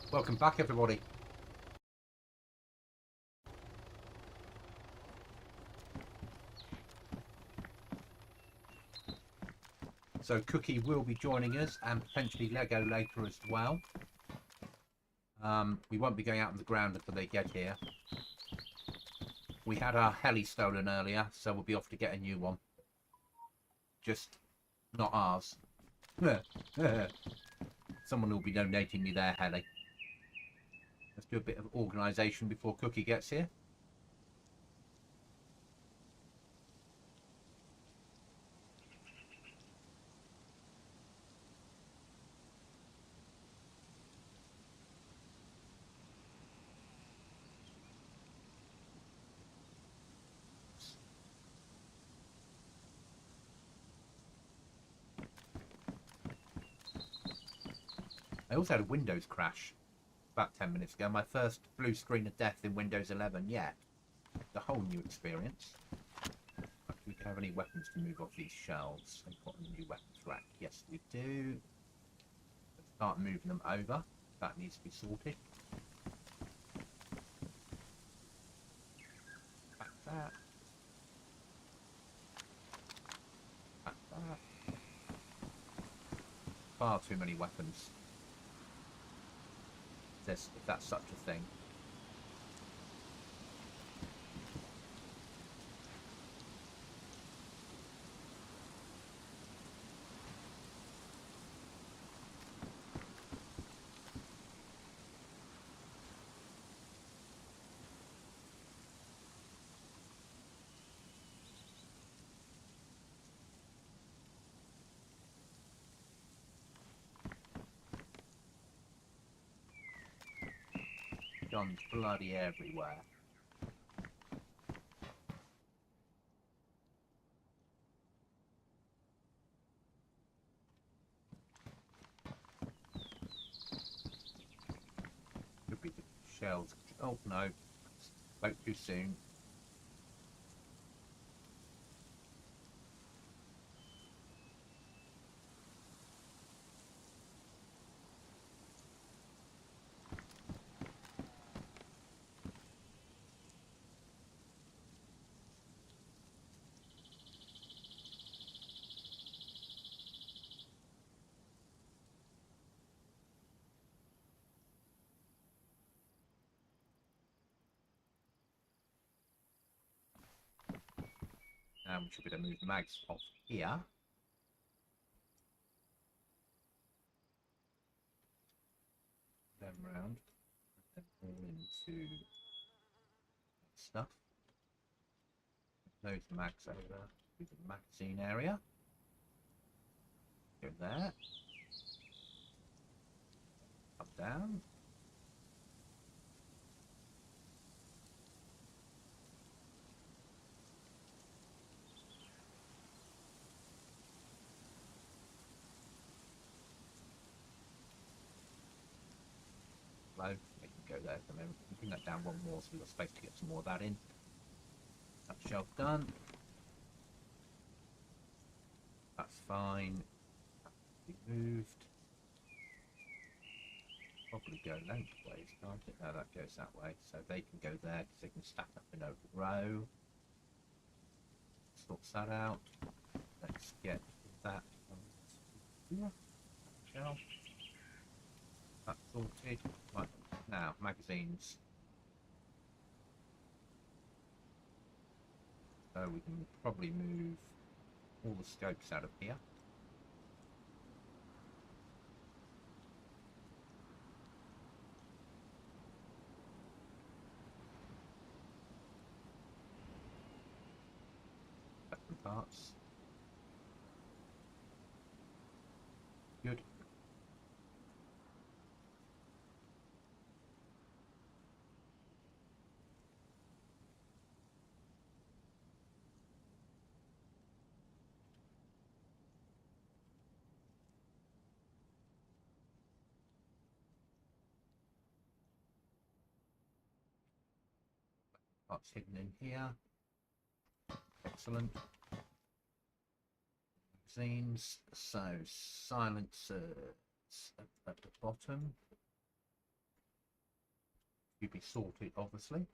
Welcome back, everybody. So Cookie will be joining us, and potentially Lego later as well. We won't be going out on the ground until they get here. We had our heli stolen earlier, so we'll be off to get a new one. Just not ours. Someone will be donating me their heli. Let's do a bit of organisation before Cookie gets here. I also had a Windows crash about 10 minutes ago. My first blue screen of death in Windows 11 yet. The whole new experience. Do we have any weapons to move off these shelves? I've got a new weapons rack. Yes, we do. Let's start moving them over. That needs to be sorted. Back that. Back that. Far too many weapons. If that's such a thing. Guns bloody everywhere. Could be the shells. Oh no, spoke too soon. Now we should be able to move mags off here. Then round. Then all into stuff. Those mags over to the magazine area. Go there. Up down. Low. We can go there for the moment. We can bring that down one more so we've got space to get some more of that in. That shelf done. That's fine. That can be moved. Probably go lengthways, can't it? No, that goes that way. So they can go there because they can stack up in a row. Sorts that out. Let's get that here. Shelf. That's sorted. Right, now, magazines. So we can probably move all the scopes out of here. Weapon parts. Good. Parts hidden in here. Excellent. Magazines. So silencers at the bottom. You'd be sorted, obviously.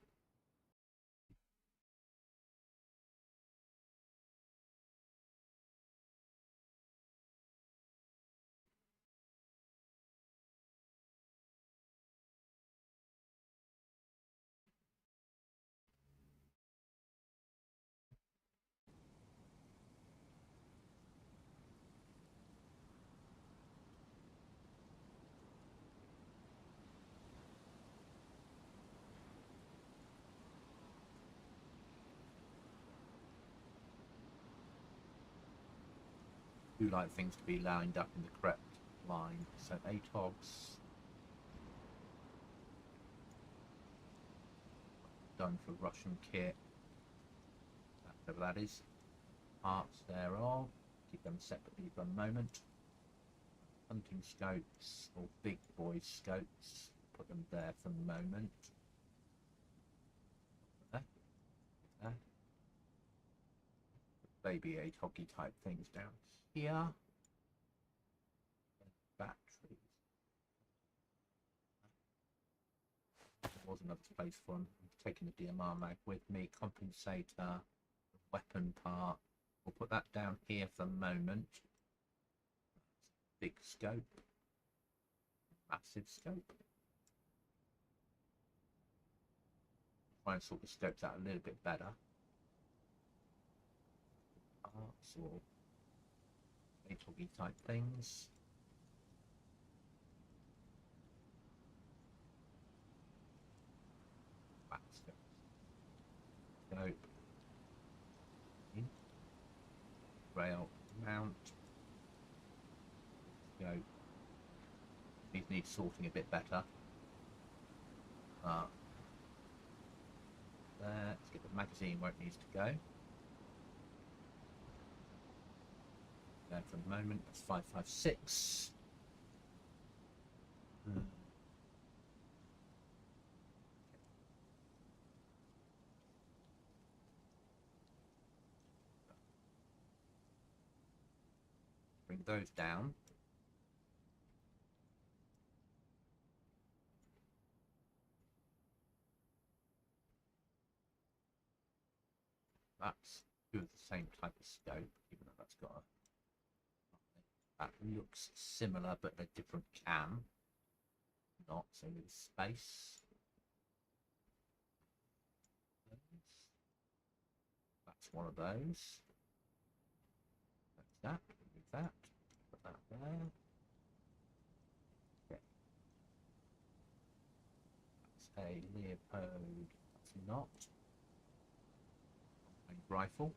Do like things to be lined up in the correct line. So ATOGs done for Russian kit, whatever that is. Parts thereof, keep them separately for a moment. Hunting scopes or big boy scopes, put them there for the moment. There. Baby ATOG type things down here. Batteries. There was another place for them. I'm taking the DMR mag with me. Compensator, weapon part. We'll put that down here for the moment. Big scope. Massive scope. Try and sort the scopes out a little bit better. Parts or ATOG type things. Scope. Rail mount. Scope. These need sorting a bit better. There. Let's get the magazine where it needs to go. There for the moment. That's 556. Bring those down. That's two of the same type of scope, even though that's got a... That looks similar, but a different cam. Not so with space. That's one of those. That's that. Move that. Put that there. Okay. That's a Leopard. That's not. A rifle.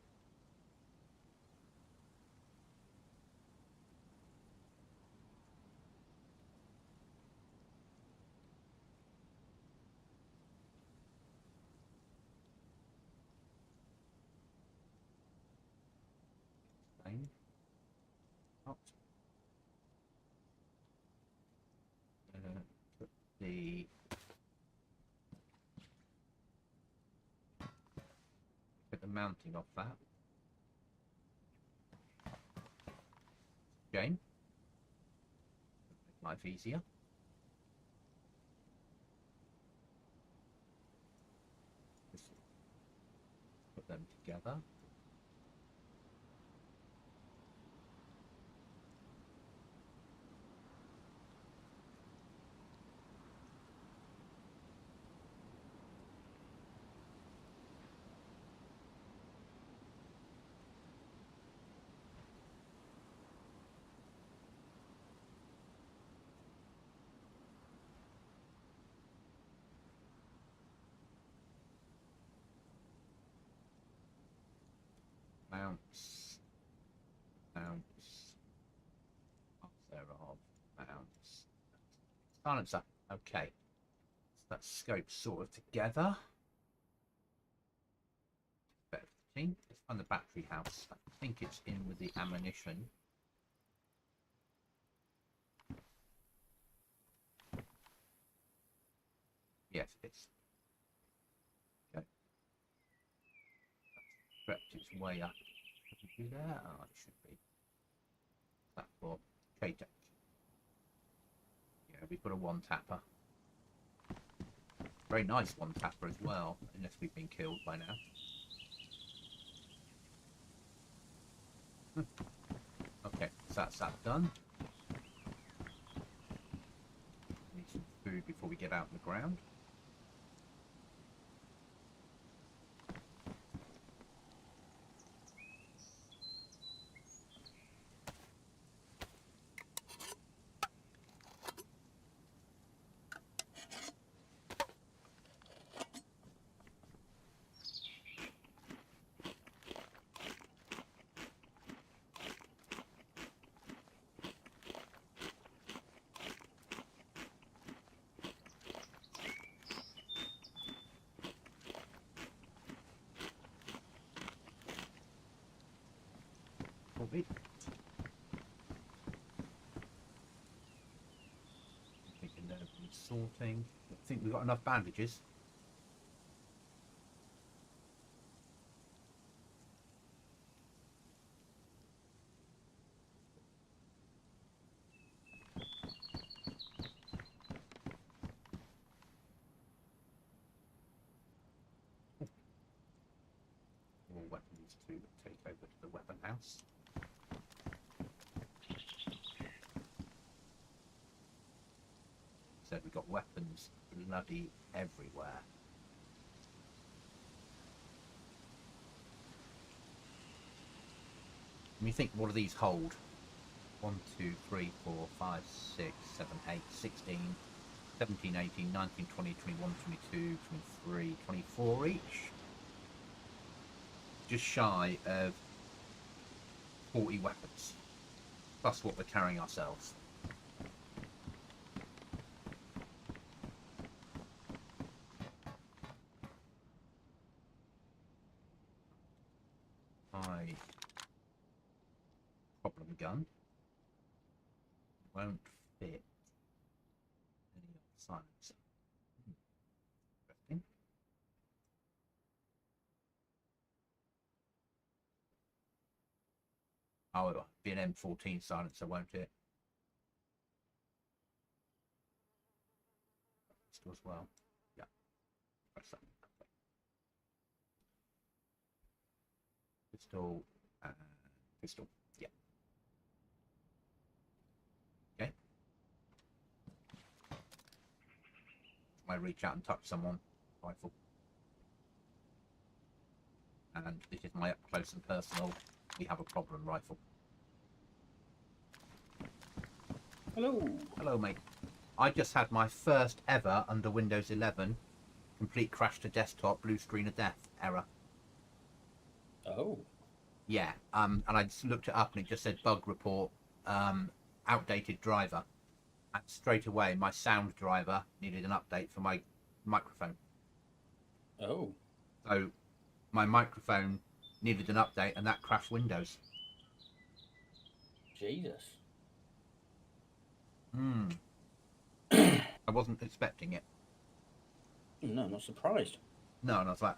Not. Put the mounting off that. Jane. Make life easier. Just put them together. Mounts. Thereof. Mounts. Silencer. Okay. So that scope sort of together. Better for the team. Let's find the battery house. I think it's in with the ammunition. Yes, it's. Okay. That's stretched its way up. Should it be there? Oh, it should be. That for KTech. Yeah, we've got a one tapper. Very nice one tapper as well, unless we've been killed by now. Okay, so that's that done. Need some food before we get out on the ground. Probably. Thinking there sorting. I think we've got enough bandages. More weapons to take over to the weapon house. Said we've got weapons bloody everywhere. When you think, what do these hold? 1, 2, 3, 4, 5, 6, 7, 8, 16, 17, 18, 19, 20, 21, 22, 23, 24 each. Just shy of 40 weapons. Plus what we're carrying ourselves. Problem gun won't fit any of the silencer. Interesting. Oh, it'll be an M14 silencer, won't it? Pistol as well. Yeah. Press that. Pistol and pistol. Yeah. Okay. I reach out and touch someone. Rifle. And this is my up close and personal. We have a problem rifle. Hello. Hello, mate. I just had my first ever under Windows 11 complete crash to desktop blue screen of death error. Oh. Yeah, and I just looked it up and it just said bug report, outdated driver. And straight away, my sound driver needed an update for my microphone. Oh. So my microphone needed an update and that crashed Windows. Jesus. I wasn't expecting it. No, I'm not surprised. No, and I was like,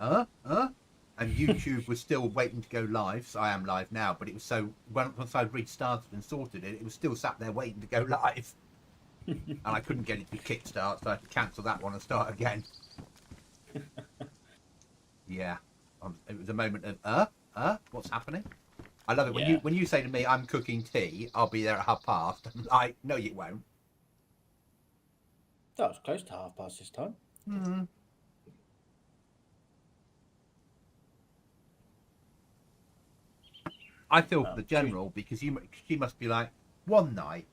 and YouTube was still waiting to go live, so I am live now, but it was so, once I'd restarted and sorted it, it was still sat there waiting to go live. And I couldn't get it to kickstart, so I had to cancel that one and start again. Yeah. It was a moment of, what's happening? I love it. Yeah. When you say to me, I'm cooking tea, I'll be there at past. I'm like, no, you won't. That was close to past this time. Mm-hmm. I feel for the general because she must be like, one night,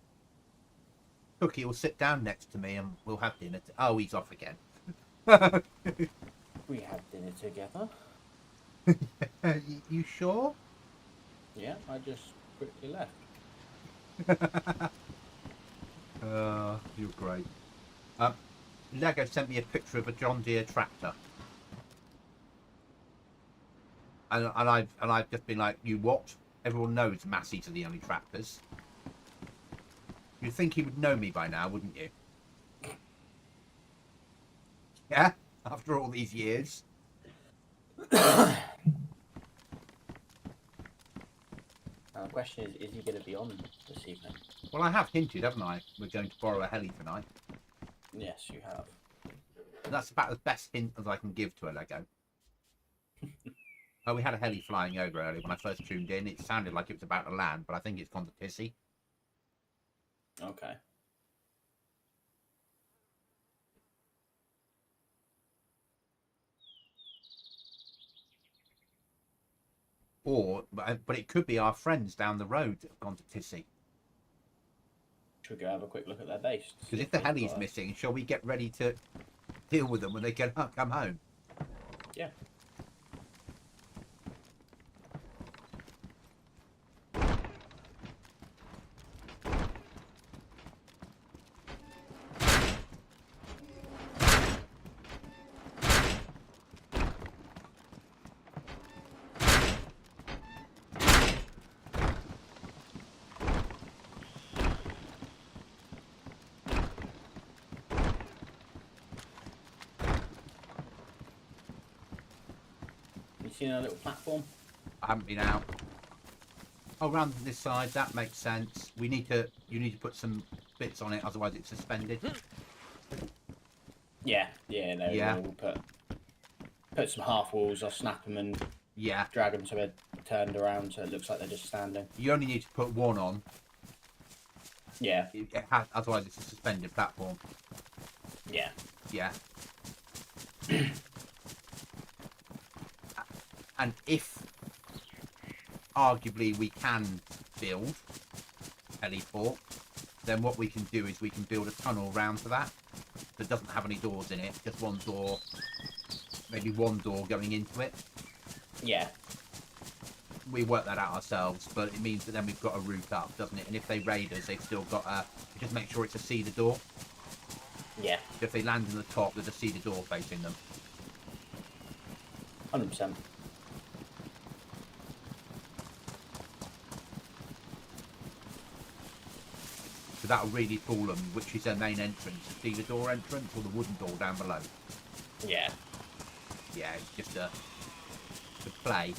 Cookie will sit down next to me and we'll have dinner. Oh, he's off again. We had dinner together. You sure? Yeah, I just quickly left. You're great. Lego sent me a picture of a John Deere tractor. And I've just been like, you what? Everyone knows Massey's are the only tractors. You'd think he would know me by now, wouldn't you? Yeah? After all these years. Now the question is he going to be on this evening? Well, I have hinted, haven't I? We're going to borrow a heli tonight. Yes, you have. That's about the best hint as I can give to a Lego. Oh, we had a heli flying over earlier when I first tuned in. It sounded like it was about to land, but I think it's gone to Tissy. Okay. But it could be our friends down the road that have gone to Tissy. Should we go have a quick look at their base? Because if the heli's missing, shall we get ready to deal with them when they come home? Yeah. You seen a little platform? I haven't been out. Oh, round this side, that makes sense. You need to put some bits on it, otherwise it's suspended. Yeah, no, Yeah. we'll put some half walls, I'll snap them and Yeah. drag them so they're turned around so it looks like they're just standing. You only need to put one on. Yeah. Otherwise it's a suspended platform. Yeah. Yeah. And if arguably we can build heliport, then what we can do is we can build a tunnel round to that doesn't have any doors in it, just one door, maybe one door going into it. Yeah. We work that out ourselves, but it means that then we've got a route up, doesn't it? And if they raid us, they've still got just make sure it's a cedar door. Yeah. If they land in the top, there's a cedar door facing them. 100%. So that'll really fool them, which is their main entrance, the cedar door entrance or the wooden door down below. Yeah. Yeah, it's just to play.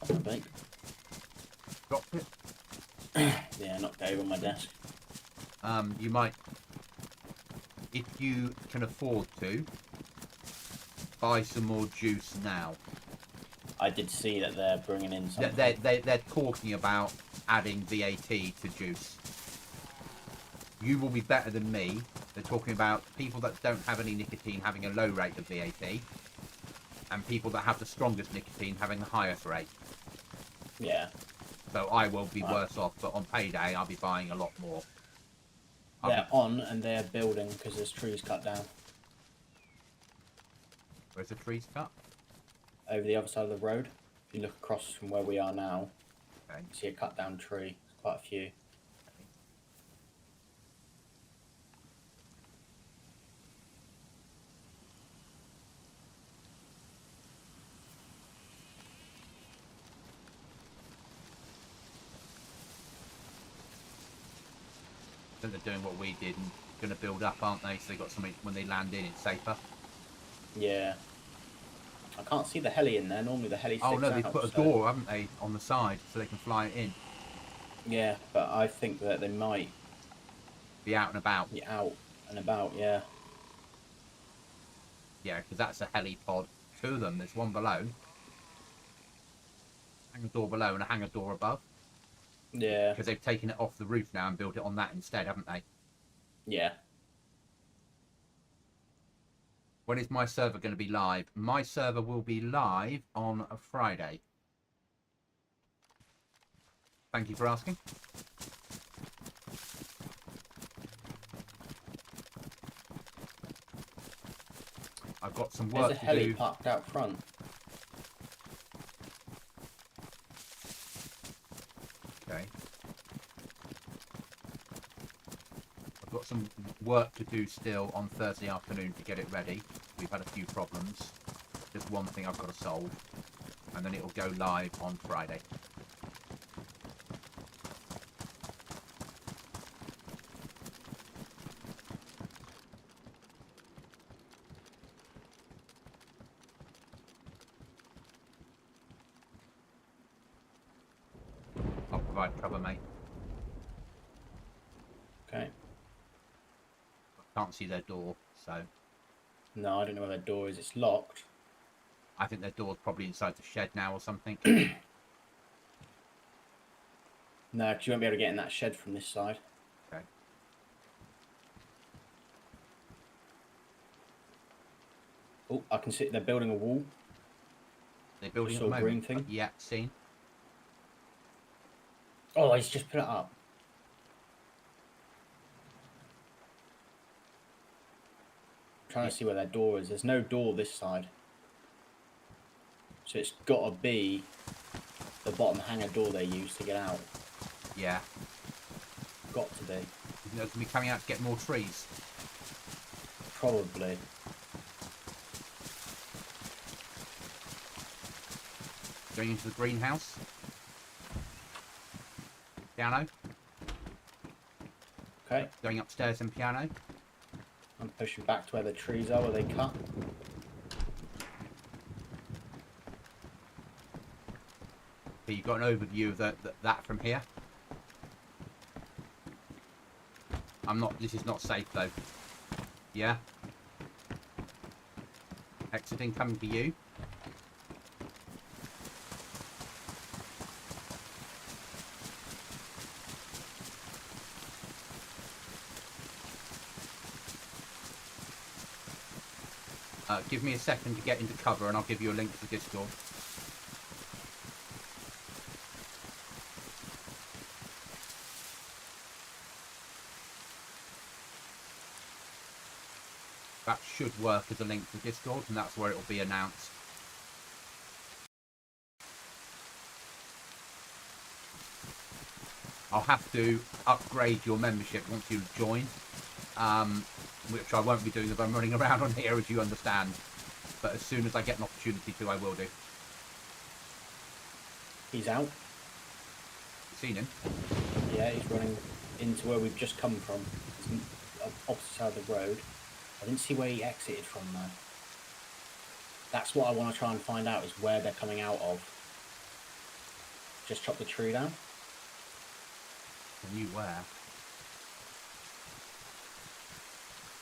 I think. Dropped it. Yeah, knocked over on my desk. You might, if you can afford to, buy some more juice now. I did see that they're bringing in something. They're talking about adding VAT to juice. You will be better than me. They're talking about people that don't have any nicotine having a low rate of VAT, and people that have the strongest nicotine having the highest rate. Yeah. So I will be worse off, but on payday I'll be buying a lot more. They're on and they're building because there's trees cut down. Where's the trees cut? Over the other side of the road. If you look across from where we are now, Okay. you see a cut down tree. There's quite a few. I think they're doing what we did and going to build up, aren't they? So they got something when they land in, it's safer. Yeah. I can't see the heli in there. Normally the heli sticks out. Oh no, they put a door, haven't they, on the side so they can fly it in. Yeah, but I think that they might Be out and about. be out and about, yeah. Yeah, because that's a helipod. Two of them. There's one below. Hangar door below and a hangar door above. Yeah. Because they've taken it off the roof now and built it on that instead, haven't they? Yeah. When is my server going to be live? My server will be live on a Friday. Thank you for asking. I've got some work There's a to heli do. parked out front. Okay. I've got some work to do still on Thursday afternoon to get it ready. We've had a few problems. Just one thing I've got to solve. And then it'll go live on Friday. I'll provide cover, mate. Okay. I can't see their door, so No, I don't know where their door is. It's locked. I think their door's probably inside the shed now or something. No, because you won't be able to get in that shed from this side. Okay. Oh, I can see they're building a wall. They're building at Saw the a moment. green thing. Yeah, seen. Oh, he's just put it up. I'm trying to see where their door is. There's no door this side. So it's got to be the bottom hangar door they use to get out. Yeah. Got to be. You think they're going to be coming out to get more trees? Probably. Going into the greenhouse. Piano. Okay. Going upstairs in piano. I'm pushing back to where the trees are, where they cut. So you've got an overview of that from here. This is not safe though. Yeah. Exiting coming to you. Give me a second to get into cover and I'll give you a link to the Discord. That should work as a link to Discord and that's where it will be announced. I'll have to upgrade your membership once you join. Which I won't be doing if I'm running around on here, as you understand. But as soon as I get an opportunity to, I will do. He's out. Seen him? Yeah, he's running into where we've just come from. He's opposite side of the road. I didn't see where he exited from though. That's what I want to try and find out, is where they're coming out of. Just chop the tree down. And you where?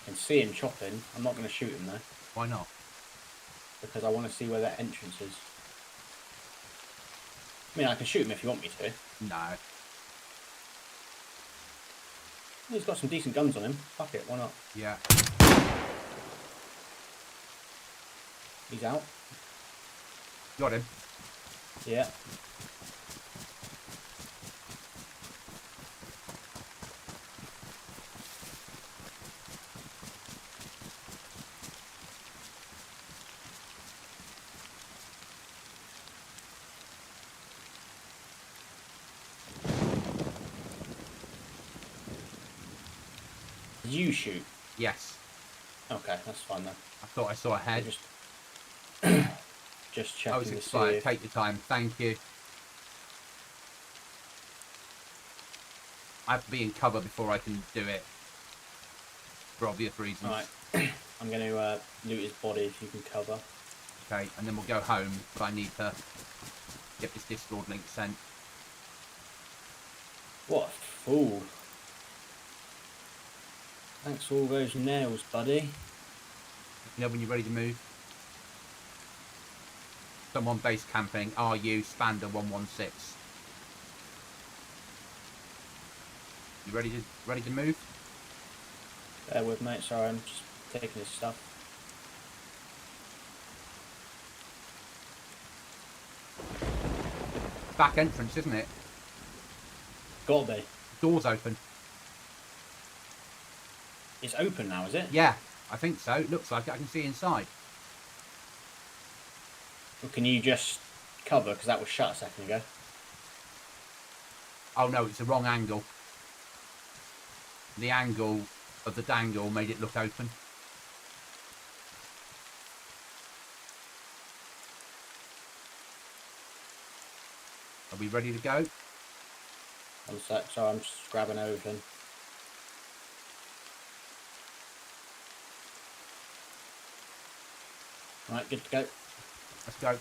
I can see him chopping. I'm not going to shoot him though, Why not? because I want to see where their entrance is. I mean, I can shoot him if you want me to. No. He's got some decent guns on him. Fuck it, why not? Yeah. He's out. Got him. Yeah. Did you shoot? Yes. Okay, that's fine then. I thought I saw a head. Just I checking was to see expired. if... Take your time. Thank you. I have to be in cover before I can do it. For obvious reasons. Right. I'm going to loot his body if you can cover. Okay, and then we'll go home, but I need to get this Discord link sent. What a fool. Thanks for all those nails, buddy. You know when you're ready to move? Someone base camping, RU Spander 116. You ready to move? Bear with, mate. Sorry, I'm just taking his stuff. Back entrance, isn't it? Gotta be. Door's open. It's open now, is it? Yeah, I think so. It looks like it. I can see inside. Or can you just cover, because that was shut a second ago? Oh no, it's the wrong angle. The angle of the dangle made it look open. Are we ready to go? One sec, so I'm just grabbing everything. Right, good to go. Let's go.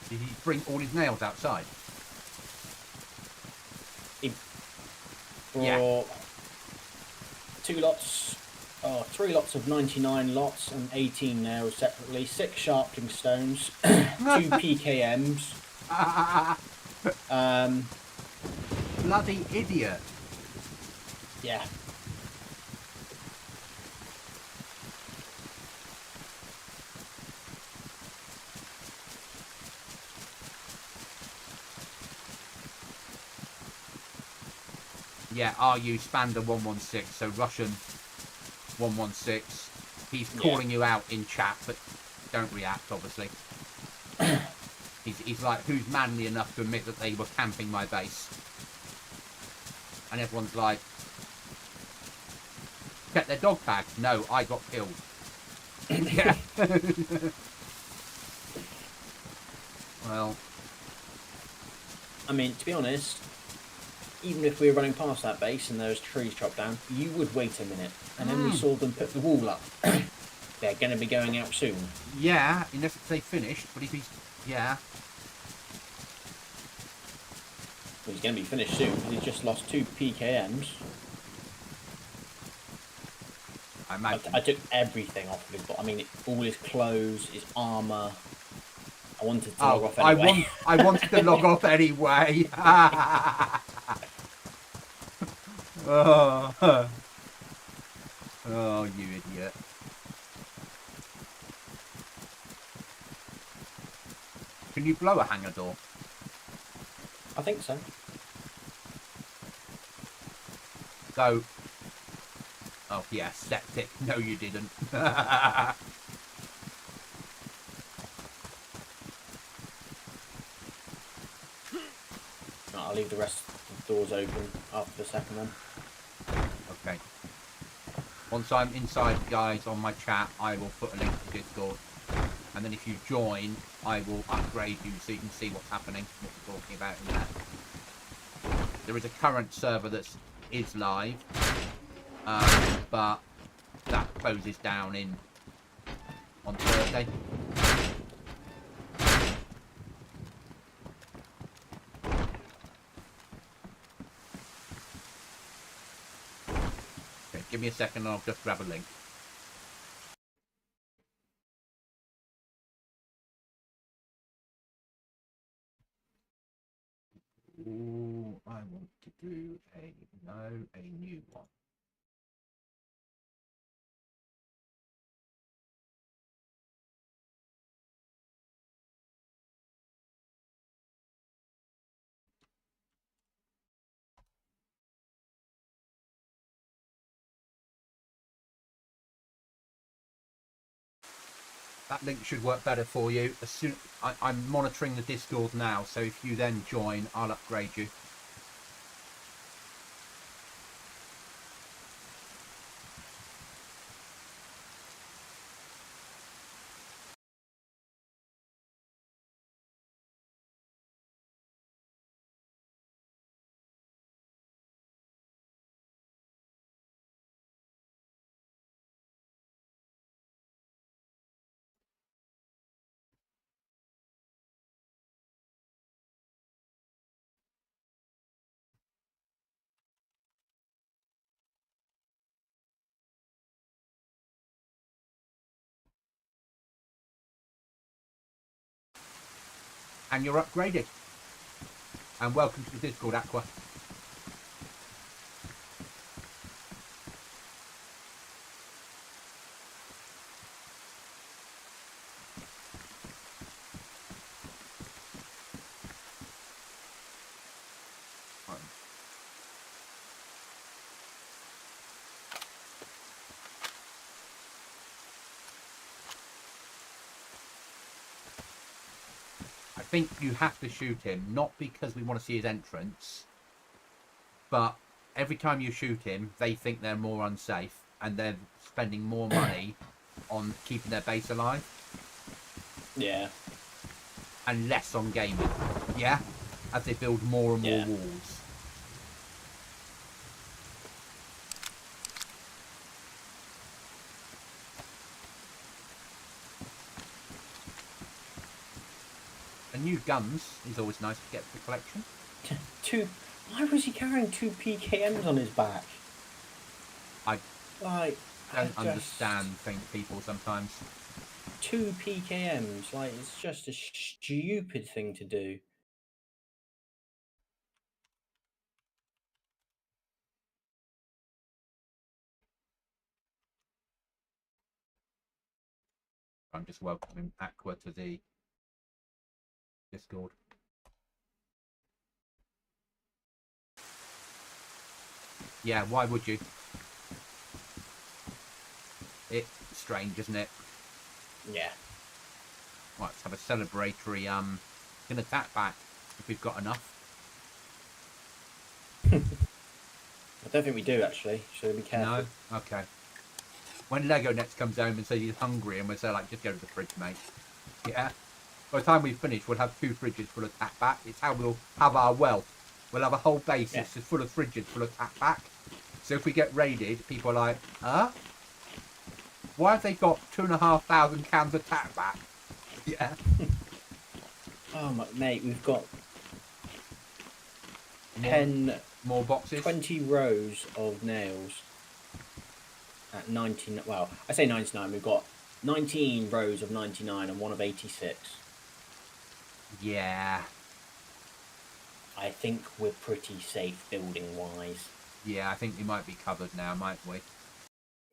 Did he bring all his nails outside? He brought Yeah. 3 lots of 99 lots and 18 nails separately, 6 sharpening stones, 2 PKMs. Bloody idiot. Yeah. Yeah, RU Spander 116, so Russian 116. He's calling you out in chat, but don't react, obviously. He's like, who's manly enough to admit that they were camping my base? And everyone's like, check their dog tag. No, I got killed. Yeah. Well, I mean, to be honest, even if we were running past that base and there was trees chopped down, you would wait a minute. And then we saw them put the wall up. They're going to be going out soon. yeah, unless they finished, but if he's, yeah. Well, he's going to be finished soon because he's just lost 2 PKMs. I imagine. I took everything off of his body. I mean, all his clothes, his armour. I wanted to log off anyway. I wanted to log off anyway. Oh. Oh, you idiot. Can you blow a hangar door? I think so. So, oh yeah, septic. No, you didn't. I'll leave the rest of the doors open after the second one. Okay. Once I'm inside, guys, on my chat, I will put a link to Discord. And then if you join, I will upgrade you so you can see what's happening, what we're talking about in there. There is a current server that is live, but that closes down on Thursday. Okay, give me a second and I'll just grab a link. Ooh, I want to do a new one. That link should work better for you. As soon I'm monitoring the Discord now, so if you then join, I'll upgrade you. And you're upgraded. And welcome to the Discord, Aqua. think you have to shoot him, not because we want to see his entrance, but every time you shoot him, they think they're more unsafe, and they're spending more money on keeping their base alive. Yeah. And less on gaming. Yeah? As they build more and more walls. And new guns is always nice to get for the collection. Why was he carrying 2 PKMs on his back? I Like, don't understand people sometimes. 2 PKMs, like, it's just a stupid thing to do. I'm just welcoming Aqua to the Discord. Yeah, why would you? It's strange, isn't it? Yeah. Right, let's have a celebratory can attack back if we've got enough. I don't think we do, actually, so be careful. No? Okay. When Lego next comes home and says he's hungry, and we'll say, like, just go to the fridge, mate. Yeah? By the time we finish, we'll have 2 fridges full of attack back. It's how we'll have our wealth. We'll have a whole base that's just full of fridges full of attack back. So if we get raided, people are like, huh? Why have they got 2,500 cans of attack back? Yeah. Oh, mate, we've got more boxes, 20 rows of nails at 19. Well, I say 99. We've got 19 rows of 99 and one of 86. Yeah. I think we're pretty safe building wise. Yeah, I think we might be covered now, might we?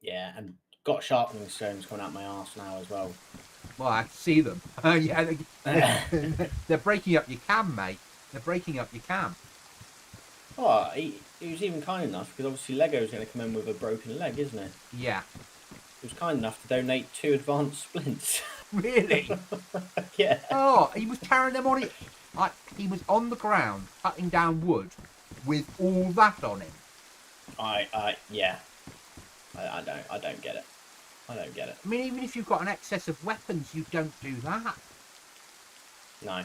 Yeah, and got sharpening stones coming out my arse now as well. Well, I see them. Yeah, they're breaking up your cam, mate. They're breaking up your cam. Oh, he was even kind enough, because obviously Lego's going to come in with a broken leg, isn't it? Yeah. He was kind enough to donate 2 advanced splints. Really? Yeah. Oh, he was carrying them on it. Like, he was on the ground cutting down wood with all that on him. Yeah. I don't get it. I don't get it. I mean, even if you've got an excess of weapons, you don't do that. No.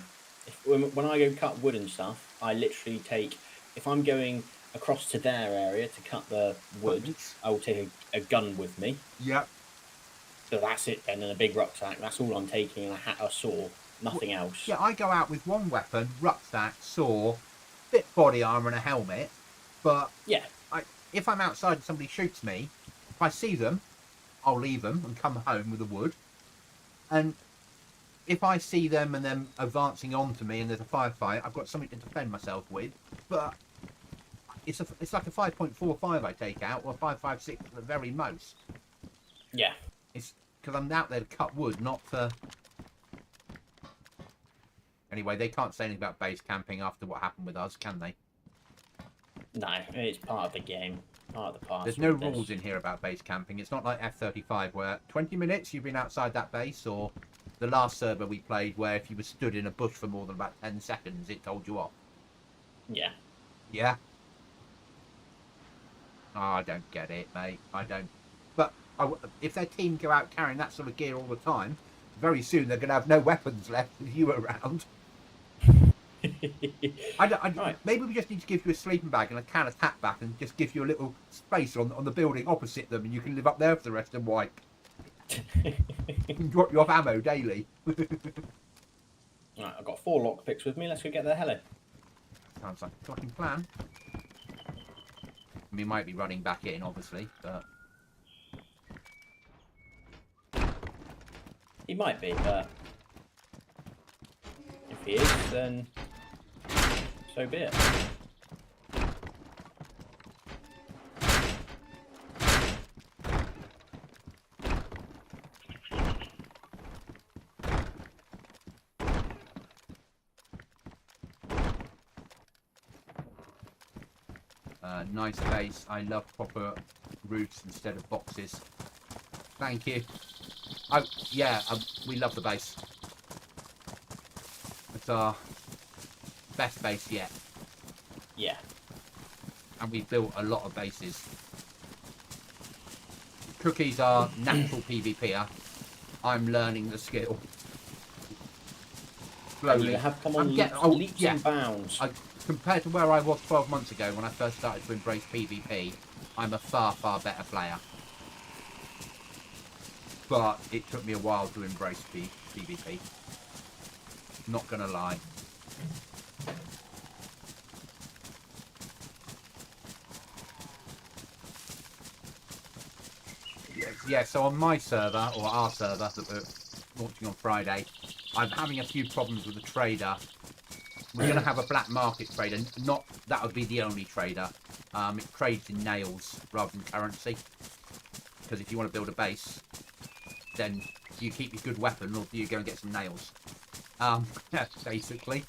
When I go cut wood and stuff, I literally take... If I'm going across to their area to cut the wood, I will take a gun with me. Yep. So that's it then, and a big rucksack. That's all I'm taking, and a hat, a saw, nothing else. Yeah, I go out with one weapon, rucksack, saw, bit body armour and a helmet. But yeah, if I'm outside and somebody shoots me, if I see them, I'll leave them and come home with the wood. And if I see them and them advancing onto me and there's a firefight, I've got something to defend myself with. But it's like a 5.45 I take out, or a 5.56 at the very most. Yeah. It's because I'm out there to cut wood, not to... Anyway, they can't say anything about base camping after what happened with us, can they? No, it's part of the game. Part of the past. There's no rules in here about base camping. It's not like F-35 where 20 minutes you've been outside that base, or the last server we played where if you were stood in a bush for more than about 10 seconds, it told you off. Yeah. Yeah? Oh, I don't get it, mate. I don't. But if their team go out carrying that sort of gear all the time, very soon they're going to have no weapons left with you around. Right. Maybe we just need to give you a sleeping bag and a can of tack back and just give you a little space on the building opposite them, and you can live up there for the rest and wipe. You can drop you off ammo daily. Right, I've got 4 lockpicks with me. Let's go get the heli. Sounds like a fucking plan. We might be running back in, obviously, but... He might be, but... If he is, then... So be it. Nice base. I love proper roofs instead of boxes. Thank you. Oh, yeah, we love the base. It's our best base yet. Yeah. And we've built a lot of bases. Cookie's our natural PvPer. I'm learning the skill. And Slowly. you have come I'm on getting, leaps and bounds. Compared to where I was 12 months ago when I first started to embrace PvP, I'm a far, far better player. But it took me a while to embrace PvP. Not gonna lie. Yeah, so on my server, or our server that we're launching on Friday, I'm having a few problems with the trader. We're going to have a black market trader. Not that would be the only trader. It trades in nails rather than currency. Because if you want to build a base, then you keep your good weapon or do you go and get some nails? Basically.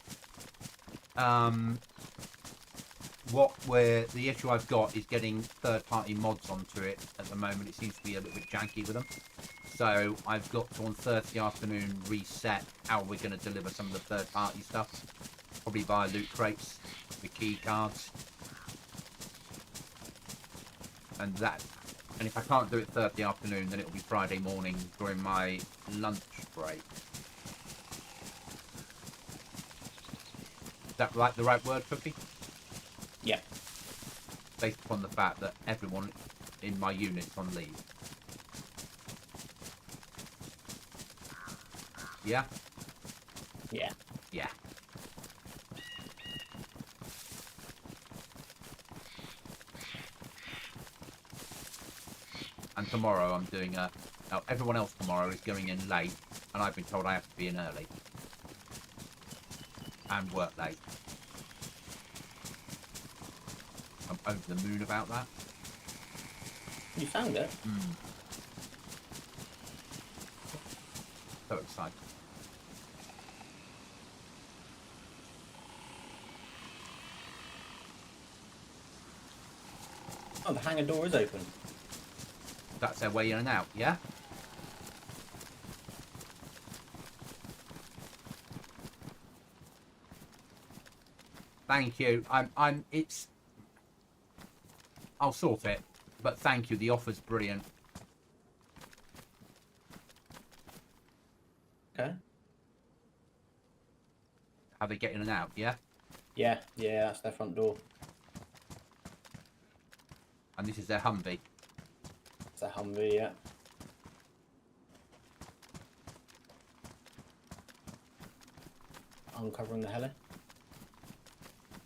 The issue I've got is getting third-party mods onto it at the moment. It seems to be a little bit janky with them. So I've got to, on Thursday afternoon, reset how we're going to deliver some of the third-party stuff. Probably via loot crates with key cards. And if I can't do it Thursday afternoon, then it'll be Friday morning during my lunch break. Is that the right word, Cookie? Yeah. Based upon the fact that everyone in my unit's on leave. Yeah? Yeah. Yeah. And tomorrow I'm doing now everyone else tomorrow is going in late, and I've been told I have to be in early. And work late. I'm over the moon about that. You found it? So excited. Oh, the hangar door is open. That's their way in and out, yeah? Thank you. I'll sort it, but thank you. The offer's brilliant. Okay. How they get in and out, yeah? Yeah, that's their front door. And this is their Humvee. It's a Humvee, yeah. Uncovering the heli.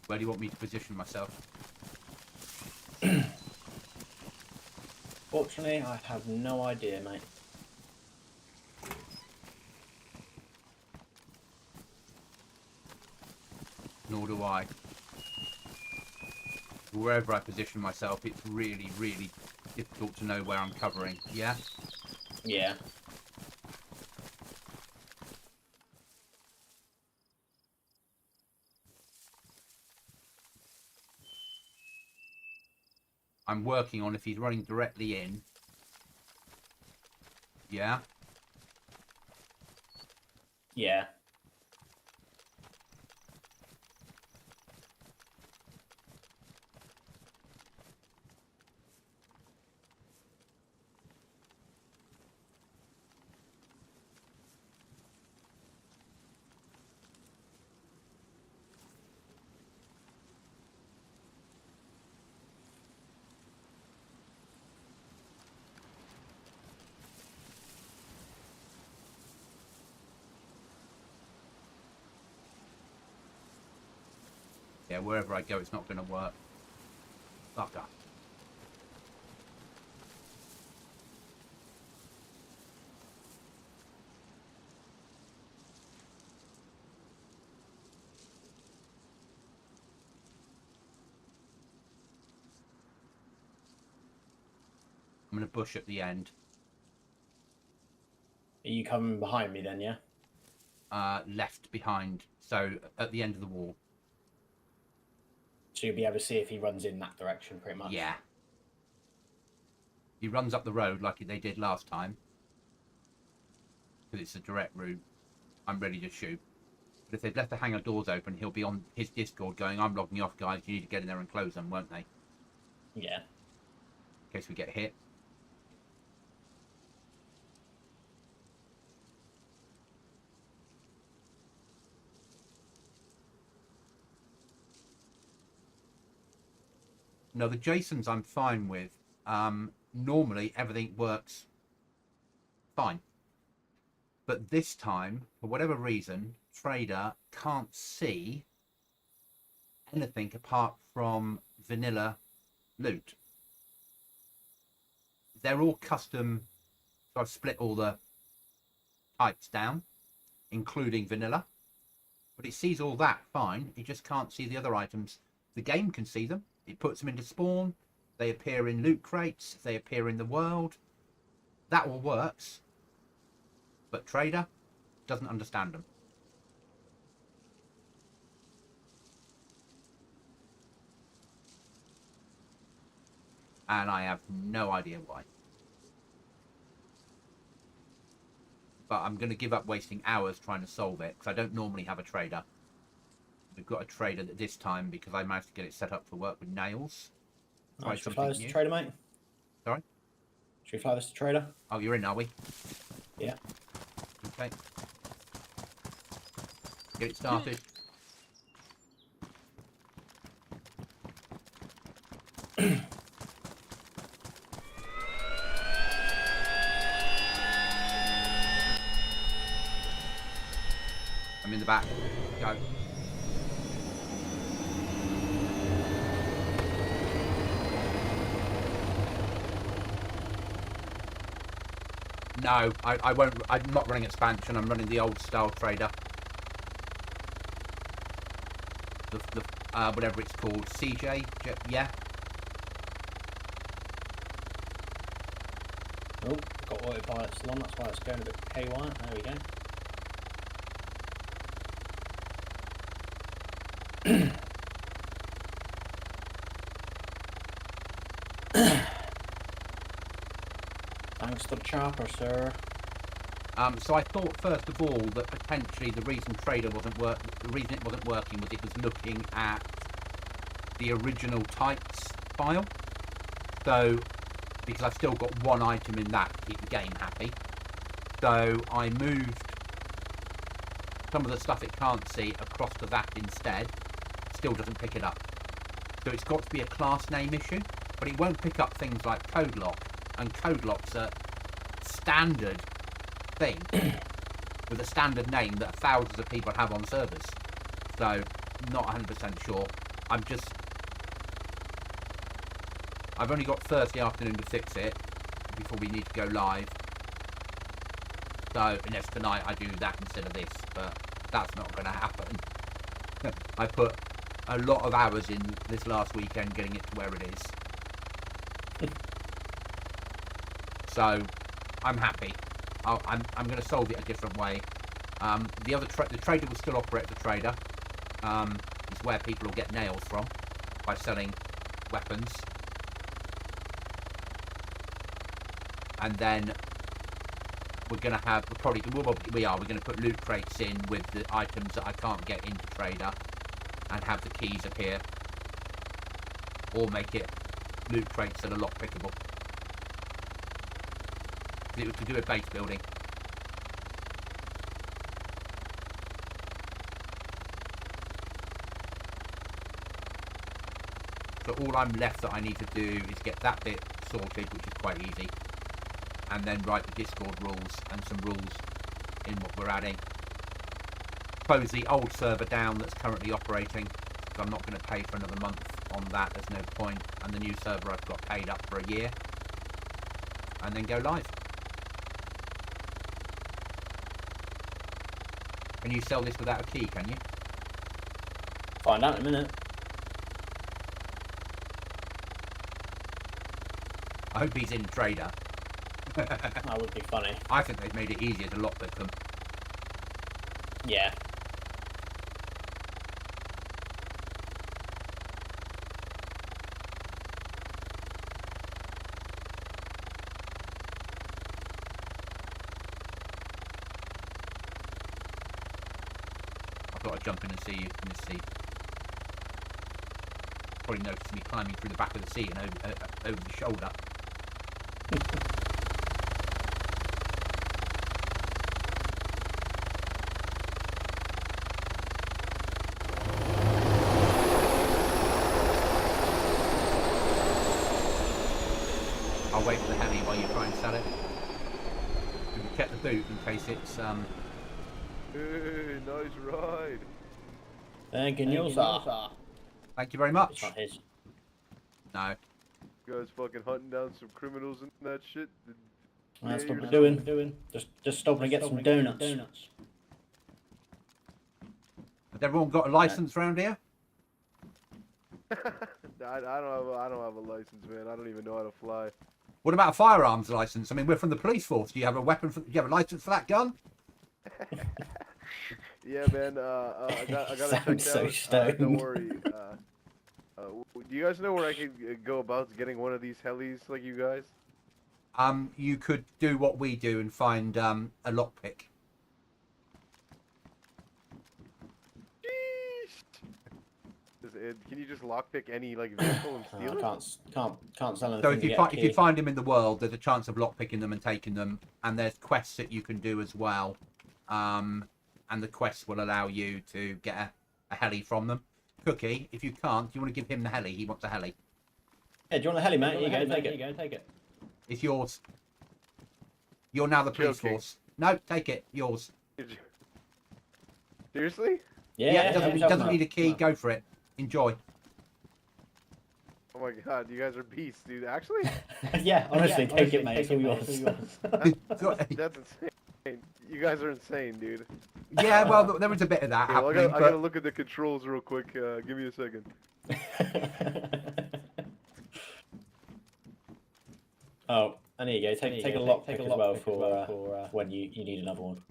Where do you want me to position myself? Fortunately, I have no idea, mate. Nor do I. Wherever I position myself, it's really, really difficult to know where I'm covering, yeah? Yeah. I'm working on if he's running directly in. Yeah? Yeah. Yeah, wherever I go, it's not going to work. Fucker. I'm going to bush at the end. Are you coming behind me then, yeah? Left behind. So, at the end of the wall. So you'll be able to see if he runs in that direction, pretty much. Yeah. He runs up the road like they did last time. Because it's a direct route. I'm ready to shoot. But if they've left the hangar doors open, he'll be on his Discord going, I'm logging off, guys. You need to get in there and close them, won't they? Yeah. In case we get hit. No, the Jasons I'm fine with. Normally, everything works fine. But this time, for whatever reason, Trader can't see anything apart from vanilla loot. They're all custom, so I've split all the types down, including vanilla. But it sees all that fine, it just can't see the other items. The game can see them, it puts them into spawn, they appear in loot crates, they appear in the world. That all works. But Trader doesn't understand them. And I have no idea why. But I'm going to give up wasting hours trying to solve it, because I don't normally have a trader. We've got a trader this time because I managed to get it set up to work with nails. Oh, should we fly this to trader, mate? Sorry? Should we fly this to trader? Oh, you're in, are we? Yeah. Okay. Get it started. I'm in the back. Go. No, I won't. I'm not running expansion. I'm running the old style trader. The whatever it's called, CJ. Yeah. Oh, got autopilot still on. That's why it's going a bit haywire. There we go. Thanks for the chopper, sir. So I thought first of all that potentially the reason Trader wasn't working was it was looking at the original types file. So because I've still got one item in that to keep the game happy. So I moved some of the stuff it can't see across to that instead. Still doesn't pick it up. So it's got to be a class name issue, but it won't pick up things like code lock, and code lock's a standard thing with a standard name that thousands of people have on servers. So not 100% sure. I've only got Thursday afternoon to fix it before we need to go live. So unless tonight I do that instead of this, but that's not going to happen. I put a lot of hours in this last weekend getting it to where it is. So I'm happy. I'm going to solve it a different way. The trader will still operate the trader. It's where people will get nails from by selling weapons. And then we're going to have, we're going to put loot crates in with the items that I can't get into trader and have the keys appear. Or make it loot crates that are lock pickable. It was to do with base building. So all I'm left that I need to do is get that bit sorted, which is quite easy, and then write the Discord rules and some rules in what we're adding. Close the old server down that's currently operating, because I'm not going to pay for another month on that, there's no point, and the new server I've got paid up for a year, and then go live. Can you sell this without a key, can you? Find out in a minute. I hope he's in trader. That would be funny. I think they've made it easier to lockpick them. Yeah. thought I'd jump in and see you in this seat. Probably noticed me climbing through the back of the seat and over the shoulder. I'll wait for the heli while you try and sell it. And check the boot in case it's Hey, nice ride. Thank you, sir. Thank you very much. It's not his. No. You guys fucking hunting down some criminals and that shit. That's what Yeah, we're doing. Just stopping to get some donuts. Has everyone got a license around here? I don't have a license, man. I don't even know how to fly. What about a firearms license? I mean, we're from the police force. Do you have a weapon? Do you have a license for that gun? Yeah, man. I got it Sounds checked so out. stoned. Don't worry. Do you guys know where I could go about getting one of these helis like you guys? You could do what we do and find a lockpick. Can you just lockpick any like vehicle and steal it? I can't sell anything. So to if you find them in the world, there's a chance of lockpicking them and taking them, and there's quests that you can do as well. And the quests will allow you to get a heli from them. Cookie, if you can't, do you want to give him the heli? He wants a heli. Yeah, do you want a heli, mate? Here you go, take it. It's yours. You're now the police Joking. force. No, take it. Yours. Seriously? Yeah, it doesn't need a key. Go for it. Enjoy. Oh my god, you guys are beasts, dude. Actually? Yeah, honestly, take it, mate. It's all yours. That's insane. You guys are insane, dude. Yeah, well, there was a bit of that Okay, well, happening. I gotta look at the controls real quick. Give me a second. Oh, and here you go. Take a lockpick as well for when you need another one.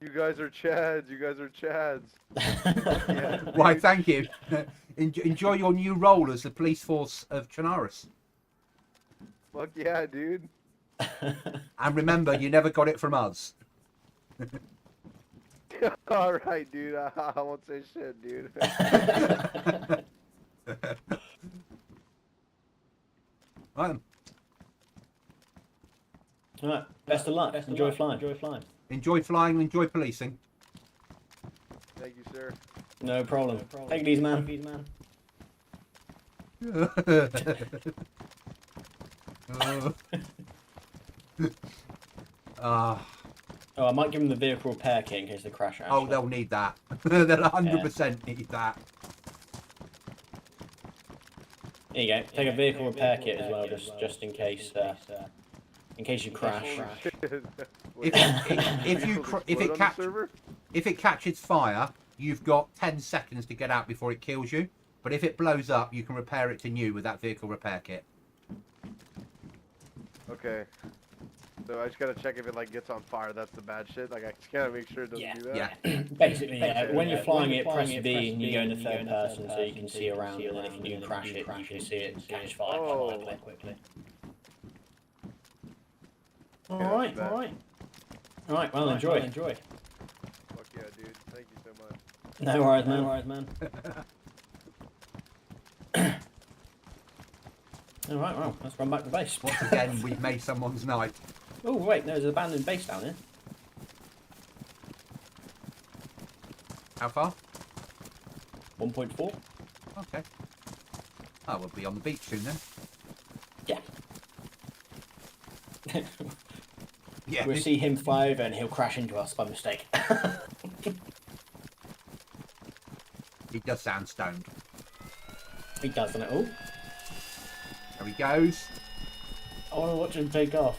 You guys are Chads. You guys are Chads. Yeah, Why, dude. thank you. Enjoy your new role as the police force of Chernarus. Fuck yeah, dude. And remember, you never got it from us. All right, dude. I won't say shit, dude. Right. Alright, best of luck. Enjoy flying. Enjoy flying and enjoy policing. Thank you, sir. No problem. Take it easy, man. Oh, I might give them the vehicle repair kit in case they crash out. Oh, they'll need that. They'll 100% need that. Here you go. Take a vehicle repair kit as well, just in case you crash. If it catches fire, you've got 10 seconds to get out before it kills you. But if it blows up, you can repair it to new with that vehicle repair kit. Okay. So I just gotta check if it like gets on fire. That's the bad shit. Like I just gotta make sure it doesn't do that. Yeah. Basically, when you're flying it, press V and you go into third person so you can see around, and then if you do crash it, you can see it catch fire quite quickly. Alright. Well, enjoy. Fuck yeah, dude. Thank you so much. No worries, man. Alright, well, let's run back to base. Once again, we've made someone's night. Oh, wait, there's an abandoned base down here. How far? 1.4. Okay. Oh, we'll be on the beach soon then. Yeah. Yeah. We'll see him fly over and he'll crash into us by mistake. He does sound stoned. He does, doesn't it? Oh, There he goes. I want to watch him take off.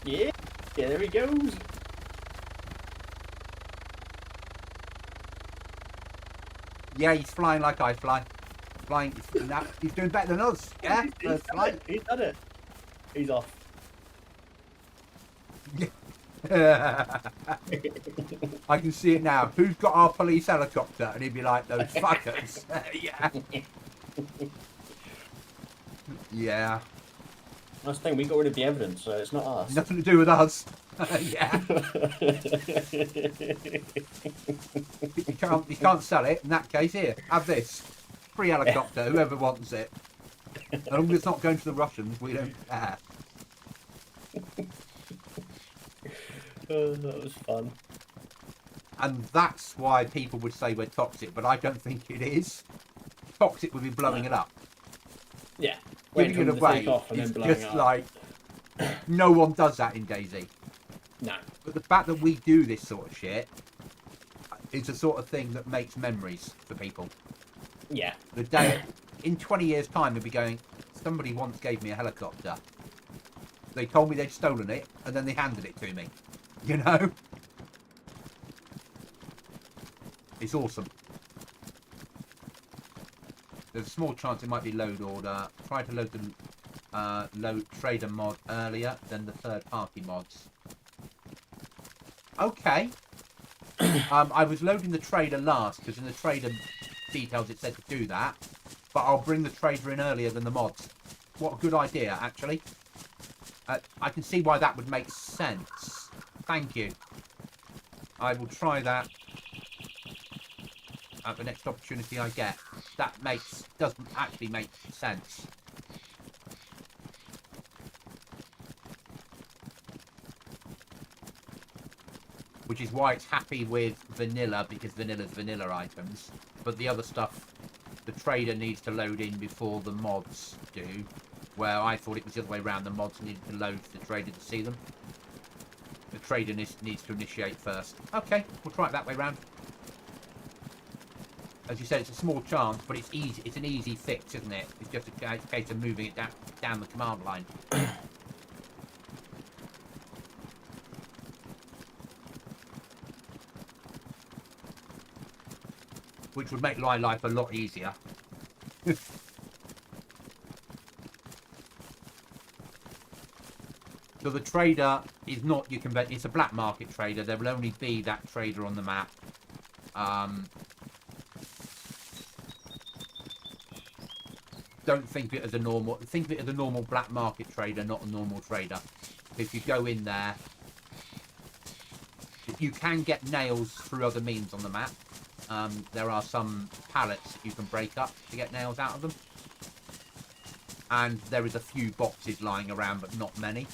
Yeah, there he goes. Yeah, he's flying like I fly. He's doing better than us. Yeah, He's done it. He's off. I can see it now. Who's got our police helicopter? And he'd be like, those fuckers. Yeah. Yeah. That's the thing, we got rid of the evidence, so it's not us. Nothing to do with us. Yeah. You can't sell it. In that case, here, have this. Free helicopter, whoever wants it. As long as it's not going to the Russians, we don't care. That was fun. And that's why people would say we're toxic, but I don't think it is. Toxic would be blowing it up. Yeah. Giving it away is just like, no one does that in dayZ. No. But the fact that we do this sort of shit is the sort of thing that makes memories for people. Yeah. The day, in 20 years' time, they'll be going, somebody once gave me a helicopter. They told me they'd stolen it, and then they handed it to me. You know? It's awesome. There's a small chance it might be load order. Try to load the load trader mod earlier than the third-party mods. Okay. I was loading the trader last, because in the trader details it said to do that. But I'll bring the trader in earlier than the mods. What a good idea, actually. I can see why that would make sense. Thank you. I will try that at the next opportunity I get. That doesn't actually make sense. Which is why it's happy with vanilla, because vanilla's vanilla items. But the other stuff, the trader needs to load in before the mods do. Where I thought it was the other way around, the mods needed to load for the trader to see them. The trader needs to initiate first. Okay, we'll try it that way round. As you said, it's a small chance, but it's easy. It's an easy fix, isn't it? It's just a case of moving it down the command line. Which would make my life a lot easier. So the trader is not your conventional. It's a black market trader. There will only be that trader on the map. Don't think of it as a normal. Think of it as a normal black market trader, not a normal trader. If you go in there, you can get nails through other means on the map. There are some pallets that you can break up to get nails out of them. And there is a few boxes lying around, but not many.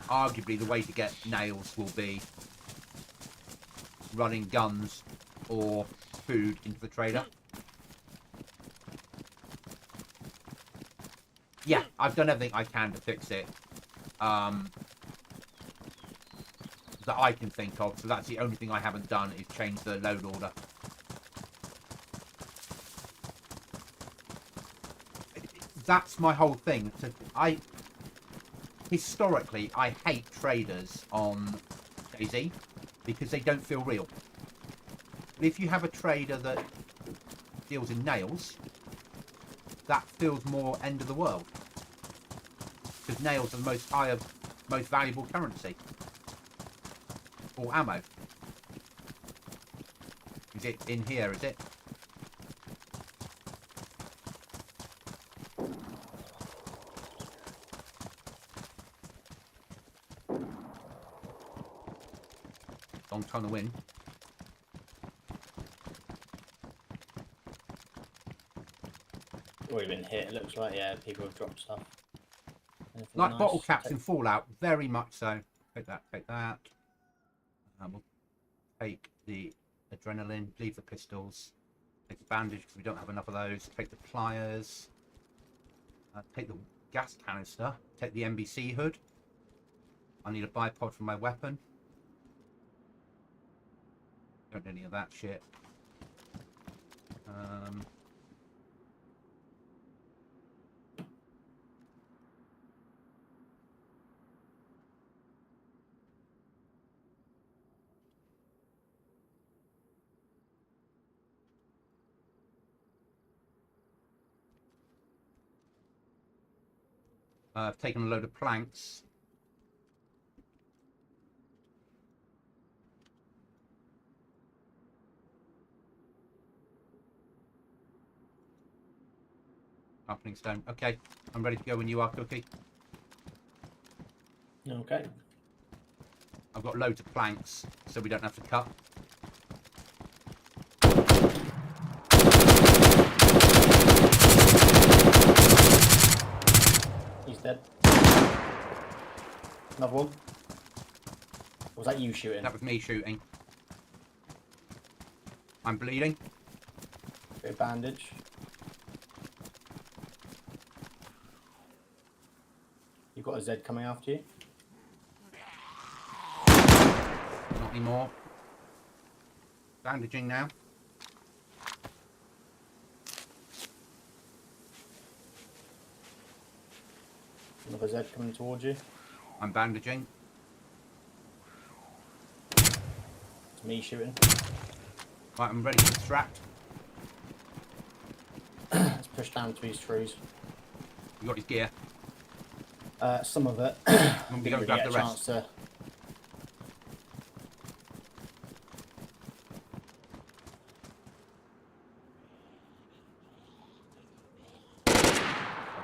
Arguably, the way to get nails will be running guns or food into the trader. Yeah, I've done everything I can to fix it. That I can think of. So that's the only thing I haven't done is change the load order. That's my whole thing. So historically, I hate traders on dayZ because they don't feel real. But if you have a trader that deals in nails, that feels more end of the world. Because nails are the most valuable currency. Or ammo. Is it in here, is it? Long time to win. We've been hit, it looks like, yeah, people have dropped stuff. Anything Like nice? bottle caps in Fallout, very much so. Take that, take that. We'll take the adrenaline, leave the pistols. Take the bandage because we don't have enough of those. Take the pliers. Take the gas canister. Take the NBC hood. I need a bipod for my weapon. Don't need any of that shit. I've taken a load of planks. Sharpening stone. Okay, I'm ready to go when you are, Cookie. Okay. I've got loads of planks, so we don't have to cut. He's dead. Another one. Or was that you shooting? That was me shooting. I'm bleeding. Bit of bandage. You've got a Z coming after you. Not anymore. Bandaging now. Another Z coming towards you. I'm bandaging. It's me shooting. Right, I'm ready to extract. Let's push down to these trees. You got his gear. Some of it. I'm going to grab the rest. To...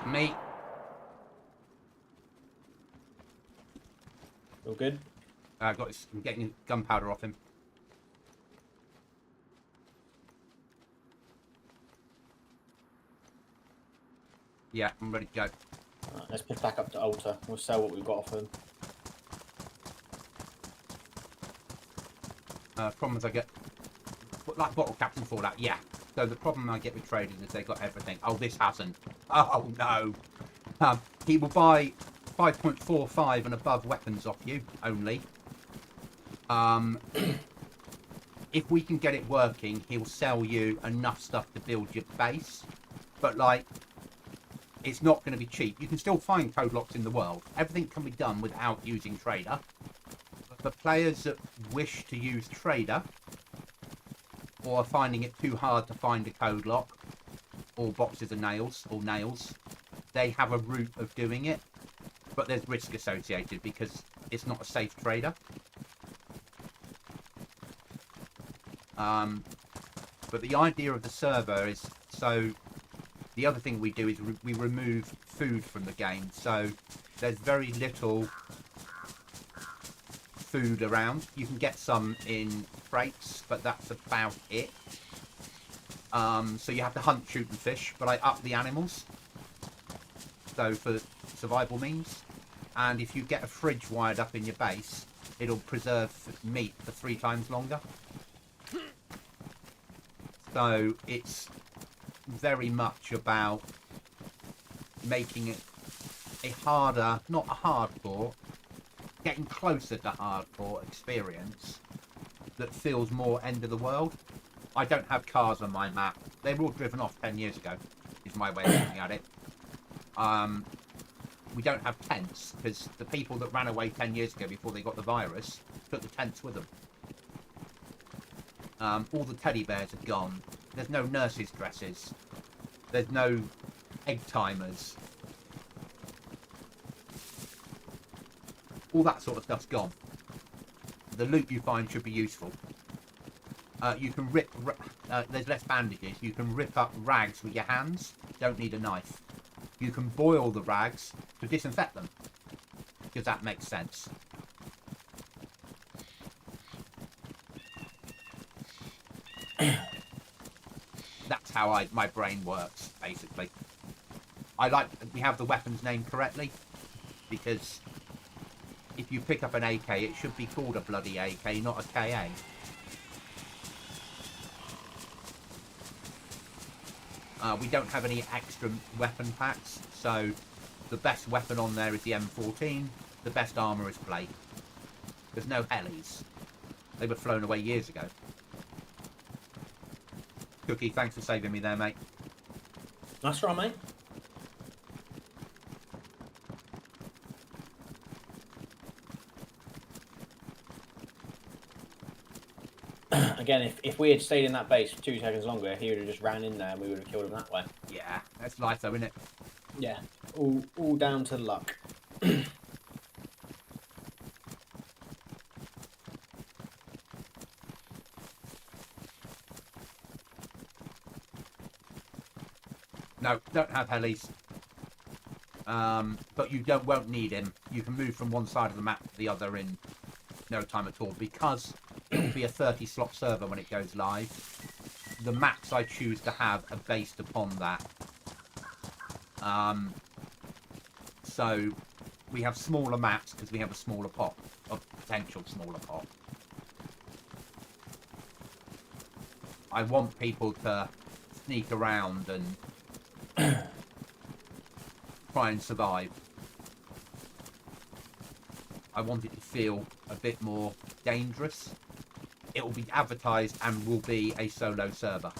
Me. All good? I'm getting gunpowder off him. Yeah, I'm ready to go. Right, let's push back up to altar. We'll sell what we've got off him. Problem is I get... Like bottle caps and Fallout, yeah. So the problem I get with traders is they got everything. Oh, this hasn't. Oh, no. He will buy 5.45 and above weapons off you, only. If we can get it working, he'll sell you enough stuff to build your base. But, like, it's not going to be cheap. You can still find code locks in the world. Everything can be done without using trader. But for players that wish to use trader, or are finding it too hard to find a code lock, or boxes of nails, they have a route of doing it. But there's risk associated because it's not a safe trader. But the idea of the server is, so the other thing we do is we remove food from the game. So there's very little food around. You can get some in crates, but that's about it. So you have to hunt, shoot and fish, but I up the animals. So for survival means. And if you get a fridge wired up in your base, it'll preserve meat for 3 times longer. So it's very much about making it a harder, not a hardcore, getting closer to hardcore experience that feels more end of the world. I don't have cars on my map. They were all driven off 10 years ago, is my way of looking at it. We don't have tents, because the people that ran away 10 years ago before they got the virus took the tents with them. All the teddy bears are gone. There's no nurses' dresses. There's no egg timers. All that sort of stuff's gone. The loot you find should be useful. You can rip... there's less bandages. You can rip up rags with your hands. Don't need a knife. You can boil the rags to disinfect them. Because that makes sense. That's how my brain works, basically. I like we have the weapons named correctly, because if you pick up an AK, it should be called a bloody AK, not a KA. We don't have any extra weapon packs, so the best weapon on there is the M14, the best armour is plate. There's no helis. They were flown away years ago. Cookie, thanks for saving me there, mate. That's right, mate. Again, if we had stayed in that base for 2 seconds longer, he would have just ran in there and we would have killed him that way. Yeah, that's life though, isn't it? Yeah, all down to luck. No, don't have helis. But you won't need him. You can move from one side of the map to the other in no time at all, because it will be a 30-slot server when it goes live. The maps I choose to have are based upon that. So we have smaller maps because we have a smaller pot, a potential smaller pot. I want people to sneak around and try and survive. I want it to feel a bit more dangerous. It will be advertised and will be a solo server.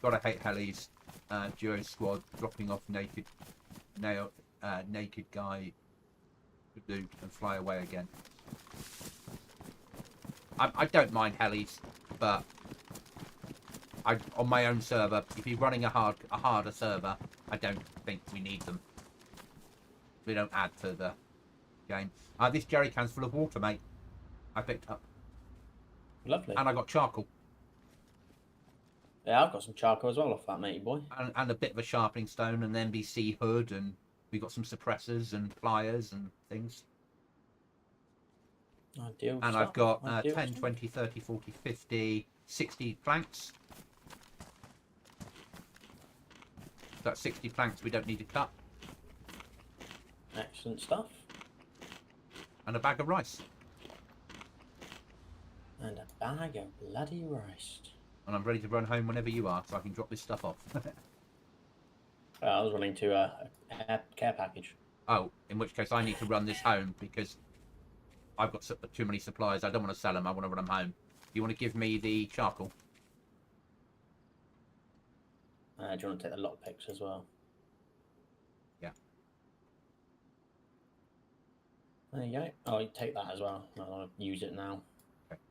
Gotta hate helis. Duo squad dropping off naked guy to loot and fly away again. I don't mind helis, but on my own server, if you're running a harder server, I don't think we need them. We don't add to the game. This jerry can's full of water, mate. I picked up. Lovely. And I got charcoal. Yeah, I've got some charcoal as well off that, matey boy. And a bit of a sharpening stone and an NBC hood, and we got some suppressors and pliers and things. Ideal And stuff. I've got Ideal 10, stuff. 20, 30, 40, 50, 60 planks. That's 60 planks we don't need to cut. Excellent stuff. And a bag of rice. And a bag of bloody rice. And I'm ready to run home whenever you are, so I can drop this stuff off. I was running to a care package. Oh, in which case I need to run this home because I've got too many supplies. I don't want to sell them. I want to run them home. You want to give me the charcoal? Do you want to take the lockpicks as well? Yeah. There you go. Oh, you take that as well. I'll use it now. Okay.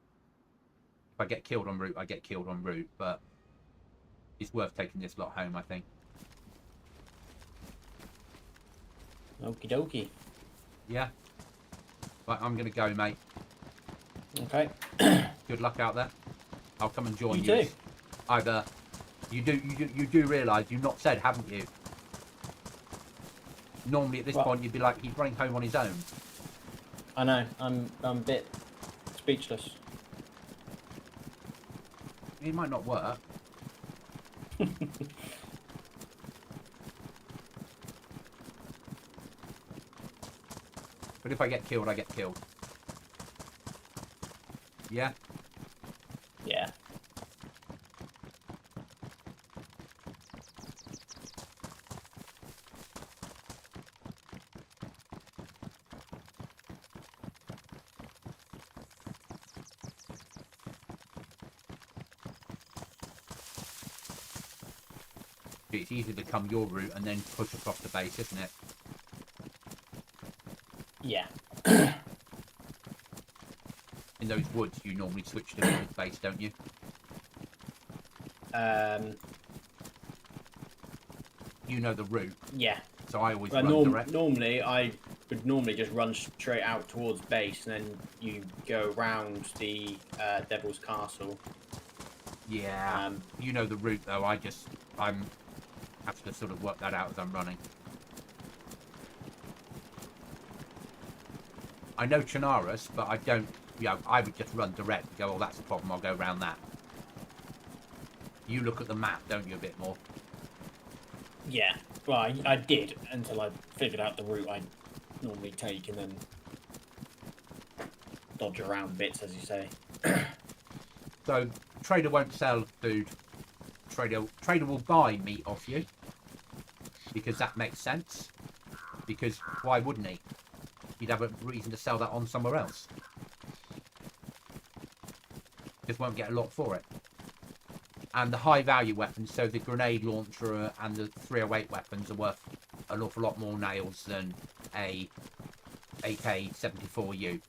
If I get killed en route, I get killed en route, but it's worth taking this lot home, I think. Okie dokie. Yeah. Right, I'm going to go, mate. Okay. Good luck out there. I'll come and join You you. too. Either you do realise you've not said, haven't you? Normally at this What? point you'd be like, he's running home on his own. I know. I'm a bit speechless. It might not work. But if I get killed, I get killed. Yeah? Yeah. It's easy to come your route and then push across the base, isn't it? Yeah. In those woods, you normally switch to the base, don't you? You know the route, Yeah. so I always Well, run direct. normally, I would normally just run straight out towards base, and then you go round the Devil's Castle. Yeah. You know the route, though. I'm have to sort of work that out as I'm running. I know Chinaris, but I don't. Yeah, I would just run direct and go, oh, that's a problem. I'll go around that. You look at the map, don't you, a bit more? Yeah. Well, I did until I figured out the route I normally take, and then dodge around bits, as you say. So trader won't sell food. Trader will buy meat off you because that makes sense. Because why wouldn't he? He'd have a reason to sell that on somewhere else. Just won't get a lot for it. And the high value weapons, so the grenade launcher and the 308 weapons, are worth an awful lot more nails than a AK-74U.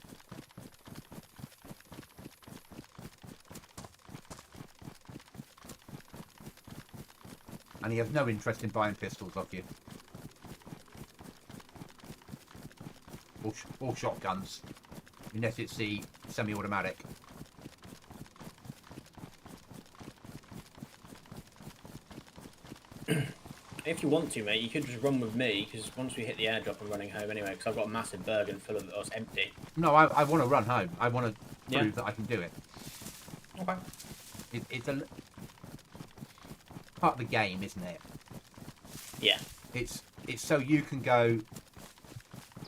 And he has no interest in buying pistols off you. Or shotguns. Unless it's the semi-automatic. If you want to, mate, you could just run with me, because once we hit the airdrop, I'm running home anyway, because I've got a massive Bergen full of us empty. No, I want to run home. I want to Yeah. prove that I can do it. Okay. It's a part of the game, isn't it? Yeah. It's so you can go.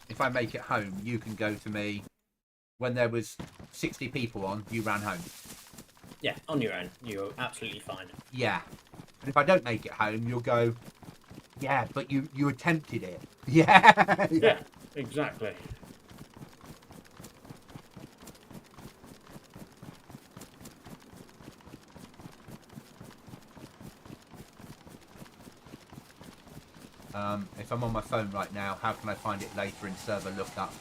If I make it home, you can go to me. When there was 60 people on, you ran home. Yeah, on your own. You're absolutely fine. Yeah. And if I don't make it home, you'll go, yeah, but you attempted it. Yeah. Yeah, exactly. If I'm on my phone right now, how can I find it later in server lookup?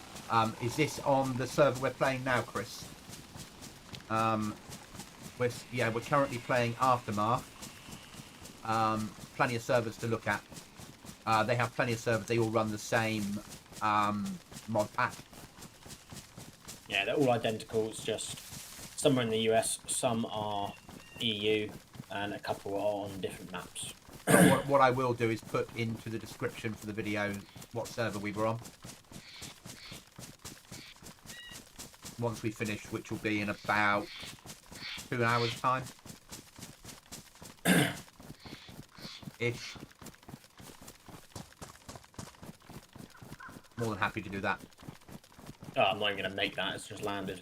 Is this on the server we're playing now, Chris? We're currently playing Aftermath. Plenty of servers to look at. They have plenty of servers. They all run the same mod pack. Yeah, they're all identical. It's just some are in the US, some are EU, and a couple are on different maps. What I will do is put into the description for the video what server we were on. Once we finish, which will be in about 2 hours' time. Ish. More than happy to do that. Oh, I'm not even going to make that. It's just landed.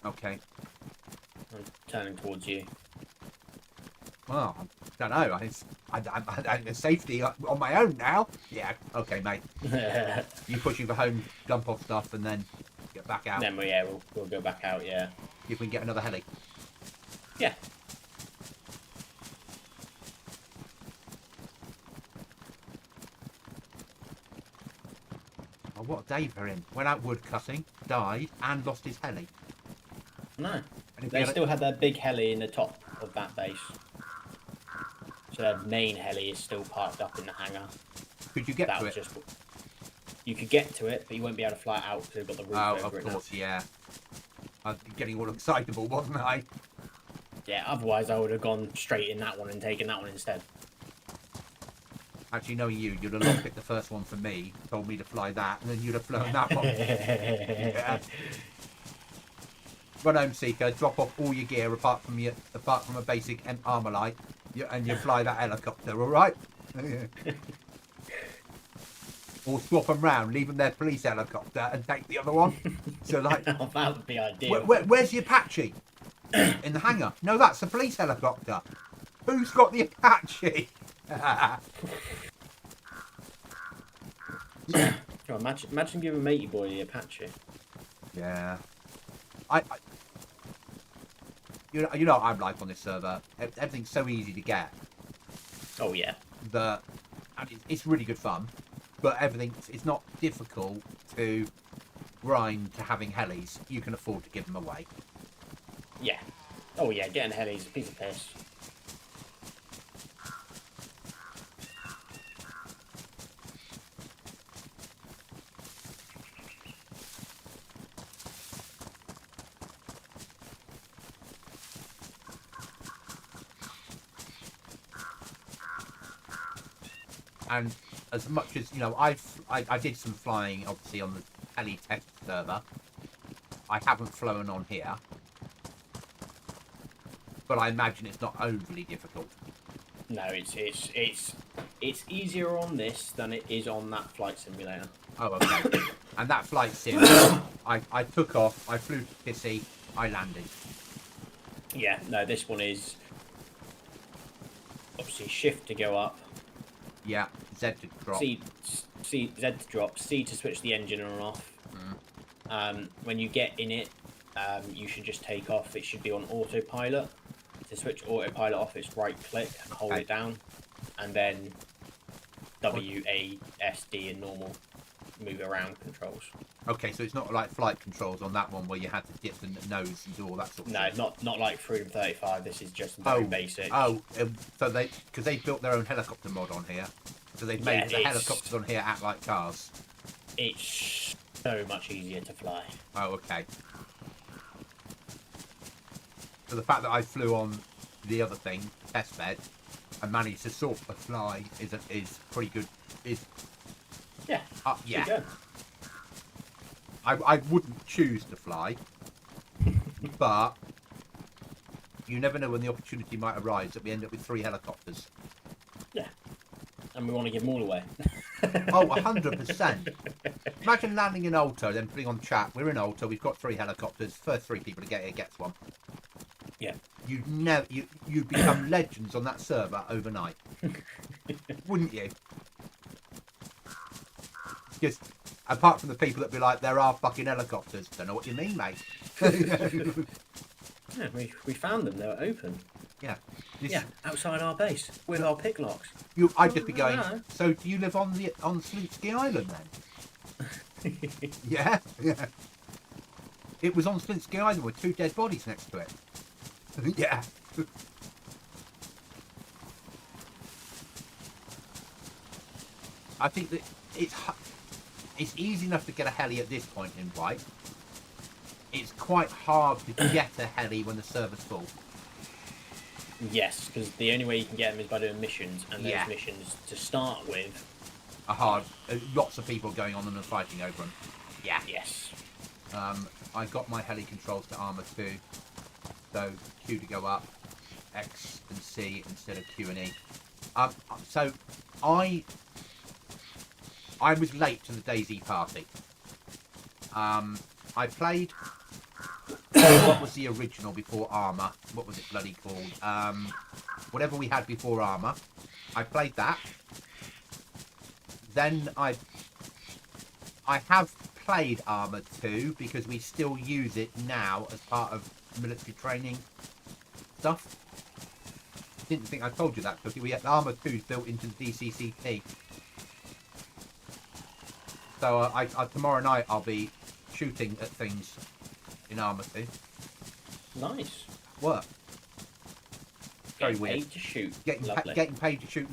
Okay. I'm turning towards you. Well, I don't know. I'm safety on my own now. Yeah. Okay, mate. You pushing for home, dump off stuff, and then get back out. Then we'll go back out. Yeah. See if we can get another heli. Yeah. Oh, what a day for him. Went out wood cutting, died, and lost his heli. No. And if we They had still had their big heli in the top of that base. So their main heli is still parked up in the hangar. could you get That to was it? just. You could get to it, but you won't be able to fly it out because they've got the roof Oh, over of it course, yeah. I was getting all excitable, wasn't I? now. Yeah, otherwise I would have gone straight in that one and taken that one instead. Actually, knowing you, you'd have locked it the first one for me, told me to fly that, and then you'd have flown that one. Yeah. Run home, Seeker, drop off all your gear apart from a basic armor light, and you fly that helicopter, alright? Or swap them round, leave them their police helicopter and take the other one. So like, Oh, that would be ideal. where's the Apache? In the hangar. No, that's a police helicopter. Who's got the Apache? Oh, imagine giving matey boy the Apache. Yeah. You know what I'm like on this server. Everything's so easy to get Oh yeah. that it's really good fun. But it's not difficult to grind to having helis. You can afford to give them away. Yeah. Oh yeah, getting a heli is a piece of piss. And as much as, you know, I did some flying, obviously, on the heli test server. I haven't flown on here. But I imagine it's not overly difficult. No, it's easier on this than it is on that flight simulator. Oh, okay. And that flight sim, I took off, I flew to Pissy, I landed. Yeah, no, this one is obviously shift to go up, Yeah, Z to drop. Z to drop, C to switch the engine on and off. When you get in it, you should just take off. It should be on autopilot. To switch autopilot off, it's right click and hold it down, and then WASD and normal move around controls. Okay, so it's not like flight controls on that one where you had to dip the nose and do all that sort of No, stuff. not like Freedom 35. This is just very basic. Oh, so because they built their own helicopter mod on here, so they've made the helicopters on here act like cars. It's so much easier to fly. Oh, okay. So the fact that I flew on the other thing, test bed, I managed to sort the fly is pretty good. Yeah. Yeah. There you I wouldn't choose to fly, but you never know when the opportunity might arise that we end up with 3 helicopters. go. Yeah. And we want to give them all away. Oh, 100%. Imagine landing in Alto, then putting on chat, we're in Alto, we've got 3 helicopters, first 3 people to get here gets one. Yeah. You'd become legends on that server overnight. Wouldn't you? Just, apart from the people that be like, there are fucking helicopters. Don't know what you mean, mate. Yeah, we found them. They were open. Yeah. Yeah, outside our base with our pick locks. I'd just be going, No. so do you live on Slinsky Island then? Yeah? Yeah. It was on Slinsky Island with 2 dead bodies next to it. Yeah. I think that it's easy enough to get a heli at this point in White. It's quite hard to get a heli when the server's full. Yes, because the only way you can get them is by doing missions, and those Yeah. missions to start with. Lots of people going on them and fighting over them. Yeah. Yes. I got my heli controls to armor 2, so Q to go up, X and C instead of Q and E. So I was late to the dayZ party. I played what was the original before armor? What was it bloody called? Whatever we had before armor. I played that. Then I have played Armour 2 because we still use it now as part of military training stuff. Didn't think I told you that because we had Armour 2 built into the DCCT. So tomorrow night I'll be shooting at things in Armour 2. Nice. Work. Very Getting weird. paid to shoot. Getting paid to shoot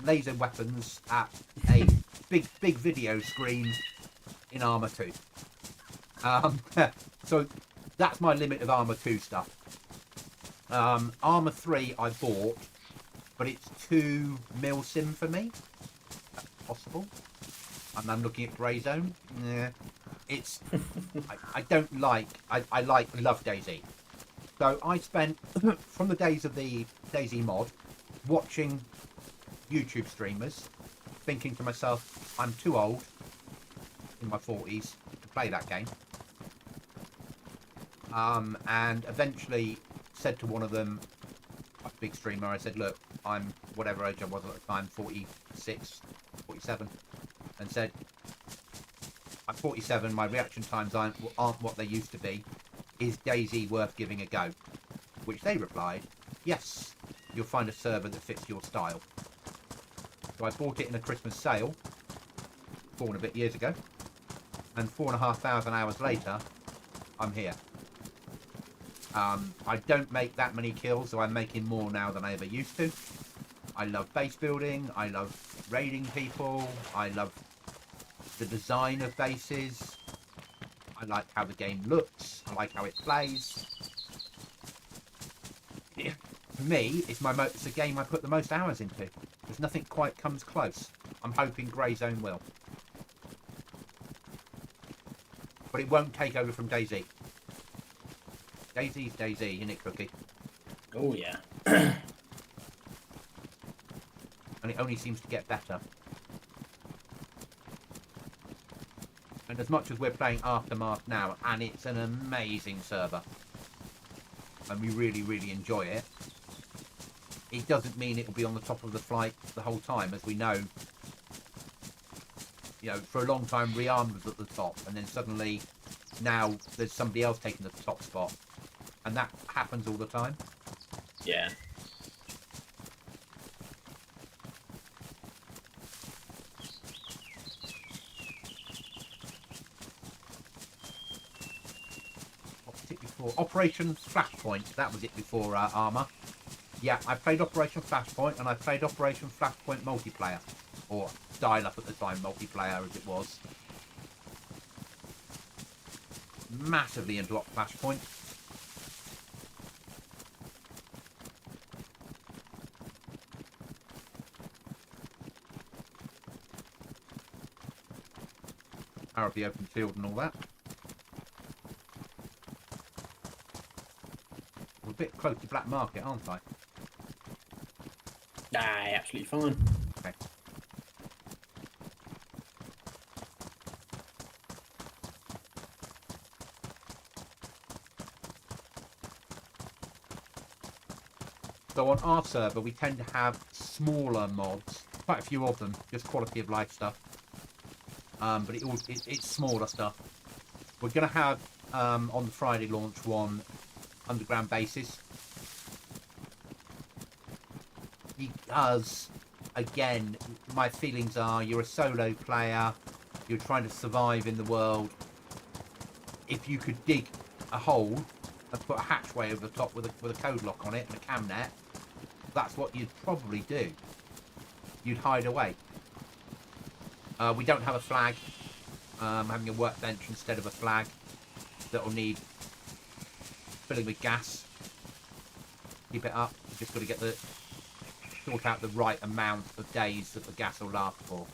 laser weapons at a big video screen in Armour 2. So that's my limit of Armour 2 stuff. Armour 3 I bought, but it's too milsim for me. That's possible. And I'm looking at Grey Zone. Yeah, it's I don't like. I love dayZ. So I spent from the days of the dayZ mod watching YouTube streamers, thinking to myself, I'm too old in my 40s to play that game. And eventually said to one of them, a big streamer, I said, look, I'm whatever age I was at the time, 46, 47, and said, I'm 47, my reaction times aren't what they used to be. Is dayZ worth giving a go? Which they replied, yes, you'll find a server that fits your style. So I bought it in a Christmas sale 4 and a bit years ago, and 4,500 hours later, I'm here. I don't make that many kills, so I'm making more now than I ever used to. I love base building, I love raiding people, I love the design of bases, I like how the game looks, I like how it plays. Yeah. For me, it's a game I put the most hours into. There's nothing quite comes close. I'm hoping Grey Zone will. But it won't take over from dayZ. dayZ's dayZ, isn't it, Cookie? Oh yeah. And it only seems to get better. And as much as we're playing Aftermath now, and it's an amazing server, and we really, really enjoy it, it doesn't mean it will be on the top of the flight the whole time. As we know, you know, for a long time Rearmed was at the top, and then suddenly now there's somebody else taking the top spot, and that happens all the time. Yeah. What was it before? Operation Flashpoint, that was it before Armour. Yeah, I played Operation Flashpoint, and I played Operation Flashpoint multiplayer, or dial-up at the time, multiplayer as it was. Massively into Flashpoint. Power of the open field and all that. We're a bit close to Black Market, aren't I? Aye, absolutely fine. Okay. So on our server, we tend to have smaller mods, quite a few of them, just quality of life stuff. But it's smaller stuff. We're going to have, on the Friday launch, one underground bases. Because, again, my feelings are you're a solo player, you're trying to survive in the world. If you could dig a hole and put a hatchway over the top with a code lock on it and a cam net, that's what you'd probably do. You'd hide away. We don't have a flag. Having a workbench instead of a flag that'll need filling with gas. Keep it up. You've just got to get sort out the right amount of days that the gas will last for.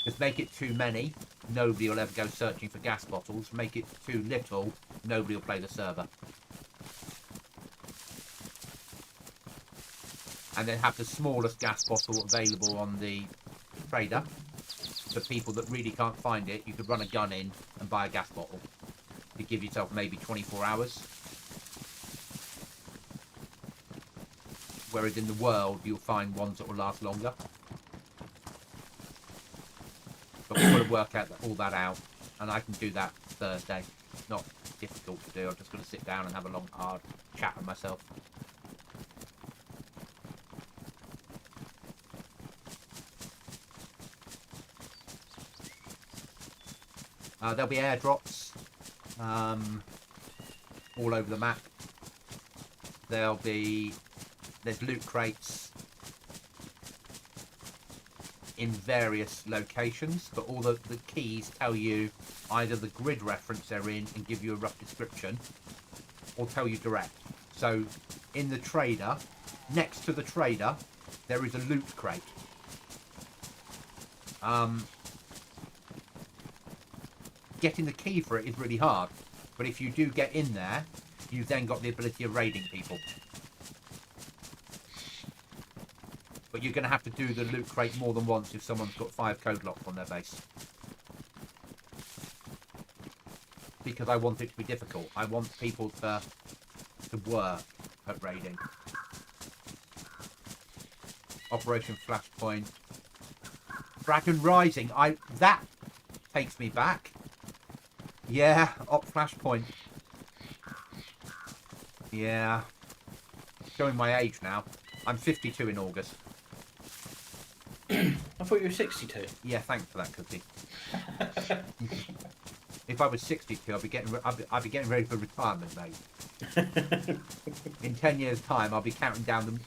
Just make it too many, nobody will ever go searching for gas bottles. Make it too little, nobody will play the server. And then have the smallest gas bottle available on the trader. For people that really can't find it, you could run a gun in and buy a gas bottle. You give yourself maybe 24 hours. Whereas in the world, you'll find ones that will last longer. But we've got to work out all that out. And I can do that Thursday. It's not difficult to do. I'm just going to sit down and have a long, hard chat with myself. There'll be airdrops all over the map. There's loot crates in various locations, but all the keys tell you either the grid reference they're in and give you a rough description, or tell you direct. So in the trader, next to the trader, there is a loot crate. Getting the key for it is really hard, but if you do get in there, you've then got the ability of raiding people. But you're going to have to do the loot crate more than once if someone's got 5 code locks on their base. Because I want it to be difficult. I want people to work at raiding. Operation Flashpoint. Dragon Rising. That takes me back. Yeah, Op Flashpoint. Yeah. Showing my age now. I'm 52 in August. I thought you were 62. Yeah, thanks for that, Cookie. If I was 62, I'd be getting ready for retirement, mate. In 10 years' time, I'll be counting down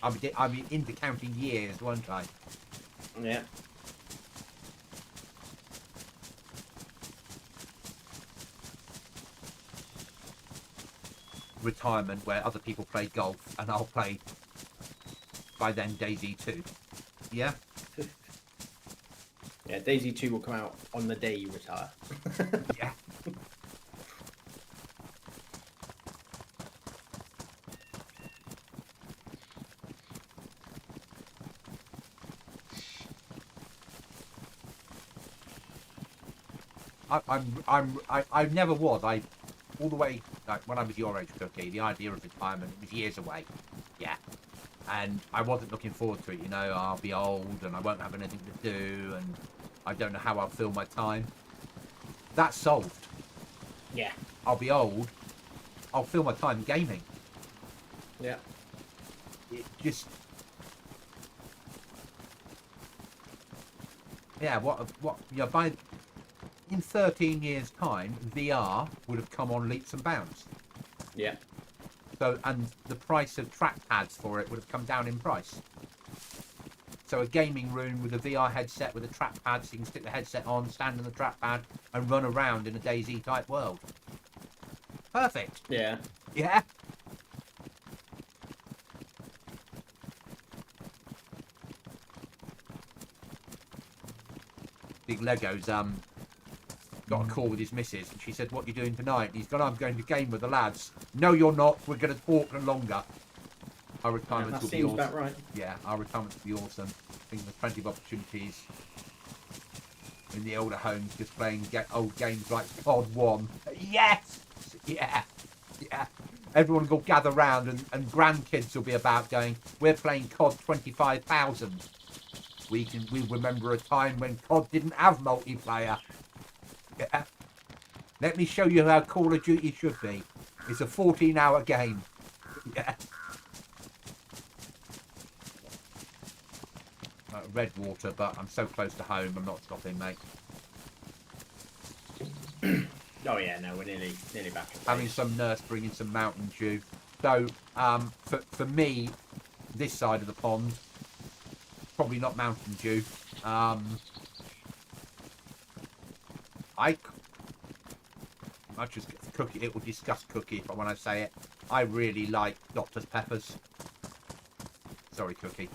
I'll be into counting years, won't I? Yeah. Retirement where other people play golf and I'll play by then dayZ 2. Yeah? Yeah, dayZ 2 will come out on the day you retire. Yeah. I never was. All the way, like when I was your age, Cookie, the idea of retirement was years away. Yeah. And I wasn't looking forward to it, you know. I'll be old and I won't have anything to do and I don't know how I'll fill my time. That's solved. Yeah. I'll be old. I'll fill my time gaming. Yeah. It just... Yeah, in 13 years' time, VR would have come on leaps and bounds. Yeah. So, and the price of trackpads for it would have come down in price. So a gaming room with a VR headset with a trackpad, so you can stick the headset on, stand on the trackpad, and run around in a dayZ type world. Perfect. Yeah. Yeah. Big Legos. got a call with his missus, and she said, "What are you doing tonight?" And he's gone, "I'm going to game with the lads." "No, you're not. We're going to talk longer." Our retirement that will be seems awesome. about right. Yeah, our retirement will be awesome. I think there's plenty of opportunities in the older homes just playing old games like COD 1. Yes! Yeah. Yeah. Everyone will gather round and grandkids will be about going, "We're playing COD 25,000. We remember a time when COD didn't have multiplayer. Yeah. Let me show you how Call of Duty should be. It's a 14-hour game." Yeah. Red water, but I'm so close to home, I'm not stopping, mate. Oh yeah, no, we're nearly back. Having some nurse bringing some Mountain Dew. So, for me, this side of the pond, probably not Mountain Dew. I just Cookie. It will disgust Cookie when I say it. I really like Dr. Pepper's. Sorry, Cookie.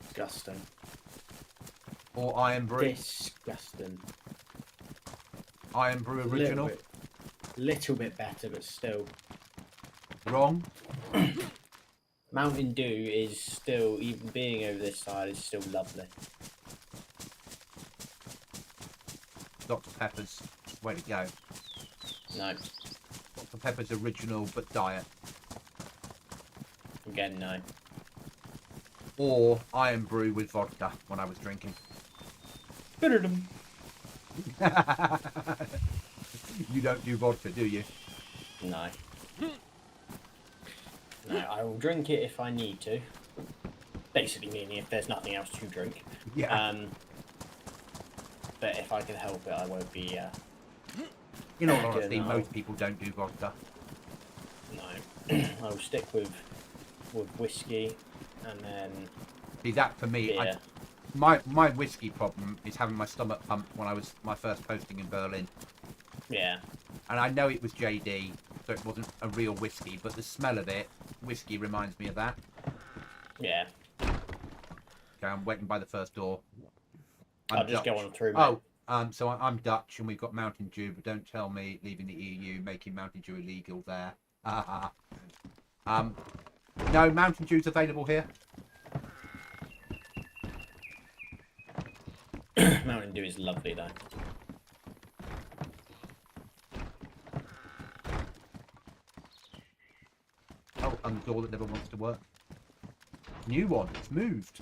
Disgusting. Or Iron Brew. Disgusting. Iron Brew original. Little bit better, but still. Wrong. Mountain Dew is still, even being over this side, is still lovely. Dr. Pepper's. Way to go. No. Dr. Pepper's original, but diet. Again, no. Or Iron Brew with vodka when I was drinking. You don't do vodka, do you? No. No, I will drink it if I need to. Basically meaning if there's nothing else to drink. Yeah. But if I can help it, I won't be... In all honesty, most people don't do vodka. No. I will stick with whiskey and then... See, that for me, beer. my whiskey problem is having my stomach pumped when I was my first posting in Berlin. Yeah. And I know it was JD, so it wasn't a real whiskey, but the smell of it, whiskey reminds me of that. Yeah. Okay, I'm waiting by the first door. I'll just go on through, mate. Oh, so I'm Dutch, and we've got Mountain Dew, but don't tell me leaving the EU, making Mountain Dew illegal there. No, Mountain Dew's available here. Mountain Dew is lovely, though. Oh, and the door that never wants to work. New one, it's moved.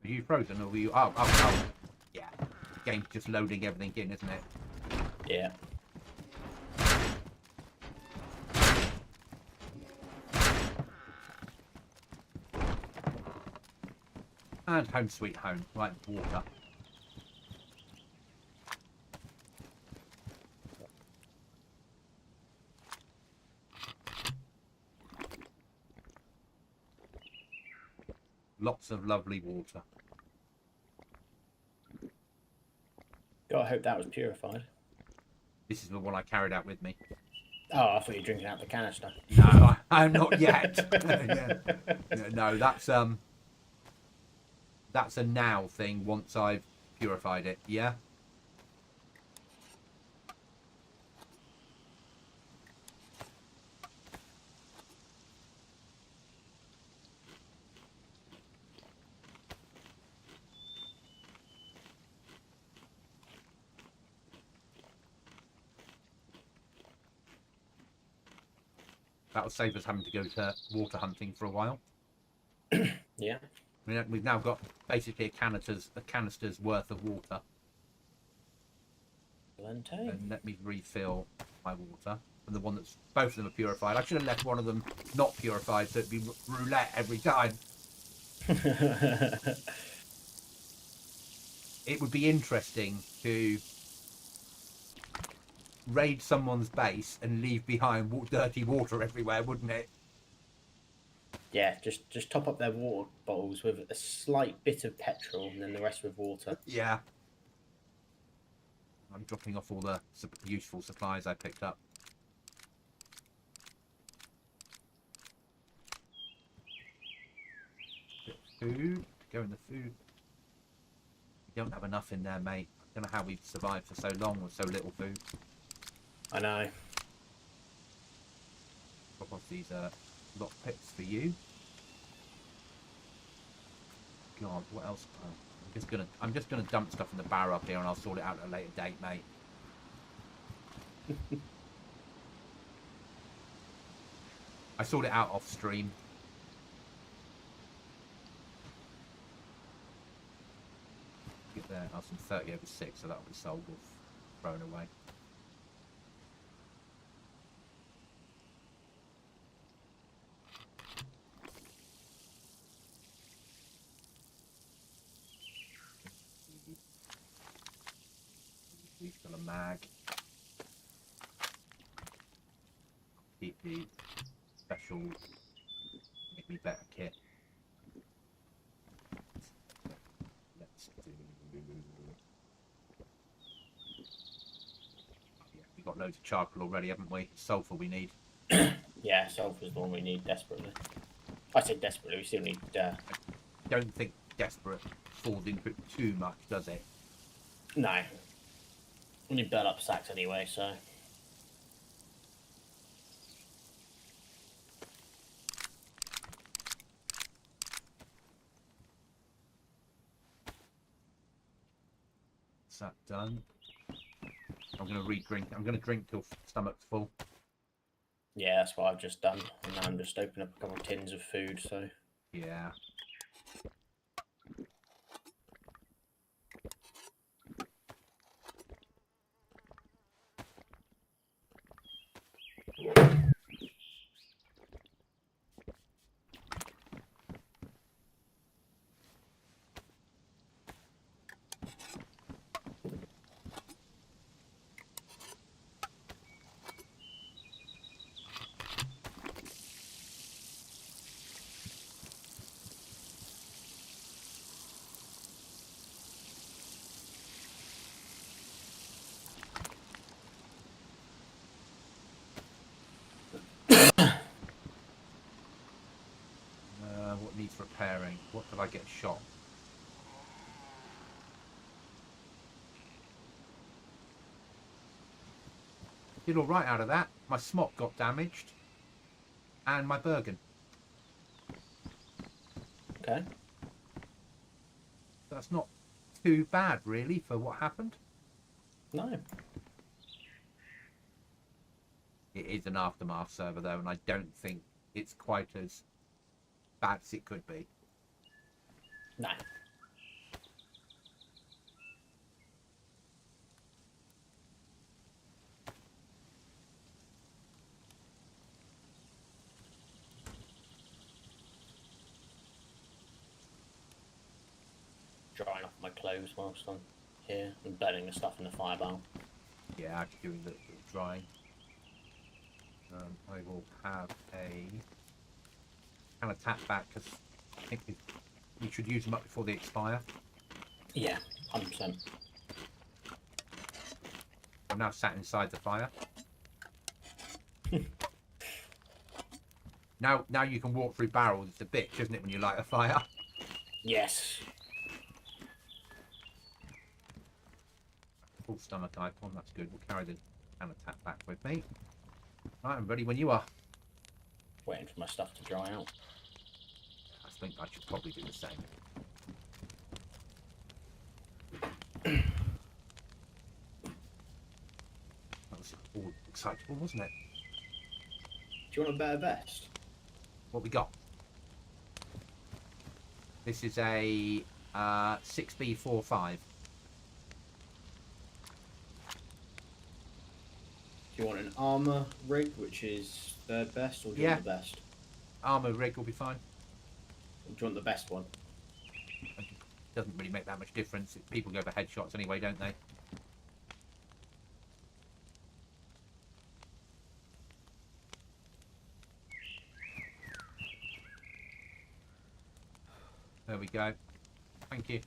Are you frozen or were you... Oh. Yeah. The game's just loading everything in, isn't it? Yeah. And home sweet home, like water. Lots of lovely water. God, I hope that was purified. This is the one I carried out with me. Oh, I thought you were drinking out the canister. No, I'm not yet. Yeah. No, that's a now thing once I've purified it, yeah? That'll save us having to go to water hunting for a while. Yeah. We've now got basically a canister's worth of water. Plenty. And let me refill my water. And the one that's... Both of them are purified. I should have left one of them not purified so it'd be roulette every time. It would be interesting to raid someone's base and leave behind dirty water everywhere, wouldn't it? Yeah, just top up their water bottles with a slight bit of petrol and then the rest with water. Yeah. I'm dropping off all the useful supplies I picked up. food. Go in the food. We don't have enough in there, mate. I don't know how we've survived for so long with so little food. I know. Drop off these lock picks for you. God, what else? I'm just gonna dump stuff in the barrel up here, and I'll sort it out at a later date, mate. I sort it out off stream. Get there. I was in 30/6, so that'll be sold or thrown away. We've got a mag. Keep the special make me better kit. Let's do. Yeah, we got loads of charcoal already, haven't we? Sulfur we need. Yeah, sulphur's the one we need desperately. I say desperately. We still need. Don't think desperate falls into it too much, does it? No. We need burn up sacks anyway, so. Is that done? I'm gonna re-drink. I'm gonna drink till stomach's full. Yeah, that's what I've just done. And now I'm just opening up a couple of tins of food, so. Yeah. What needs repairing? What did I get shot? Did all right out of that. My smock got damaged, and my Bergen. Okay. That's not too bad, really, for what happened. No. It is an aftermath server, though, and I don't think it's quite as bad as it could be. No. Drying off my clothes whilst I'm here and burning the stuff in the fire barrel. Yeah, I'm doing the drying. I will have a kind of tap back because I think we should use them up before they expire. Yeah, 100%. I'm now sat inside the fire. Now you can walk through barrels. It's a bitch, isn't it, when you light a fire? Yes. Full stomach icon, that's good. We'll carry the kind of tap back with me. Right, I'm ready when you are. Waiting for my stuff to dry out. I think I should probably do the same. That was all excitable, wasn't it? Do you want a better vest? What we got? This is a 6B45. Do you want an armor rig, which is third best, or do you want the best? Armor rig will be fine. Or do you want the best one? Doesn't really make that much difference. People go for headshots anyway, don't they? There we go. Thank you.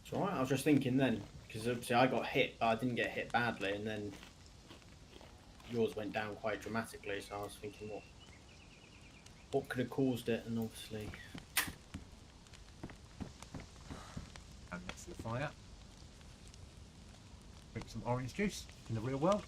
It's alright, I was just thinking then, because obviously I got hit, but I didn't get hit badly, and then yours went down quite dramatically, so I was thinking, what? what could have caused it, and obviously And next to the fire. Drink some orange juice in the real world.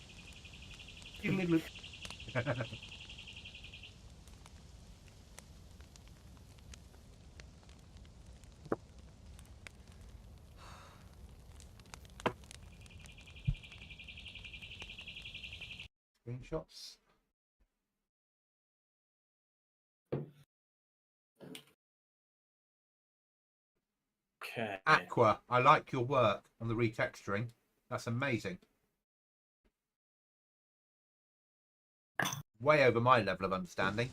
Screenshots. okay. Aqua, I like your work on the retexturing. That's amazing. Way over my level of understanding.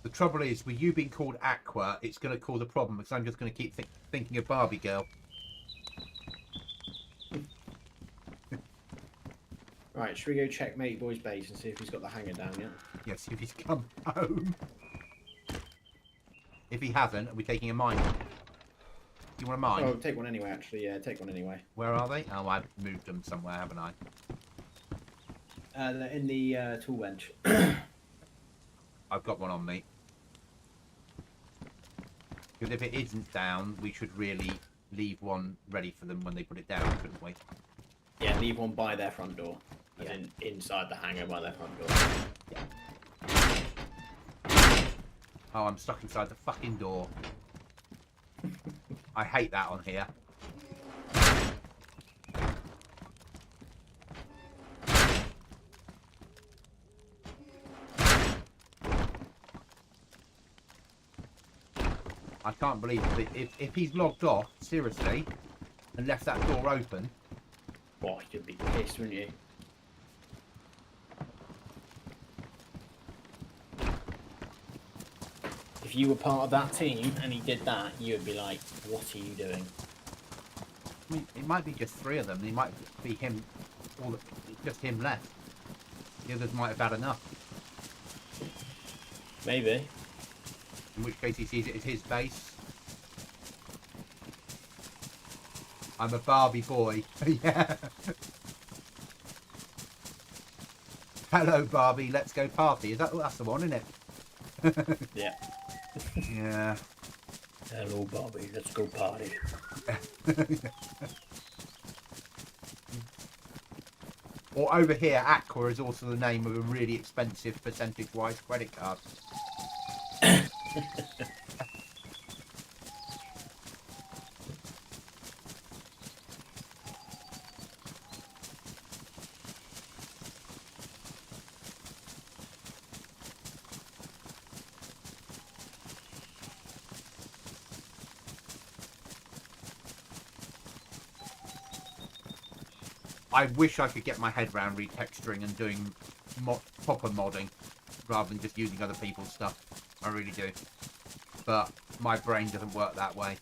The trouble is, with you being called Aqua, it's going to cause a problem because I'm just going to keep thinking of Barbie Girl. Right, should we go check Matey Boy's base and see if he's got the hanger down yet? Yes, if he's come home. If he hasn't, are we taking a mine? Do you want a mine? Oh, take one anyway, actually. Yeah, take one anyway. Where are they? Oh, I've moved them somewhere, haven't I? They're in the tool bench. I've got one on me. Because if it isn't down, we should really leave one ready for them when they put it down, couldn't we? Yeah, leave one by their front door. As in, inside the hangar by their front door. Oh, I'm stuck inside the fucking door. I hate that on here. I can't believe it. If he's logged off, seriously, and left that door open... Boy, you'd be pissed, wouldn't you? If you were part of that team and he did that, you'd be like, what are you doing? I mean, it might be just 3 of them. It might be him, just him left. The others might have had enough. Maybe. In which case he sees it as his base. I'm a Barbie boy. Yeah. Hello, Barbie. Let's go party. That's the one, isn't it? Yeah. Yeah. Hello, Bobby. Let's go party. Or over here, Aqua is also the name of a really expensive percentage-wise credit card. I wish I could get my head around retexturing and doing proper modding rather than just using other people's stuff. I really do. But my brain doesn't work that way.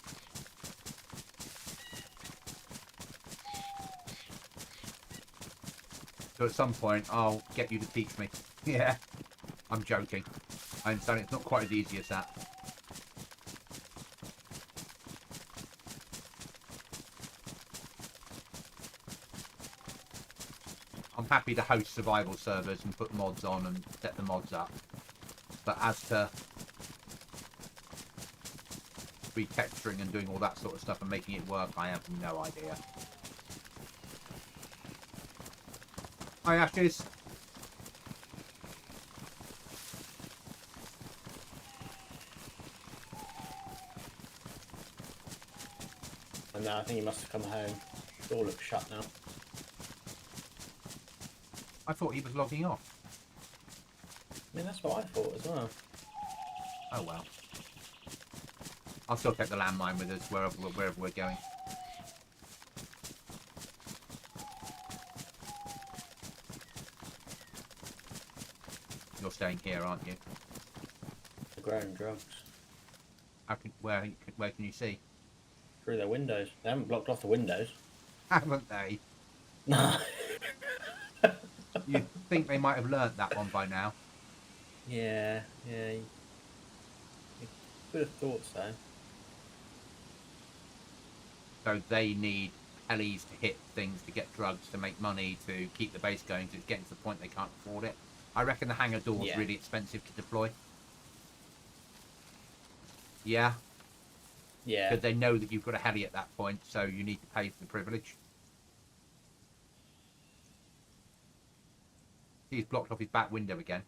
So at some point, I'll get you to teach me. Yeah, I'm joking. I understand it's not quite as easy as that. I'm happy to host survival servers and put mods on and set the mods up. But as to retexturing and doing all that sort of stuff and making it work, I have no idea. Hi, Ashes. And now I think he must have come home. The door looks shut now. I thought he was logging off. I mean, that's what I thought as well. Oh well. I'll still take the landmine with us wherever we're going. You're staying here, aren't you? They're growing drugs. Where can you see? Through their windows. They haven't blocked off the windows. Haven't they? No. You'd think they might have learnt that one by now. Yeah. You would have thought so. So they need helis to hit things, to get drugs, to make money, to keep the base going, because it's getting to the point they can't afford it. I reckon the hangar door is Yeah. really expensive to deploy. Yeah, Yeah. because they know that you've got a heli at that point, so you need to pay for the privilege. He's blocked off his back window again.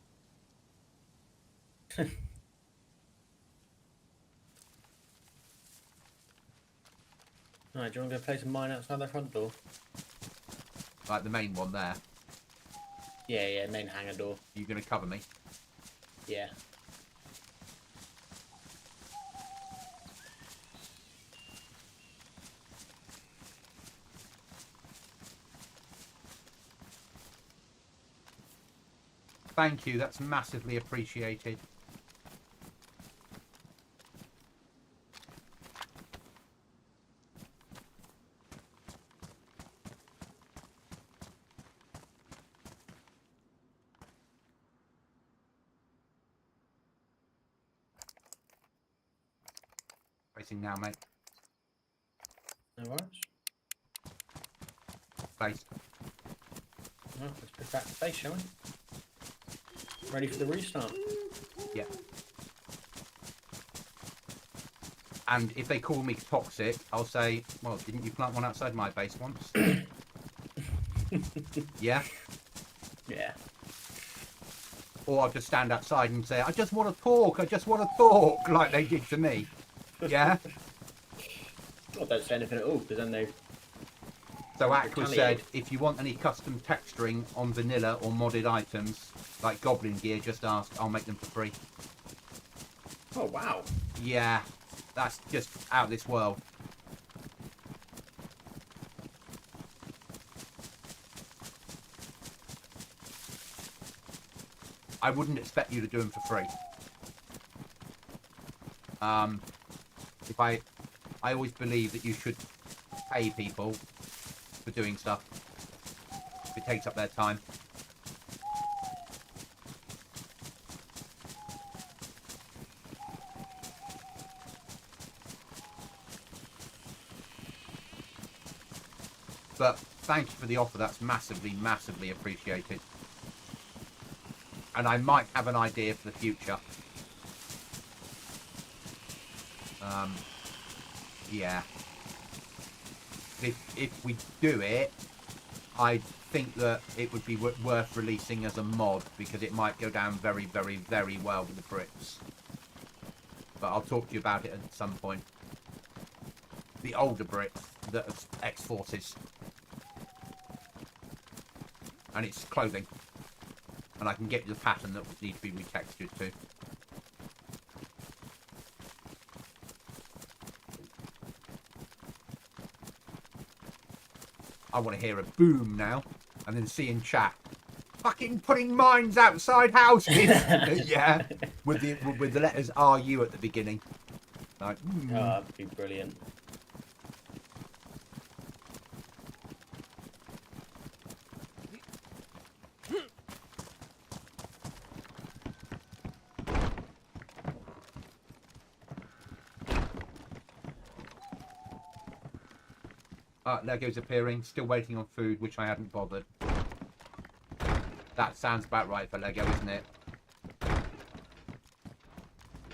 Right, do you want to go place a mine outside the front door? Like the main one there. Yeah, yeah, main hangar door. You're going to cover me? Yeah. Thank you, that's massively appreciated. Racing now, mate. No worries. Place. Right, let's pick back the base, shall we? Ready for the restart. Yeah. And if they call me toxic, I'll say, well, didn't you plant one outside my base once? Yeah? Yeah. Or I'll just stand outside and say, I just want to talk, I just want to talk, like they did to me. Yeah? Well, don't say anything at all, because then they... So Aqua retaliate. said, if you want any custom texturing on vanilla or modded items, like Goblin gear, just ask, I'll make them for free. Oh, wow. Yeah, that's just out of this world. I wouldn't expect you to do them for free. If I always believe that you should pay people for doing stuff if it takes up their time. But thank you for the offer. That's massively, massively appreciated. And I might have an idea for the future. Yeah. If we do it, I think that it would be worth releasing as a mod, because it might go down very, very, very well with the Brits. But I'll talk to you about it at some point. The older Brits, the ex-forces. And it's clothing. And I can get you the pattern that would need to be retextured too. I want to hear a boom now, and then see in chat, fucking putting mines outside houses. Yeah, with the letters RU at the beginning. Like, Oh, that'd be brilliant. Lego's appearing, still waiting on food, which I hadn't bothered. That sounds about right for Lego, isn't it?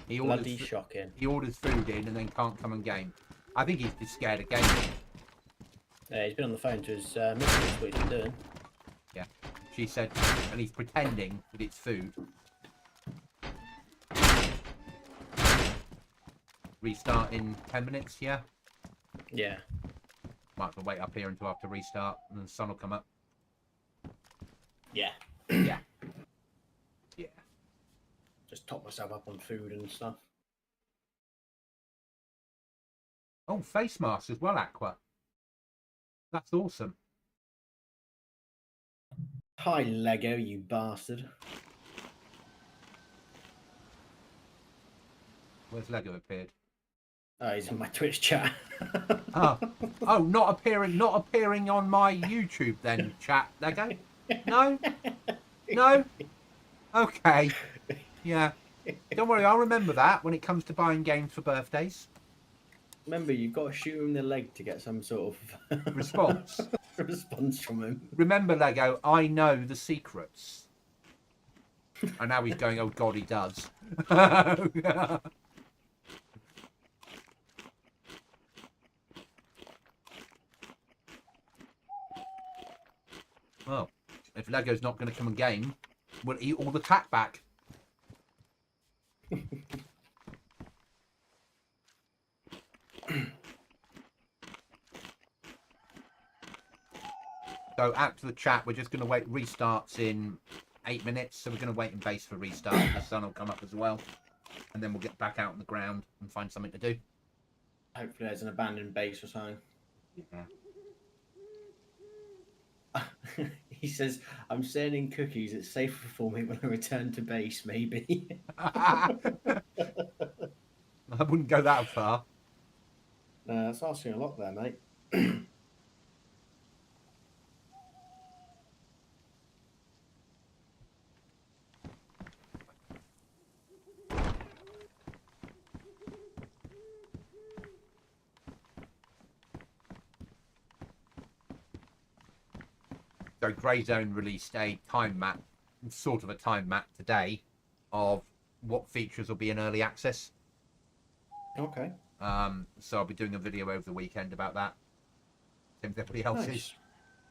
Bloody shocking. He orders food in and then can't come and game. I think he's just scared of gaming. Yeah, he's been on the phone to his mistress, what he's been doing. Yeah. She said, and he's pretending that it's food. Restart in 10 minutes, yeah? Yeah. Might have to wait up here until after restart and then the sun will come up. Yeah. Yeah. Yeah. Just top myself up on food and stuff. Oh, face masks as well, Aqua. That's awesome. Hi, Lego, you bastard. Where's Lego appeared? Oh, he's in my Twitch chat. Oh, not appearing on my YouTube then, chat, Lego? No? No? Okay. Yeah. Don't worry, I'll remember that when it comes to buying games for birthdays. Remember, you've got to shoot him in the leg to get some sort of Response. response from him. Remember, Lego, I know the secrets. And now he's going, oh God, he does. Well, if Lego's not going to come and game, we'll eat all the tack back. So out to the chat, we're just going to wait. Restarts in 8 minutes, so we're going to wait in base for restart. The sun will come up as well, and then we'll get back out on the ground and find something to do. Hopefully there's an abandoned base or something. Yeah. He says, I'm sending cookies. It's safer for me when I return to base, maybe. I wouldn't go that far. That's asking a lot there, mate. So Grey Zone released a time map, sort of a time map today, of what features will be in early access. Okay. So I'll be doing a video over the weekend about that. Same as everybody else Nice. is.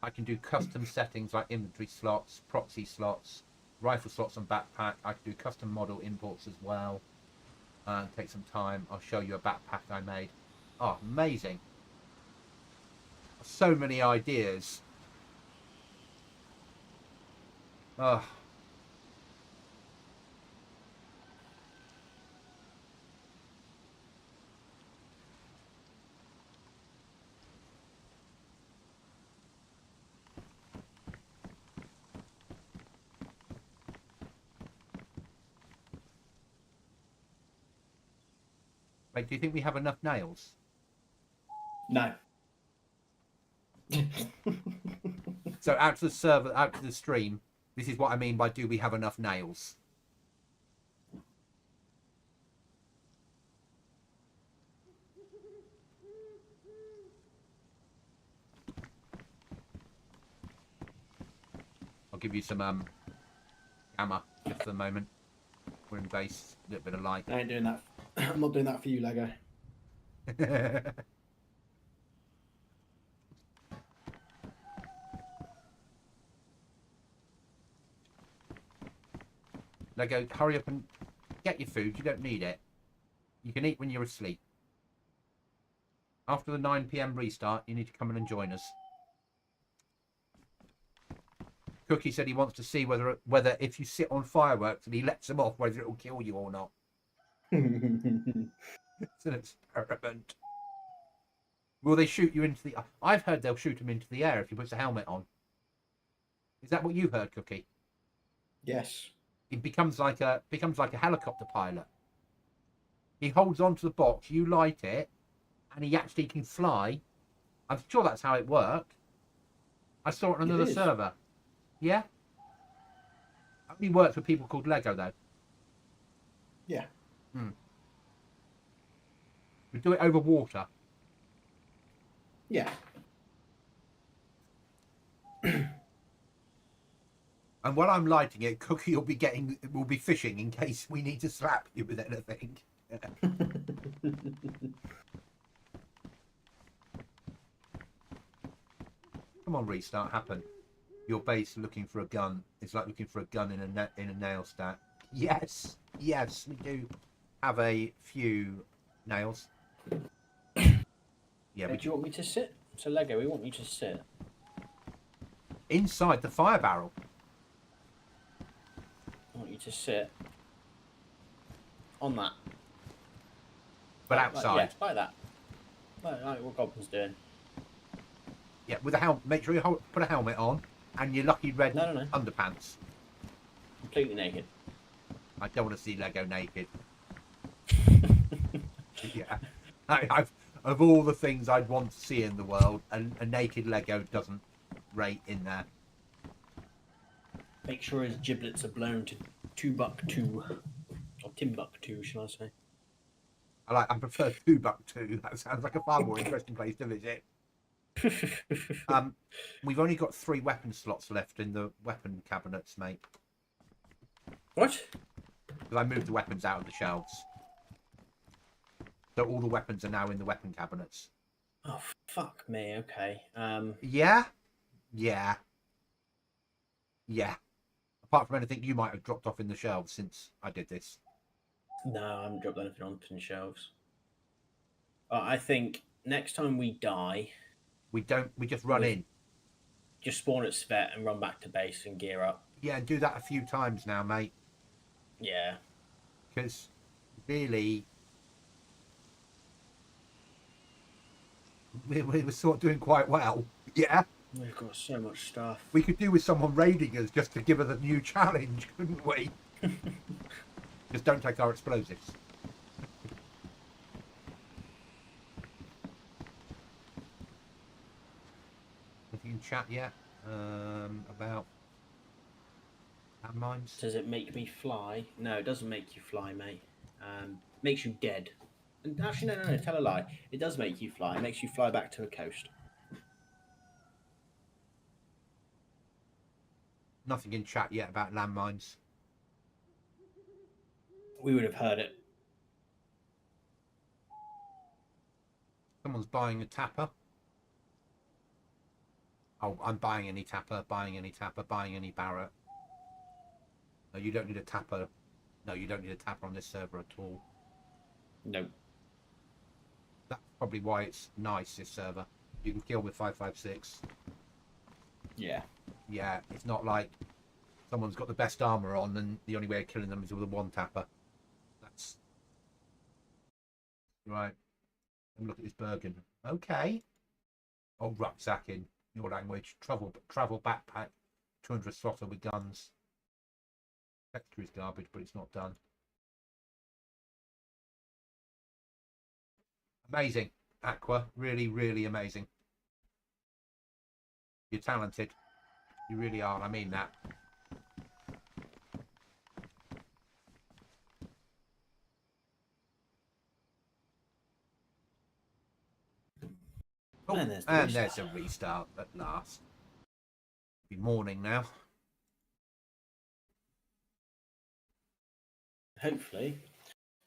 I can do custom settings like inventory slots, proxy slots, rifle slots on backpack. I can do custom model imports as well. Take some time. I'll show you a backpack I made. Oh, amazing. So many ideas. Oh. Wait, do you think we have enough nails? No. So out to the server, out to the stream, this is what I mean by do we have enough nails? I'll give you some gamma just for the moment. We're in base, a little bit of light. I ain't doing that. I'm not doing that for you, Lego. Lego, hurry up and get your food. You don't need it. You can eat when you're asleep. After the 9 PM restart, you need to come in and join us. Cookie said he wants to see whether if you sit on fireworks and he lets them off, whether it will kill you or not. It's an experiment. Will they shoot you into the... I've heard they'll shoot him into the air if he puts a helmet on. Is that what you heard, Cookie? Yes. He becomes like a helicopter pilot. He holds onto the box, you light it, and he actually can fly. I'm sure that's how it worked. I saw it on another server. Yeah? Only works for people called Lego, though. Yeah. We do it over water. Yeah. And while I'm lighting it, Cookie will be fishing in case we need to slap you with anything. Come on, restart, happen. Your base looking for a gun. It's like looking for a gun in a nail stack. Yes, yes, we do have a few nails. Yeah, Do you want me to sit? So Lego, we want you to sit. inside the fire barrel. I want you to sit on that. But Like- outside. Like, yeah, like that. Like what Goblin's doing. Yeah, with a helmet. Make sure you put a helmet on and your lucky red No. underpants. Completely naked. I don't want to see Lego naked. Yeah, of all the things I'd want to see in the world, a naked Lego doesn't rate in there. Make sure his giblets are blown to Timbuktu. Or Timbuktu, shall I say. I prefer 2x2. That sounds like a far more interesting place to visit. We've only got 3 weapon slots left in the weapon cabinets, mate. What? Because I moved the weapons out of the shelves. So all the weapons are now in the weapon cabinets. Oh, fuck me. Okay. Yeah? Yeah. Yeah. Apart from anything you might have dropped off in the shelves since I did this. No, I haven't dropped anything onto the shelves. I think next time we die, We just run in. just spawn at Svet and run back to base and gear up. Yeah, and do that a few times now, mate. Yeah. Because really, we were sort of doing quite well. Yeah. We've got so much stuff. We could do with someone raiding us just to give us a new challenge, couldn't we? Just don't take our explosives. Anything in chat yet? About landmines? Does it make me fly? No, it doesn't make you fly, mate. Makes you dead. And actually, no, tell a lie. It does make you fly. It makes you fly back to a coast. Nothing in chat yet about landmines. We would have heard it. Someone's buying a tapper. Oh, I'm buying any tapper, buying any tapper, buying any Barrett. No, you don't need a tapper. No, you don't need a tapper on this server at all. No. That's probably why it's nice, this server. You can kill with 5.56. Yeah. Yeah, it's not like someone's got the best armor on and the only way of killing them is with a 1 tapper. That's... Right. Let me look at this Bergen. Okay. Oh, rucksack in your language. Travel backpack. 200 slotter with guns. Texture is garbage, but it's not done. Amazing, Aqua. Really, really amazing. You're talented. You really are. I mean that. Oh, And there's the a restart at last. It'll be morning now. Hopefully,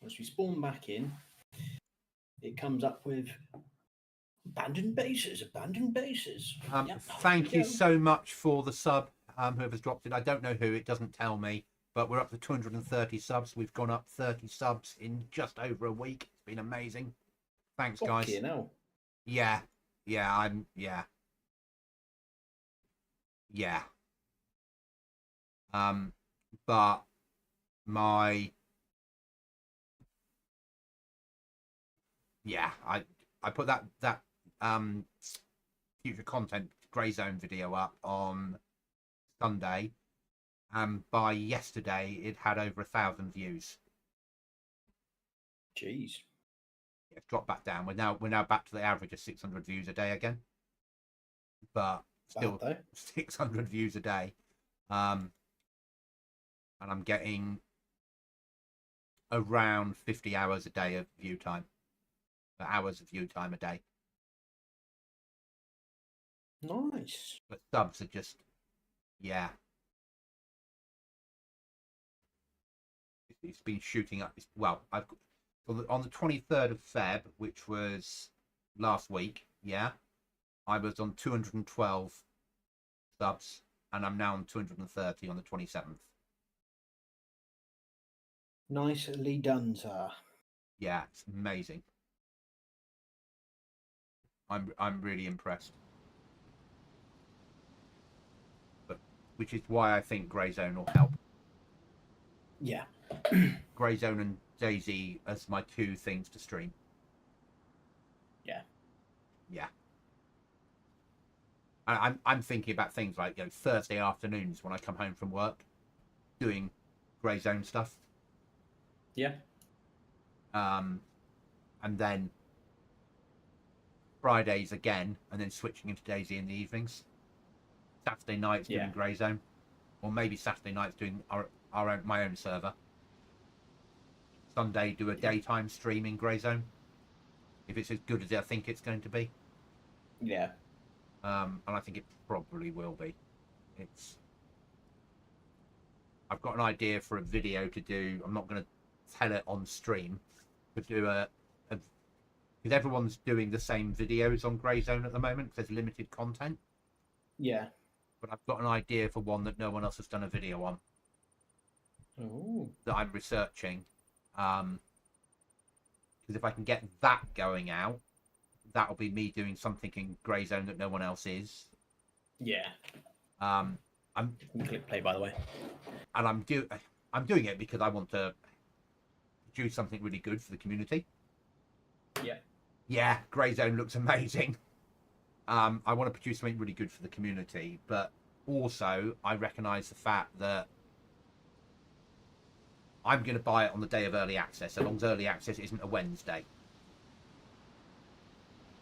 once we spawn back in, it comes up with abandoned bases. Yep, Thank you so much for the sub, whoever's dropped it. I don't know who, it doesn't tell me, but we're up to 230 subs. We've gone up 30 subs in just over a week. It's been amazing. Thanks, guys. You know. Yeah. But I put that future content grey zone video up on Sunday, and by yesterday it had over 1,000 views. Jeez. It's dropped back down. We're now back to the average of 600 views a day again, but still 600 views a day. And I'm getting around 50 hours a day of view time. Hours of view time a day. Nice. But subs are just, yeah. It's been shooting up. Well, I've on the 23rd of Feb, which was last week, yeah, I was on 212 subs, and I'm now on 230 on the 27th. Nicely done, sir. Yeah, it's amazing. I'm really impressed. But which is why I think Grey Zone will help. Yeah. Grey Zone and dayZ as my 2 things to stream. Yeah. I'm thinking about things like, you know, Thursday afternoons when I come home from work, doing Grey Zone stuff. Yeah. And then Fridays again, and then switching into dayZ in the evenings. Saturday nights doing Grey Zone, or maybe Saturday nights doing my own server. Sunday do a daytime stream in Grey Zone. If it's as good as I think it's going to be. Yeah. And I think it probably will be. I've got an idea for a video to do. I'm not going to tell it on stream, but do because everyone's doing the same videos on Grey Zone at the moment. There's limited content. Yeah. But I've got an idea for one that no one else has done a video on. Ooh. That I'm researching. Because if I can get that going out, that'll be me doing something in Grey Zone that no one else is. Yeah. I'm Click play, by the way. And I'm doing it because I want to do something really good for the community. Yeah. Yeah, Grey Zone looks amazing. I want to produce something really good for the community, but also I recognise the fact that I'm going to buy it on the day of early access, so long as early access isn't a Wednesday.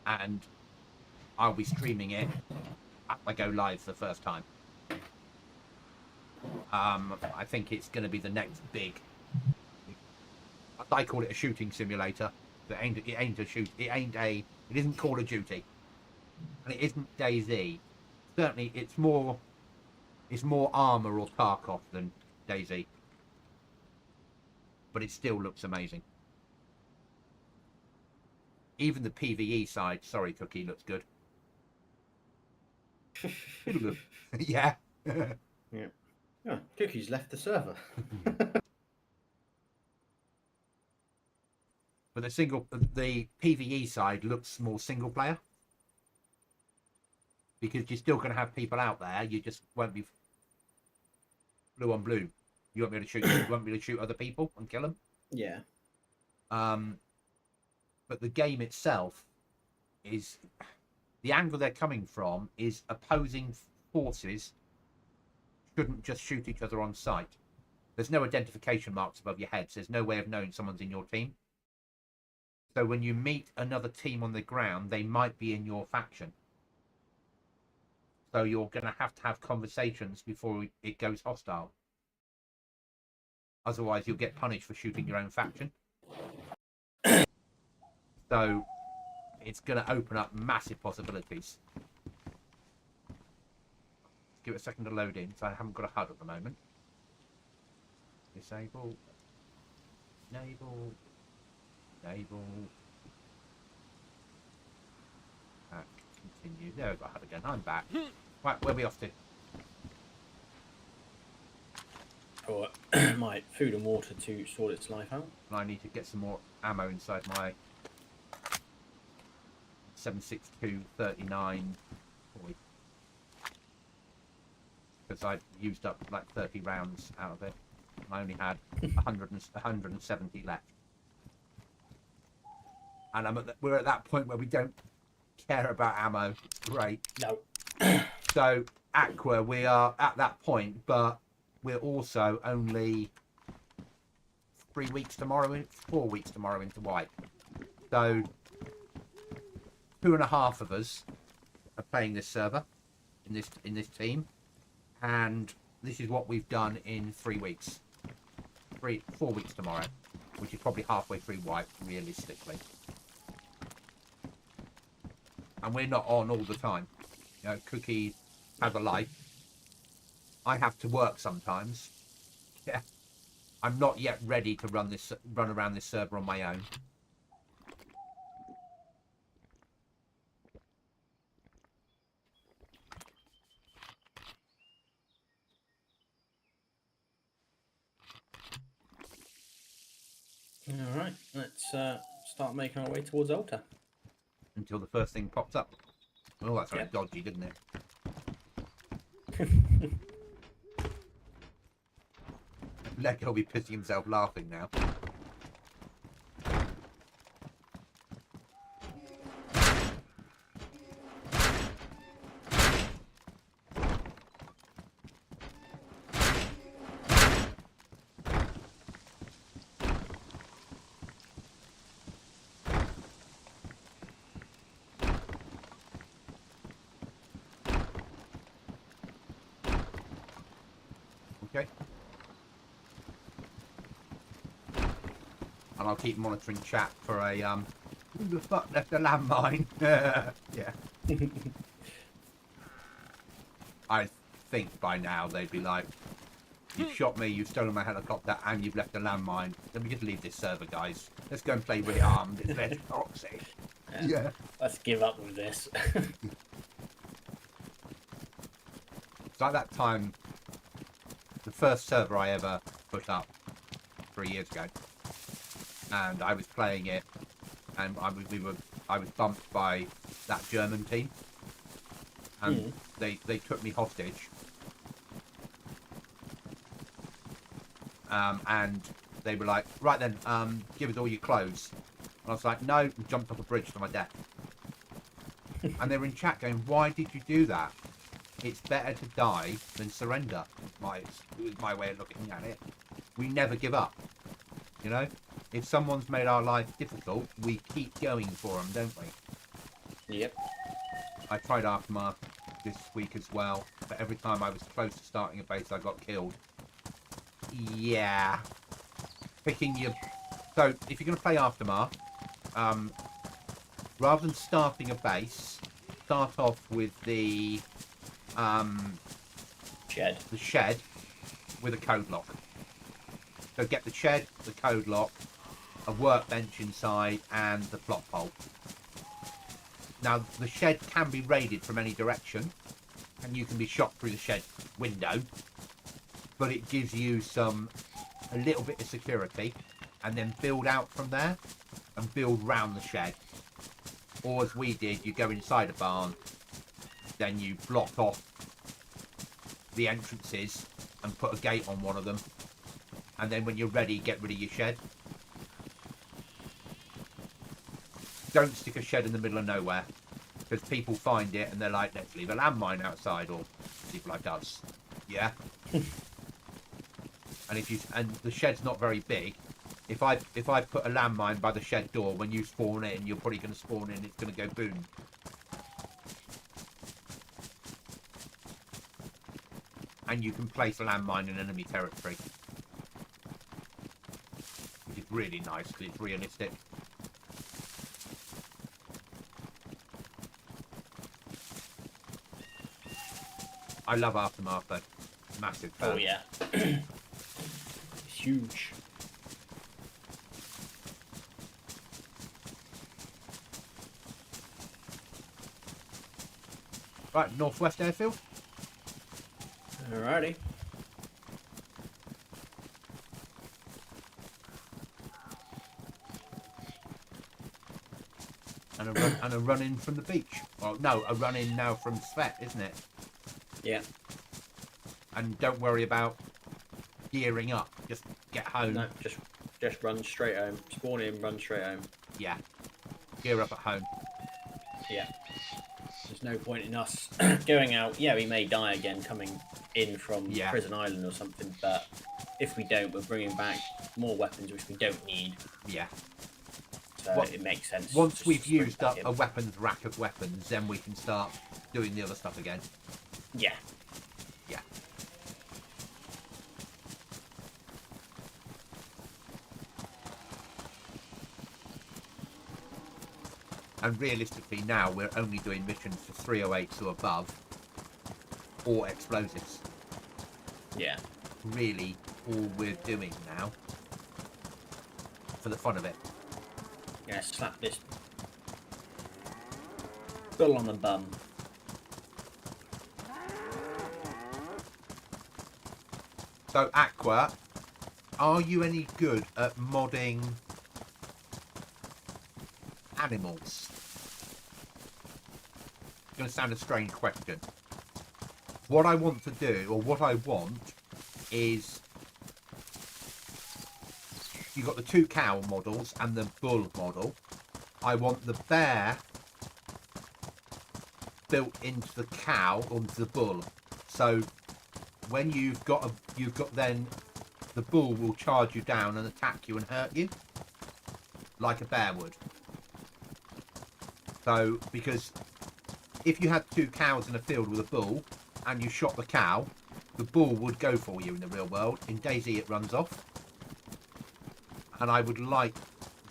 And I'll be streaming it as I go live for the first time. I think it's going to be the next big. I call it a shooting simulator. It isn't Call of Duty, and it isn't dayZ. Certainly, it's more Armour or Tarkov than dayZ, but it still looks amazing. Even the PvE side, sorry, Cookie, looks good. Yeah. Yeah. Oh, Cookie's left the server. But the PvE side looks more single player, because you're still going to have people out there. You just won't be blue on blue. You won't be able to shoot. You won't be able to shoot other people and kill them. Yeah. But the game itself is the angle they're coming from is opposing forces shouldn't just shoot each other on sight. There's no identification marks above your heads. There's no way of knowing someone's in your team. So when you meet another team on the ground, they might be in your faction. So you're going to have conversations before it goes hostile. Otherwise, you'll get punished for shooting your own faction. So it's going to open up massive possibilities. Give it a second to load in, so I haven't got a HUD at the moment. Disable. Enable. Enable. Continue. There we go, HUD again. I'm back. Right, where are we off to? For my food and water to sort its life out. And I need to get some more ammo inside my 7.62 39 boy. Because I used up like 30 rounds out of it. And I only had 170 left. And we're at that point where we don't care about ammo. Great. No. So, Aqua, we are at that point, but we're also only 4 weeks tomorrow into white. So, 2.5 of us are playing this server in this team, and this is what we've done in 3 weeks. 4 weeks tomorrow, which is probably halfway through white, realistically. And we're not on all the time. You know, Cookie has a life. I have to work sometimes. Yeah, I'm not yet ready to run around this server on my own. All right, let's start making our way towards Alta. Until the first thing pops up. Oh, that's very dodgy, didn't it? Lego will be pissing himself laughing now. Okay. and I'll keep monitoring chat for a who the fuck left a landmine? Yeah. I think by now they'd be like, you've shot me, you've stolen my helicopter, and you've left a landmine. Let me just leave this server, guys. Let's go and play rearmed. It's less toxic. Yeah. Let's give up with this. It's like that time, the first server I ever put up 3 years ago, and I was playing it, and I was bumped by that German team, and they took me hostage, and they were like, right then, give us all your clothes. And I was like, no, and jumped off a bridge to my death. And they were in chat going, why did you do that? It's better to die than surrender. It was my way of looking at it. We never give up. You know? If someone's made our life difficult, we keep going for them, don't we? Yep. I tried Aftermath this week as well, but every time I was close to starting a base, I got killed. Yeah. Picking your... So, if you're going to play Aftermath, rather than starting a base, start off with the shed with a code lock. So get the shed, the code lock, a workbench inside, and the plot pole. Now, the shed can be raided from any direction, and you can be shot through the shed window, but it gives you a little bit of security, and then build out from there, and build round the shed. Or as we did, you go inside a barn, then you block off the entrances and put a gate on one of them, and then when you're ready, get rid of your shed. Don't stick a shed in the middle of nowhere, because people find it and they're like, let's leave a landmine outside, or people like us. Yeah. And the shed's not very big. If I put a landmine by the shed door, when you spawn in, you're probably going to spawn in, it's going to go boom. And you can place a landmine in enemy territory, which is really nice because it's realistic. I love Aftermath though. Massive fan. Oh yeah. It's huge. Right, northwest airfield. Alrighty. And a run in from the beach. Well, no, a run in now from Svet, isn't it? Yeah. And don't worry about gearing up. Just get home. No, just run straight home. Spawn in, run straight home. Yeah. Gear up at home. Yeah. There's no point in us going out. Yeah, we may die again coming in from Prison Island or something, but if we don't, we're bringing back more weapons which we don't need. Yeah. So it makes sense. Once we've used up a weapons rack of weapons, then we can start doing the other stuff again. Yeah. Yeah. And realistically now, we're only doing missions for 308s or above, or explosives. Yeah. Really, all we're doing now, for the fun of it. Yeah, slap this bull on the bum. So, Aqua, are you any good at modding animals? It's going to sound a strange question. What I want to do, or what I want, is you've got the 2 cow models and the bull model. I want the bear built into the cow, onto the bull. So when you've got then the bull will charge you down and attack you and hurt you like a bear would. So because if you had 2 cows in a field with a bull and you shot the cow, the bull would go for you in the real world. In dayZ it runs off. And I would like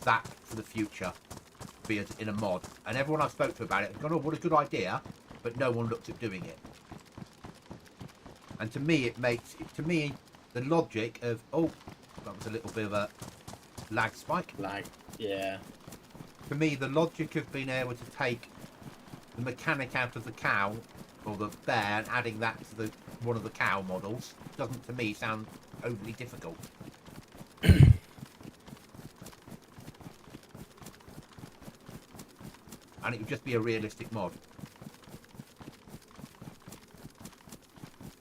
that for the future be in a mod. And everyone I've spoke to about it has gone, oh, what a good idea, but no one looked at doing it. And to me, the logic of, oh, that was a little bit of a lag spike. Like, yeah. To me, the logic of being able to take the mechanic out of the cow or the bear and adding that to one of the cow models doesn't, to me, sound overly difficult. And it would just be a realistic mod.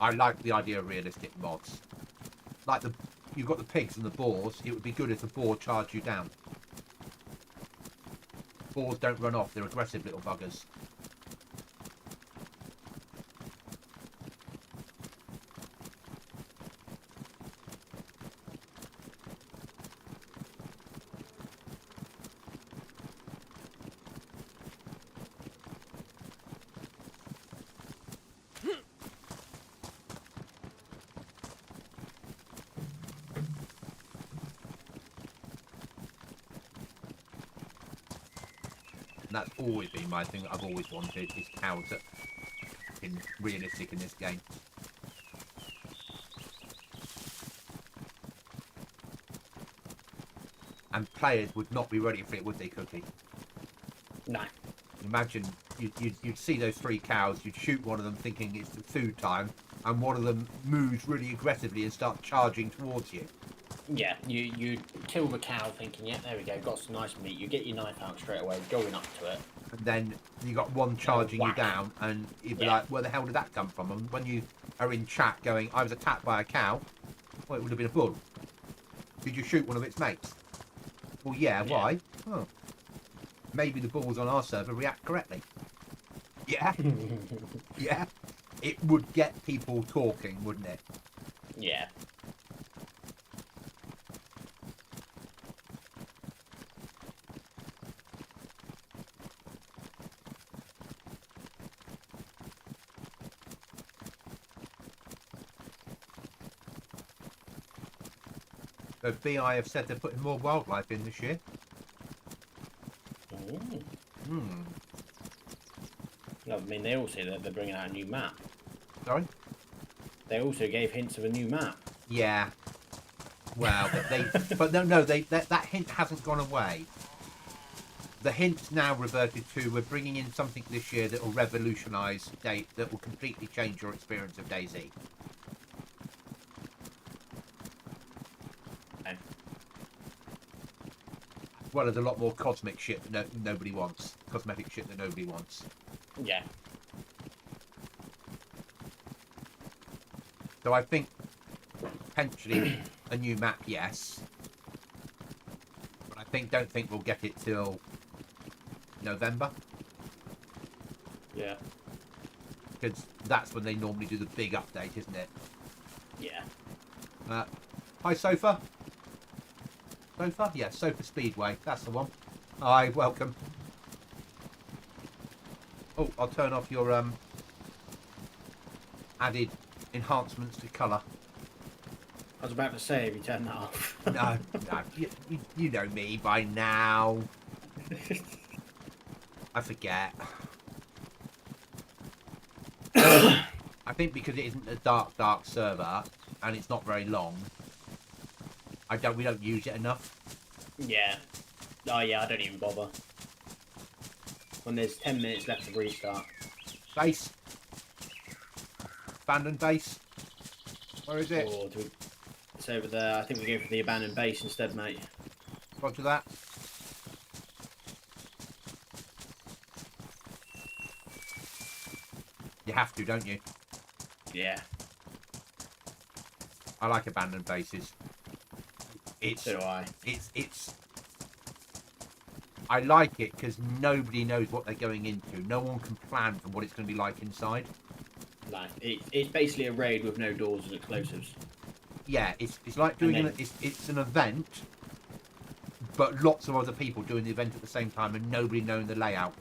I like the idea of realistic mods. Like you've got the pigs and the boars. It would be good if the boar charged you down. Boars don't run off. They're aggressive little buggers. And that's always been my thing that I've always wanted, is cows that in realistic in this game. And players would not be ready for it, would they, Cookie? No. Imagine you'd see those 3 cows, you'd shoot one of them thinking it's the food time, and one of them moves really aggressively and starts charging towards you. Yeah, you kill the cow thinking, yeah, there we go, got some nice meat. You get your knife out straight away, going up to it. And then you got one charging you whack. down, and you'd be Yeah. like, where the hell did that come from? And when you are in chat going, I was attacked by a cow, well, it would have been a bull. Did you shoot one of its mates? Well, yeah, Yeah. why? Oh. Maybe the bulls on our server react correctly. Yeah, yeah. It would get people talking, wouldn't it? Yeah. So BI have said they're putting more wildlife in this year. Mm. Hmm. No, I mean, they all say that they're bringing out a new map. Sorry? They also gave hints of a new map. Yeah. Well, but that hint hasn't gone away. The hint's now reverted to, we're bringing in something this year that will revolutionise that will completely change your experience of dayZ. Okay. Well, there's a lot more cosmic shit that nobody wants. Cosmetic shit that nobody wants. Yeah. So I think potentially a new map, yes. But I don't think we'll get it till November. Yeah. Because that's when they normally do the big update, isn't it? Yeah. Hi, Sofa. Sofa? Yeah, Sofa Speedway. That's the one. Hi, welcome. Oh, I'll turn off your added enhancements to colour. I was about to say, have you turned that off? No, you know me by now. I forget. I think because it isn't a dark server and it's not very long, we don't use it enough. Yeah. Oh, yeah, I don't even bother. When there's 10 minutes left to restart. Base. Abandoned base. Where is it? Or it's over there. I think we go for the abandoned base instead, mate. Roger that. You have to, don't you? Yeah. I like abandoned bases. So do I. It's I like it because nobody knows what they're going into. No one can plan for what it's going to be like inside. Like, it's basically a raid with no doors and explosives. Yeah, it's like doing it's an event, but lots of other people doing the event at the same time and nobody knowing the layout.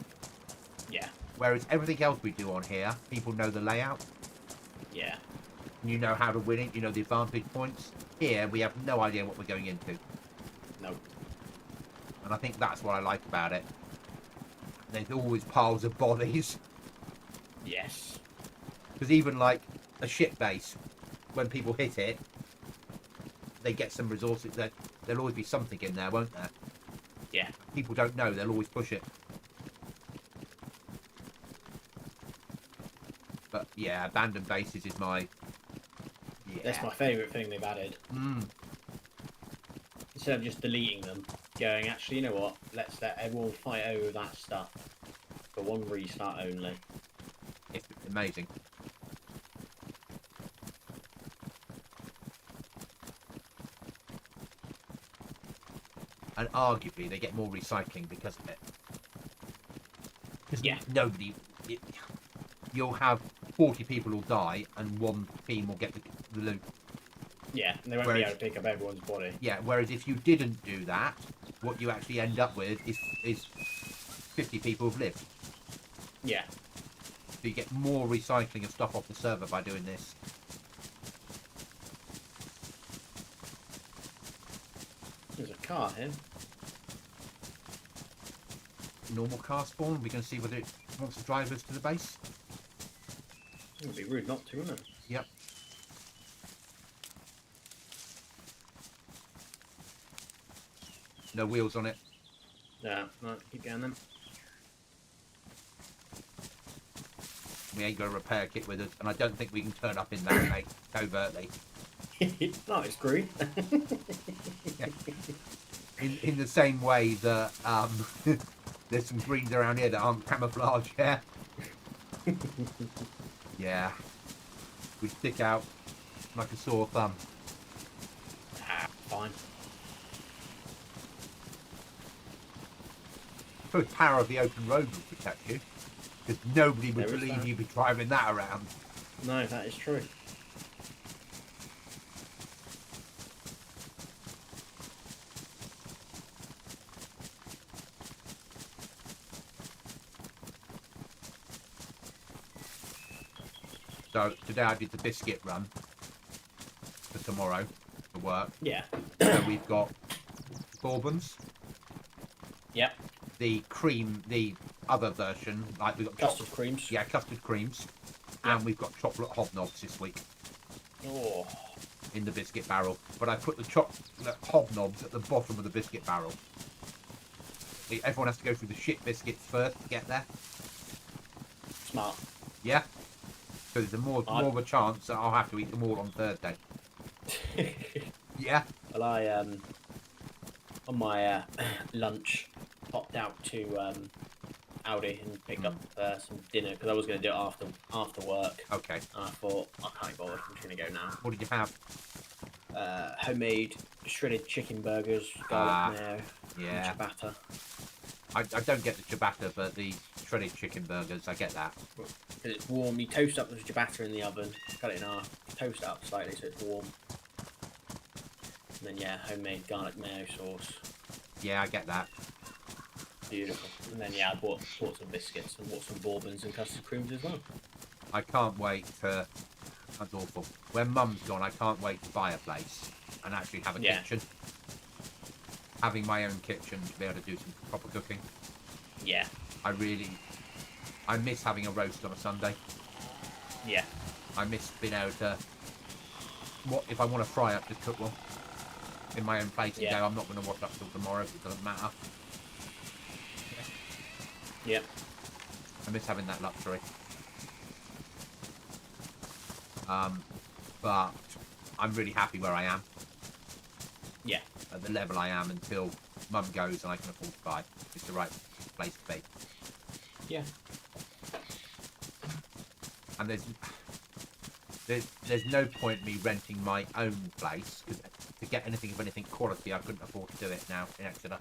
Yeah. Whereas everything else we do on here, people know the layout. Yeah. You know how to win it. You know the advantage points. Here we have no idea what we're going into. No. And I think that's what I like about it. There's always piles of bodies. Yes. Because even like a ship base, when people hit it, they get some resources. There'll always be something in there, won't there? Yeah. People don't know, they'll always push it. But yeah, abandoned bases is my... Yeah. That's my favourite thing they've added. Instead of just deleting them, going, actually, you know what? Let's let everyone fight over that stuff for one restart only. It's amazing. And arguably, they get more recycling because of it. Because Yeah. nobody... you'll have 40 people will die and one team will get the loot. Yeah, and they won't be able to pick up everyone's body. Yeah, whereas if you didn't do that, what you actually end up with is 50 people have lived. Yeah. So you get more recycling of stuff off the server by doing this. There's a car here. Normal car spawn, we're going to see whether it wants to drive us to the base. It would be rude not to, wouldn't it? Yep. No wheels on it. Yeah, no, keep going then. We ain't got a repair kit with us, and I don't think we can turn up in that, mate, covertly. No, it's green. In the same way that there's some greens around here that aren't camouflage, yeah? Yeah. We stick out like a sore thumb. Fine. The power of the open road will protect you, because nobody would There is believe that. you'd be driving that around. No, that is true. So today I did the biscuit run for tomorrow for work. Yeah. So we've got bourbons, Yep. the cream, the other version, like we've got Custard creams. yeah, custard creams, and we've got chocolate hobnobs this week Oh. in the biscuit barrel. But I put the chocolate hobnobs at the bottom of the biscuit barrel. Everyone has to go through the shit biscuits first to get there. Smart. Yeah. So there's more of a chance that I'll have to eat them all on Thursday. Yeah. Well, I on my lunch popped out to Aldi and picked up some dinner because I was going to do it after work. Okay. And I thought I can't be bothered. I'm just going to go now. What did you have? Homemade shredded chicken burgers, garlic mayo, Yeah. and ciabatta. I don't get the ciabatta, but the shredded chicken burgers, I get that. Because it's warm. You toast up the ciabatta in the oven, cut it in half, toast it up slightly so it's warm. And then yeah, homemade garlic mayo sauce. Yeah, I get that. Beautiful. And then yeah, I bought some biscuits and bought some bourbons and custard creams as well. I can't wait to... That's awful. When Mum's gone, I can't wait to buy a place and actually have a kitchen. Having my own kitchen to be able to do some proper cooking. Yeah. I miss having a roast on a Sunday. Yeah. I miss being able to... What if I want to fry up, just cook one in my own place and Yeah. go, I'm not going to watch up till tomorrow, it doesn't matter. Yep. I miss having that luxury. But I'm really happy where I am. Yeah. At the level I am until Mum goes and I can afford to buy. It's the right place to be. Yeah. And there's no point me renting my own place, because to get anything of anything quality I couldn't afford to do it now in Exeter.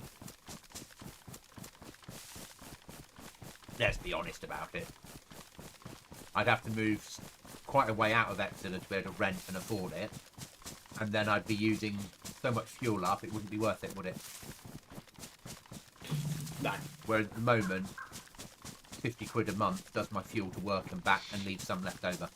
Let's be honest about it. I'd have to move quite a way out of Exeter to be able to rent and afford it, and then I'd be using so much fuel up it wouldn't be worth it, would it? No. Whereas at the moment 50 quid a month does my fuel to work and back and leaves some left over.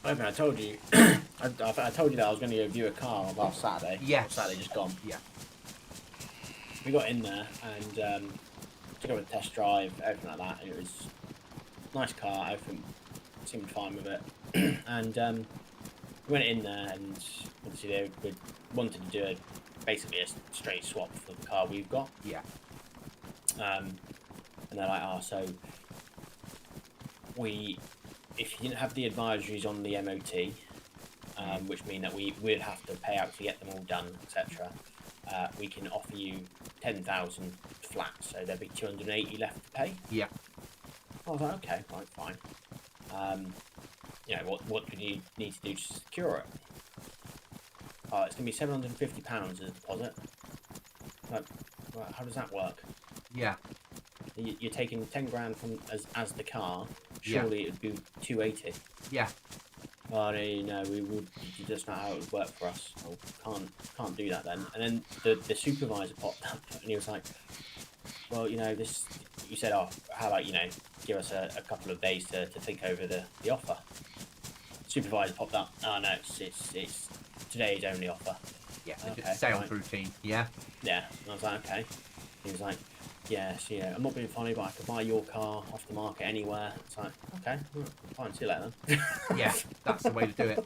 I think I told you. I told you that I was going to go view a car last Saturday. Yes. Saturday just gone. Yeah. We got in there and took over a test drive, everything like that. And it was a nice car. Everything seemed fine with it. And we went in there, and obviously they wanted to do basically a straight swap for the car we've got. Yeah. And they're like, oh, so if you didn't have the advisories on the MOT, which mean that we'd have to pay out to get them all done, etc. We can offer you 10,000 flat, so there'd be 280 left to pay. Yeah. I was like, okay, right, fine. You know, what do you need to do to secure it? Oh, it's gonna be £750 as a deposit. Like, well, how does that work? Yeah. You're taking 10 grand from as the car. Yeah. Surely it'd be 280. Yeah. Oh no, we would. That's not how it would work for us. Oh, can't do that then. And then the supervisor popped up and he was like, well, you know, this. You said, oh, how about, you know, give us a couple of days to think over the offer. Supervisor popped up. Oh no, it's today's only offer. Yeah. Okay, It's sales right. routine. Yeah. Yeah. And I was like, okay. He was like, yes, you know, I'm not being funny, but I could buy your car off the market anywhere. It's like, okay, fine, see you later then. Yeah. That's the way to do it.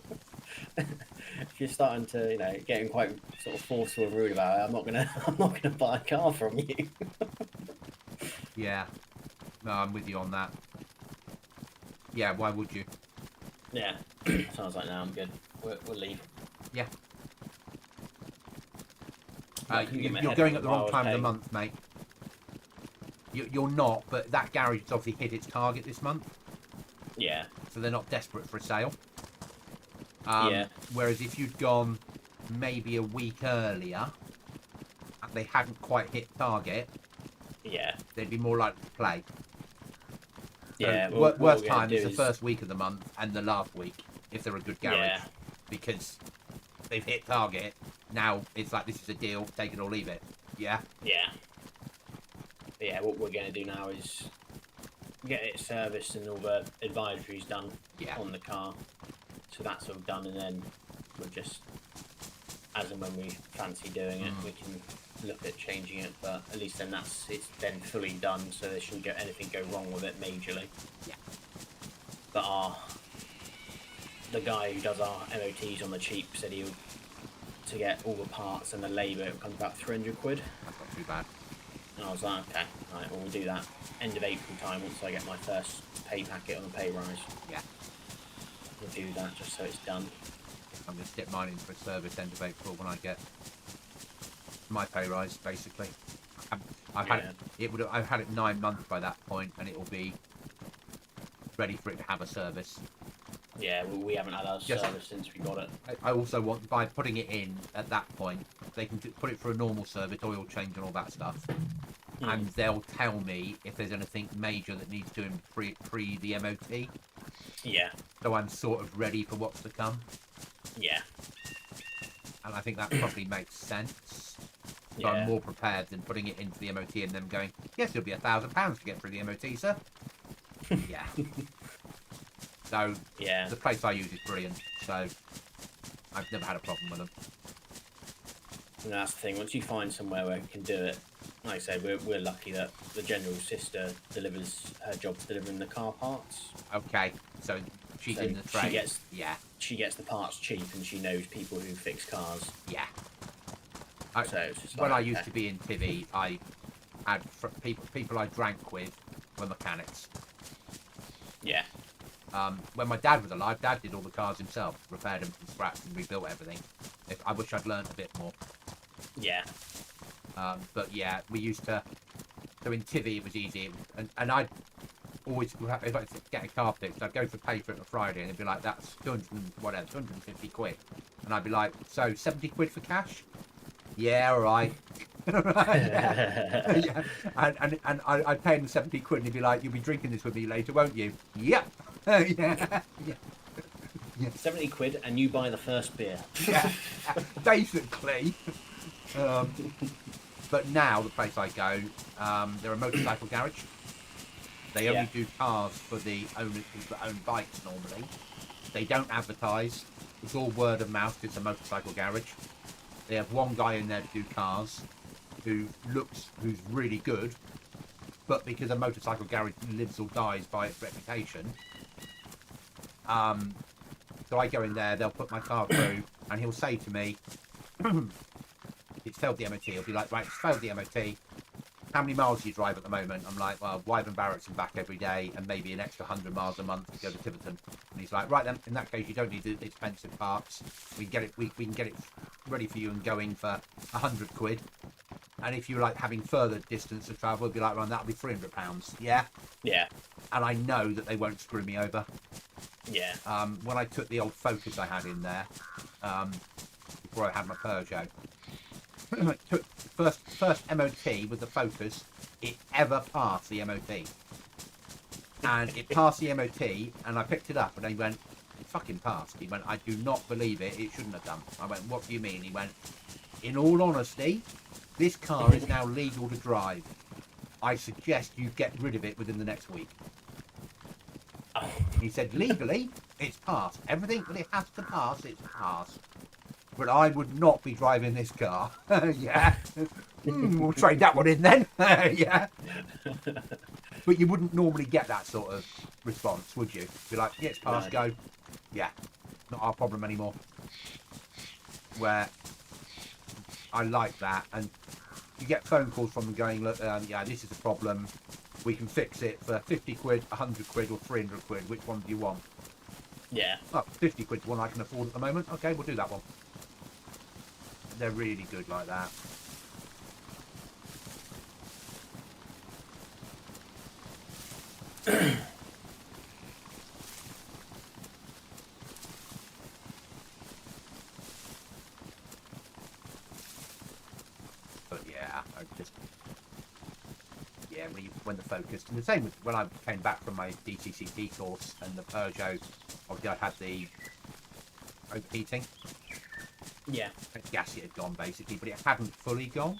If you're starting to, you know, getting quite sort of forceful and rude about it, I'm not gonna buy a car from you. Yeah. No, I'm with you on that. Yeah. Why would you? Yeah. So I was like, no, I'm good. We'll leave. Yeah. I couldn't get my You're head going around at the why I wrong was time of the paying. month, mate. You're not, but that garage has obviously hit its target this month, Yeah. so they're not desperate for a sale. Yeah. Whereas if you'd gone maybe a week earlier and they hadn't quite hit target, Yeah. they'd be more likely to play. So Yeah. worst we're gonna time do is the first week of the month and the last week if they're a good garage, Yeah. because they've hit target. Now it's like, this is a deal, take it or leave it. Yeah. Yeah. But yeah, what we're going to do now is get it serviced and all the advisories done Yeah. on the car. So that's all done, and then we'll just, as and when we fancy doing it, we can look at changing it. But at least then it's then fully done, so there shouldn't get anything go wrong with it majorly. Yeah. But the guy who does our MOTs on the cheap said to get all the parts and the labour, it comes about 300 quid. That's not too bad. And I was like, okay, right, well, we'll do that end of April time once I get my first pay packet on the pay rise. Yeah. We'll do that just so it's done. I'm going to stick mine in for a service end of April when I get my pay rise, basically. I've had it 9 months by that point, and it will be ready for it to have a service. Yeah, well, we haven't had our Just- service since we got it. I also want, by putting it in at that point, they can put it for a normal service, oil change and all that stuff, and they'll tell me if there's anything major that needs doing pre the MOT, Yeah, so I'm sort of ready for what's to come, yeah, and I think that probably makes sense. So yeah. I'm more prepared than putting it into the MOT and them going, yes, it'll be £1,000 to get through the MOT, sir. Yeah. So Yeah, the place I use is brilliant, so I've never had a problem with them. and that's the thing. Once you find somewhere where you can do it, like I said, we're lucky that the general sister delivers her job's delivering the car parts. Okay, so she's So in the she trade. gets- Yeah, She gets the parts cheap, and she knows people who fix cars. yeah. So it's just When like, I used okay. to be in Tivy, I had people I drank with were mechanics. Yeah, When my dad was alive, Dad did all the cars himself, repaired them from scratch and rebuilt everything. I wish I'd learned a bit more. yeah, But yeah, we used to. So in Tivy, it was easy, and I'd always, if I get a car fixed, I'd go to pay for it on a Friday, and it'd be like, that's 250 quid, and I'd be like, so 70 quid for cash? Yeah, all right. Yeah. And I'd pay him 70 quid, and he'd be like, you'll be drinking this with me later, won't you? Yep. Yeah. Yeah. 70 quid, and you buy the first beer. Yeah, basically. But now the place I go, they're a motorcycle garage. They only Yeah. do cars for the owners that own bikes normally. They don't advertise. It's all word of mouth. It's a motorcycle garage. They have one guy in there to do cars who's really good, but because a motorcycle garage lives or dies by its reputation, so I go in there, they'll put my car through, and he'll say to me, it's failed the MOT. He'll be like, right, it's failed the MOT. How many miles do you drive at the moment? I'm like, well, Wyvern Barracks and back every day, and maybe an extra 100 miles a month to go to Tiverton. And he's like, right then, in that case, you don't need the expensive parts. We can get it ready for you and going for 100 quid. And if you're like having further distance to travel, it'd be like, well, that'll be £300. Yeah. Yeah. And I know that they won't screw me over. Yeah. When I took the old Focus I had in there, before I had my Peugeot, took first MOT with the Focus it ever passed the MOT, and it passed the MOT, and I picked it up, and he went, "It fucking passed." He went, "I do not believe it. It shouldn't have done." I went, "What do you mean?" He went, "In all honesty, this car is now legal to drive. I suggest you get rid of it within the next week." He said, "Legally, it's passed. Everything that it has to pass, it's passed. But I would not be driving this car." Yeah. We'll trade that one in then. Yeah. But you wouldn't normally get that sort of response, would you? Be like, "Yeah, it's passed, No. go." Yeah. Not our problem anymore. Where I like that. And you get phone calls from them going, "Look, yeah, this is a problem. We can fix it for 50 quid, 100 quid, or 300 quid. Which one do you want?" Yeah. "Oh, 50 quid's one I can afford at the moment. Okay, we'll do that one." They're really good like that. But yeah, I just when the Focus, and the same with when I came back from my DCCT course and the Peugeot, obviously I had the overheating. Yeah. The gasket had gone basically, but it hadn't fully gone.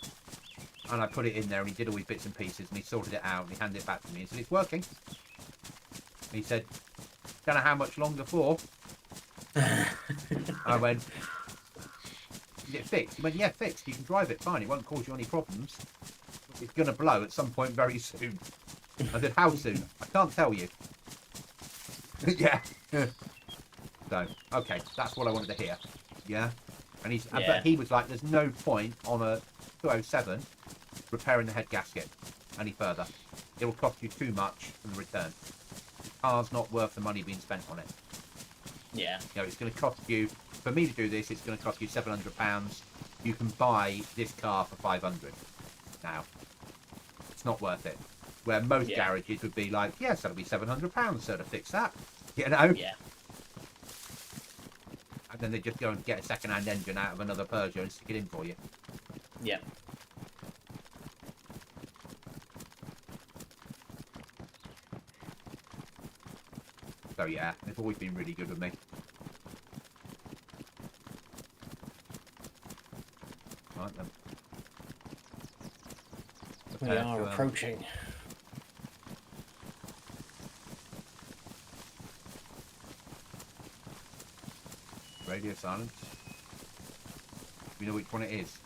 And I put it in there, and he did all his bits and pieces, and he sorted it out, and he handed it back to me and said, "It's working." And he said, "Don't know how much longer for." I went, "Is it fixed?" He went, "Yeah, fixed. You can drive it fine. It won't cause you any problems. It's going to blow at some point very soon." I said, "How soon?" "I can't tell you." Yeah. So, okay, that's what I wanted to hear. Yeah. And but he was like, "There's no point on a 207 repairing the head gasket any further. It will cost you too much in return. The car's not worth the money being spent on it. Yeah. You know, it's going to cost you, for me to do this, it's going to cost you £700. You can buy this car for 500 now. It's not worth it." Where most garages would be like, "Yes, that'll be £700, so to fix that." You know? Yeah. And then they just go and get a second-hand engine out of another Peugeot and stick it in for you. Yeah. So yeah, they've always been really good with me. Right then. We are approaching. Radio silence. We know which one it is.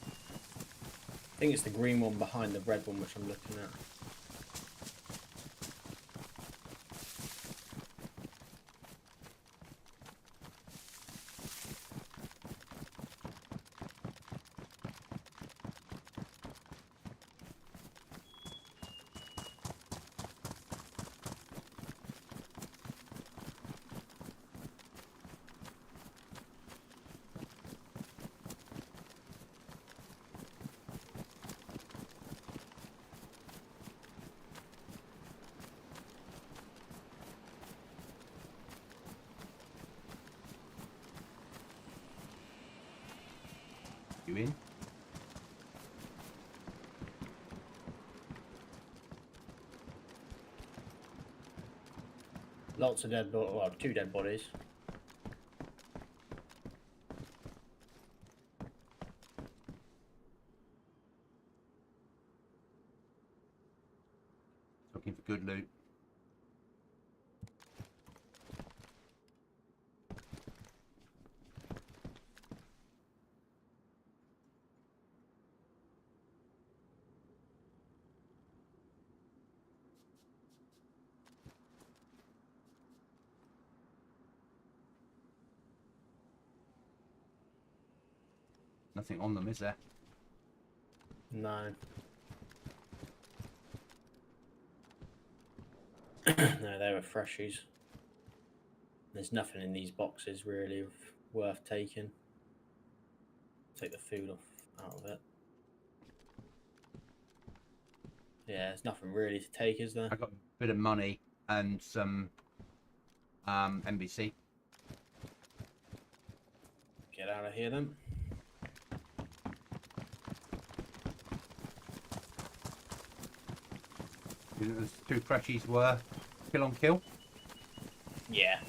I think it's the green one behind the red one, which I'm looking at. You in? Lots of dead bodies. Well, 2 dead bodies. Looking for good loot. Nothing on them, is there? No. No, they were freshies. There's nothing in these boxes really worth taking. Take the food out of it. Yeah, there's nothing really to take, is there? I got a bit of money and some NBC. Get out of here then. Those 2 freshies were kill on kill. Yeah.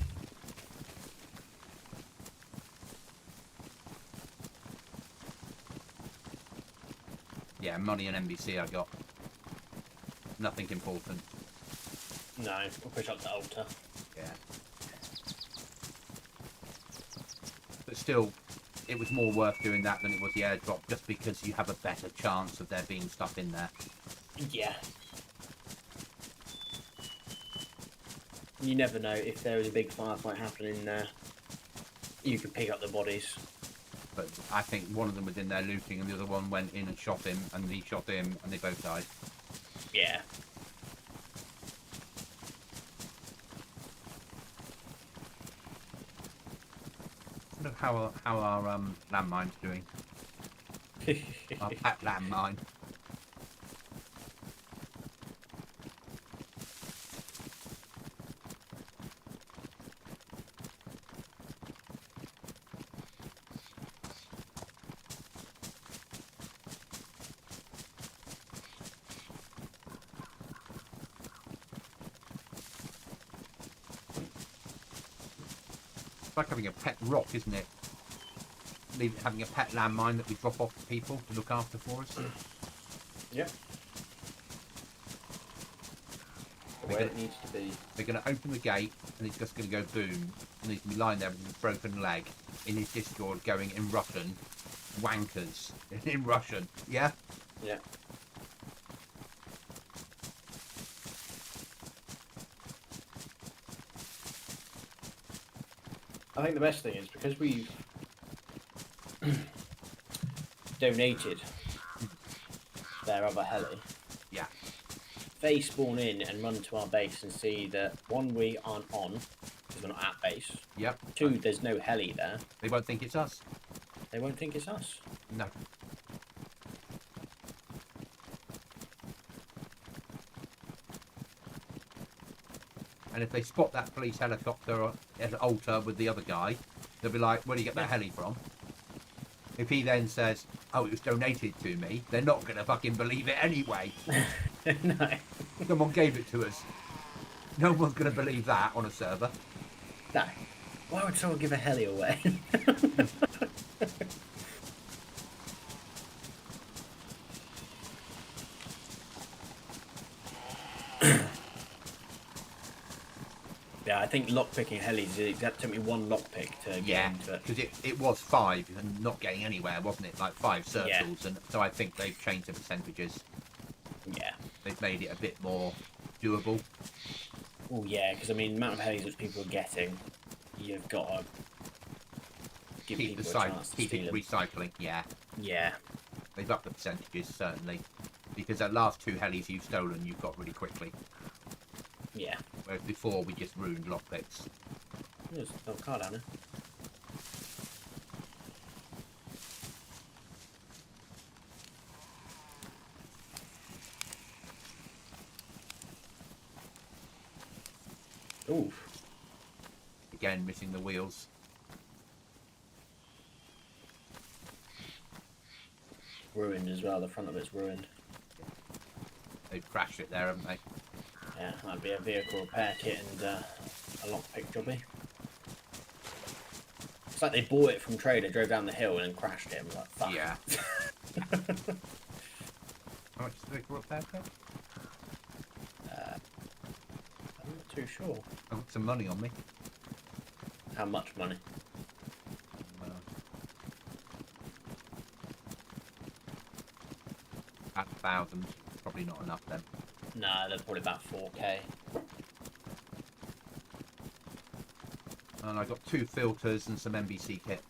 Yeah, money and NBC I got. Nothing important. No, we'll push up to altar. Yeah. But still, it was more worth doing that than it was the airdrop, just because you have a better chance of there being stuff in there. Yeah. You never know if there is a big firefight happening in there. You could pick up the bodies. But I think one of them was in there looting, and the other one went in and shot him, and he shot him, and they both died. Yeah. I wonder how our landmine's doing. Our pet landmine. It's like having a pet rock, isn't it? Having a pet landmine that we drop off to people to look after for us. Yeah. Where it needs to be. They're going to open the gate, and it's just going to go boom, and he's going to be lying there with a broken leg in his Discord going in Russian, wankers, in Russian. Yeah? Yeah. I think the best thing is because we've donated their other heli. Yeah. They spawn in and run to our base and see that 1, we aren't on because we're not at base. Yep. 2, there's no heli there. They won't think it's us. They won't think it's us. No. And if they spot that police helicopter at altar with the other guy, they'll be like, where do you get that heli from? If he then says, oh, it was donated to me, they're not going to fucking believe it anyway. No. Someone gave it to us. No one's going to believe that on a server. No. Why would someone give a heli away? Yeah, I think lockpicking helis, that took me 1 lockpick to get into it. because it was 5 and not getting anywhere, wasn't it? Like 5 circles, and so I think they've changed the percentages. Yeah. They've made it a bit more doable. Oh yeah, because I mean, the amount of helis which people are getting, you've got to give Keep the people a site, chance to keep steal it them. recycling. Yeah, Yeah. they've upped the percentages certainly, because the last 2 helis you've stolen, you've got really quickly. Yeah. Whereas before we just ruined lockpicks. There's a car down there. Ooh. Again, missing the wheels. Ruined as well, the front of it's ruined. They've crashed it there, haven't they? Yeah, that'd be a vehicle repair kit and a lockpick jobby. It's like they bought it from Trader, drove down the hill and then crashed it. I was like, fuck. Yeah. How much is the vehicle repair kit? I'm not too sure. I've got some money on me. How much money? At 1,000, probably not enough then. Nah, they're probably about 4k. And I got 2 filters and some NBC kit.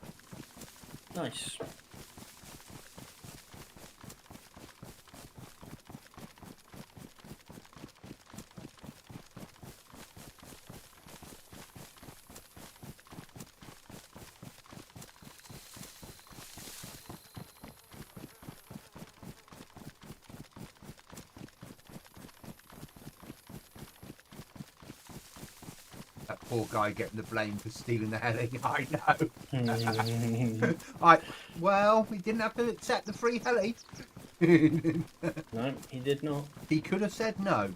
Nice. that poor guy getting the blame for stealing the heli. I know. No, Well, he didn't have to accept the free heli. he did not. He could have said no.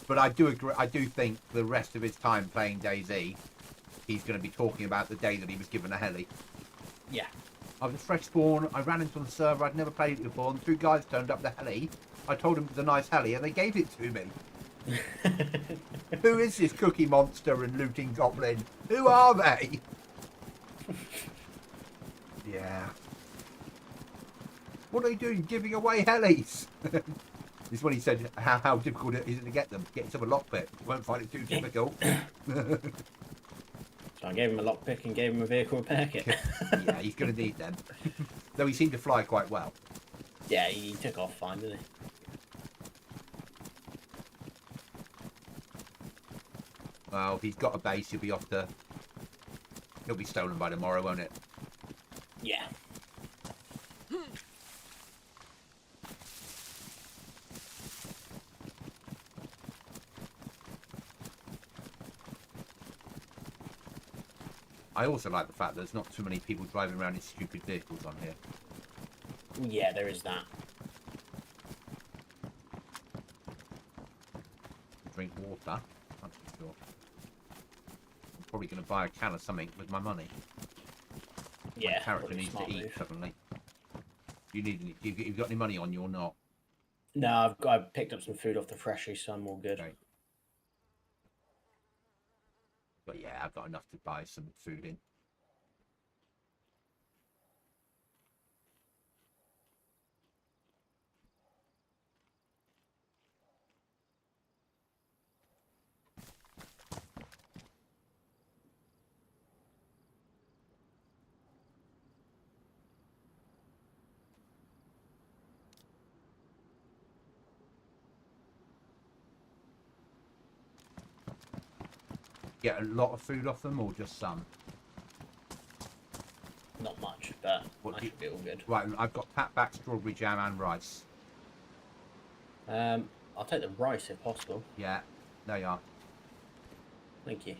But I do agree. I do think the rest of his time playing dayZ, he's going to be talking about the day that he was given a heli. Yeah. I was a fresh spawn. I ran into the server. I'd never played it before. And 2 guys turned up the heli. I told them it was a nice heli, and they gave it to me. Who is this cookie monster and looting goblin? Who are they? Yeah. What are they doing? Giving away helis? This is when he said how difficult it is to get them. Get yourself a lockpick. You won't find it too difficult. So I gave him a lockpick and gave him a vehicle repair kit. Yeah, he's going to need them. Though he seemed to fly quite well. Yeah, he took off fine, didn't he? Well, if he's got a base, he'll be off to... He'll be stolen by tomorrow, won't it? Yeah. I also like the fact that there's not too many people driving around in stupid vehicles on here. Yeah, there is that. Drink water. I'm not sure. I'm probably going to buy a can of something with my money. Yeah. My character probably needs to smart eat move. suddenly. You need any, you've got any money on you or not? No, I picked up some food off the freshie, so I'm all good. Okay. But yeah, I've got enough to buy some food in. Get a lot of food off them or just some? Not much, but What I do you- should be all good. Right, I've got pat back, strawberry jam and rice. I'll take the rice if possible. Yeah, there you are. Thank you.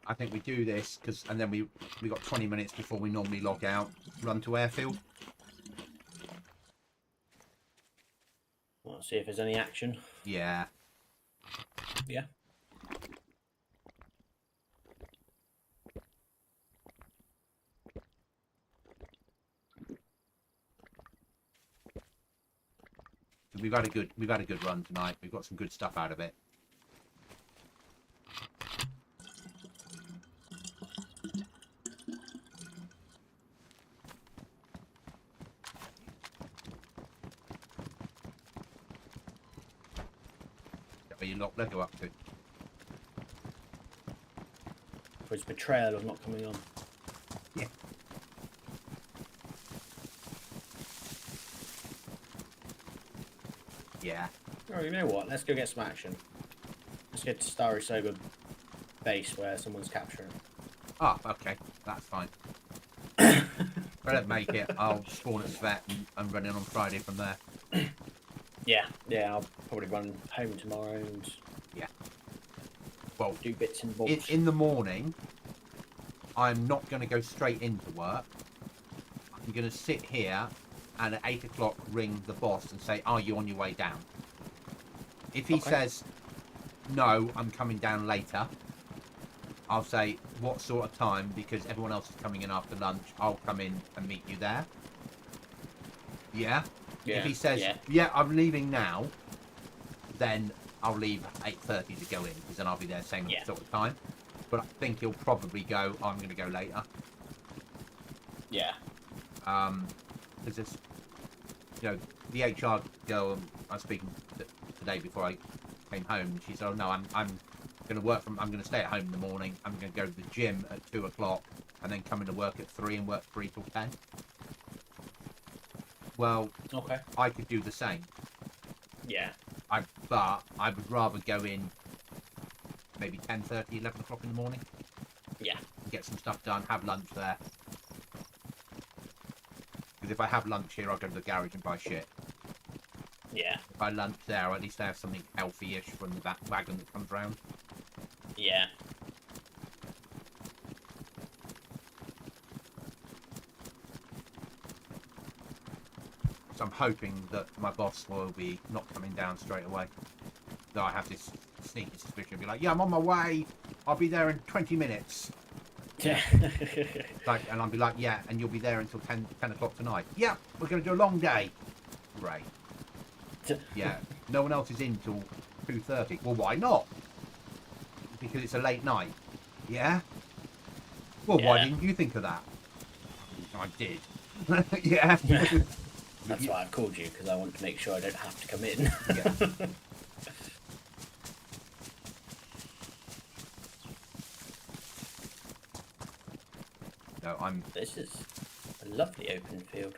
I think we do this because, and then we got 20 minutes before we normally log out. Run to airfield. Well, see if there's any action. Yeah. Yeah. We've had a good run tonight. We've got some good stuff out of it. Where you lock Lego up to? For his betrayal of not coming on. Yeah. Yeah. Oh, you know what? Let's go get some action. Let's get to Starry Sober base where someone's capturing. Oh, okay. That's fine. If I don't make it, I'll spawn at Svet and run in on Friday from there. Yeah, I'll probably run home tomorrow and Well, do bits and bobs. in the morning, I'm not going to go straight into work. I'm going to sit here and at 8 o'clock ring the boss and say, are you on your way down? If he Okay. says, no, I'm coming down later, I'll say, what sort of time? Because everyone else is coming in after lunch. I'll come in and meet you there. Yeah? Yeah, If he says, yeah, I'm leaving now, then I'll leave at 8:30 to go in, because then I'll be there same Yeah. sort of time. But I think he'll probably go, oh, I'm going to go later. Yeah. Because it's, you know, the HR girl I was speaking to today before I came home, she said, oh no, I'm going to I'm going to stay at home in the morning. I'm going to go to the gym at 2 o'clock and then come into work at 3 and work 3 till 10. Well, Okay. I could do the same. Yeah. But I would rather go in maybe 10:30, 11 o'clock in the morning. Yeah. And get some stuff done, have lunch there. Because if I have lunch here, I'll go to the garage and buy shit. Yeah. If I lunch there, at least I have something healthy-ish from the back wagon that comes round. Yeah. So I'm hoping that my boss will be not coming down straight away. Though I have this sneaky suspicion. He'll be like, yeah, I'm on my way. I'll be there in 20 minutes. Yeah. And I'll be like, yeah, and you'll be there until 10 o'clock tonight. Yeah, we're going to do a long day. Great. Yeah, no one else is in till 2:30. Well, why not? Because it's a late night. Yeah? Well, why Yeah. didn't you think of that? I did. Yeah. That's why I've called you, because I want to make sure I don't have to come in. Yeah. No, This is a lovely open field.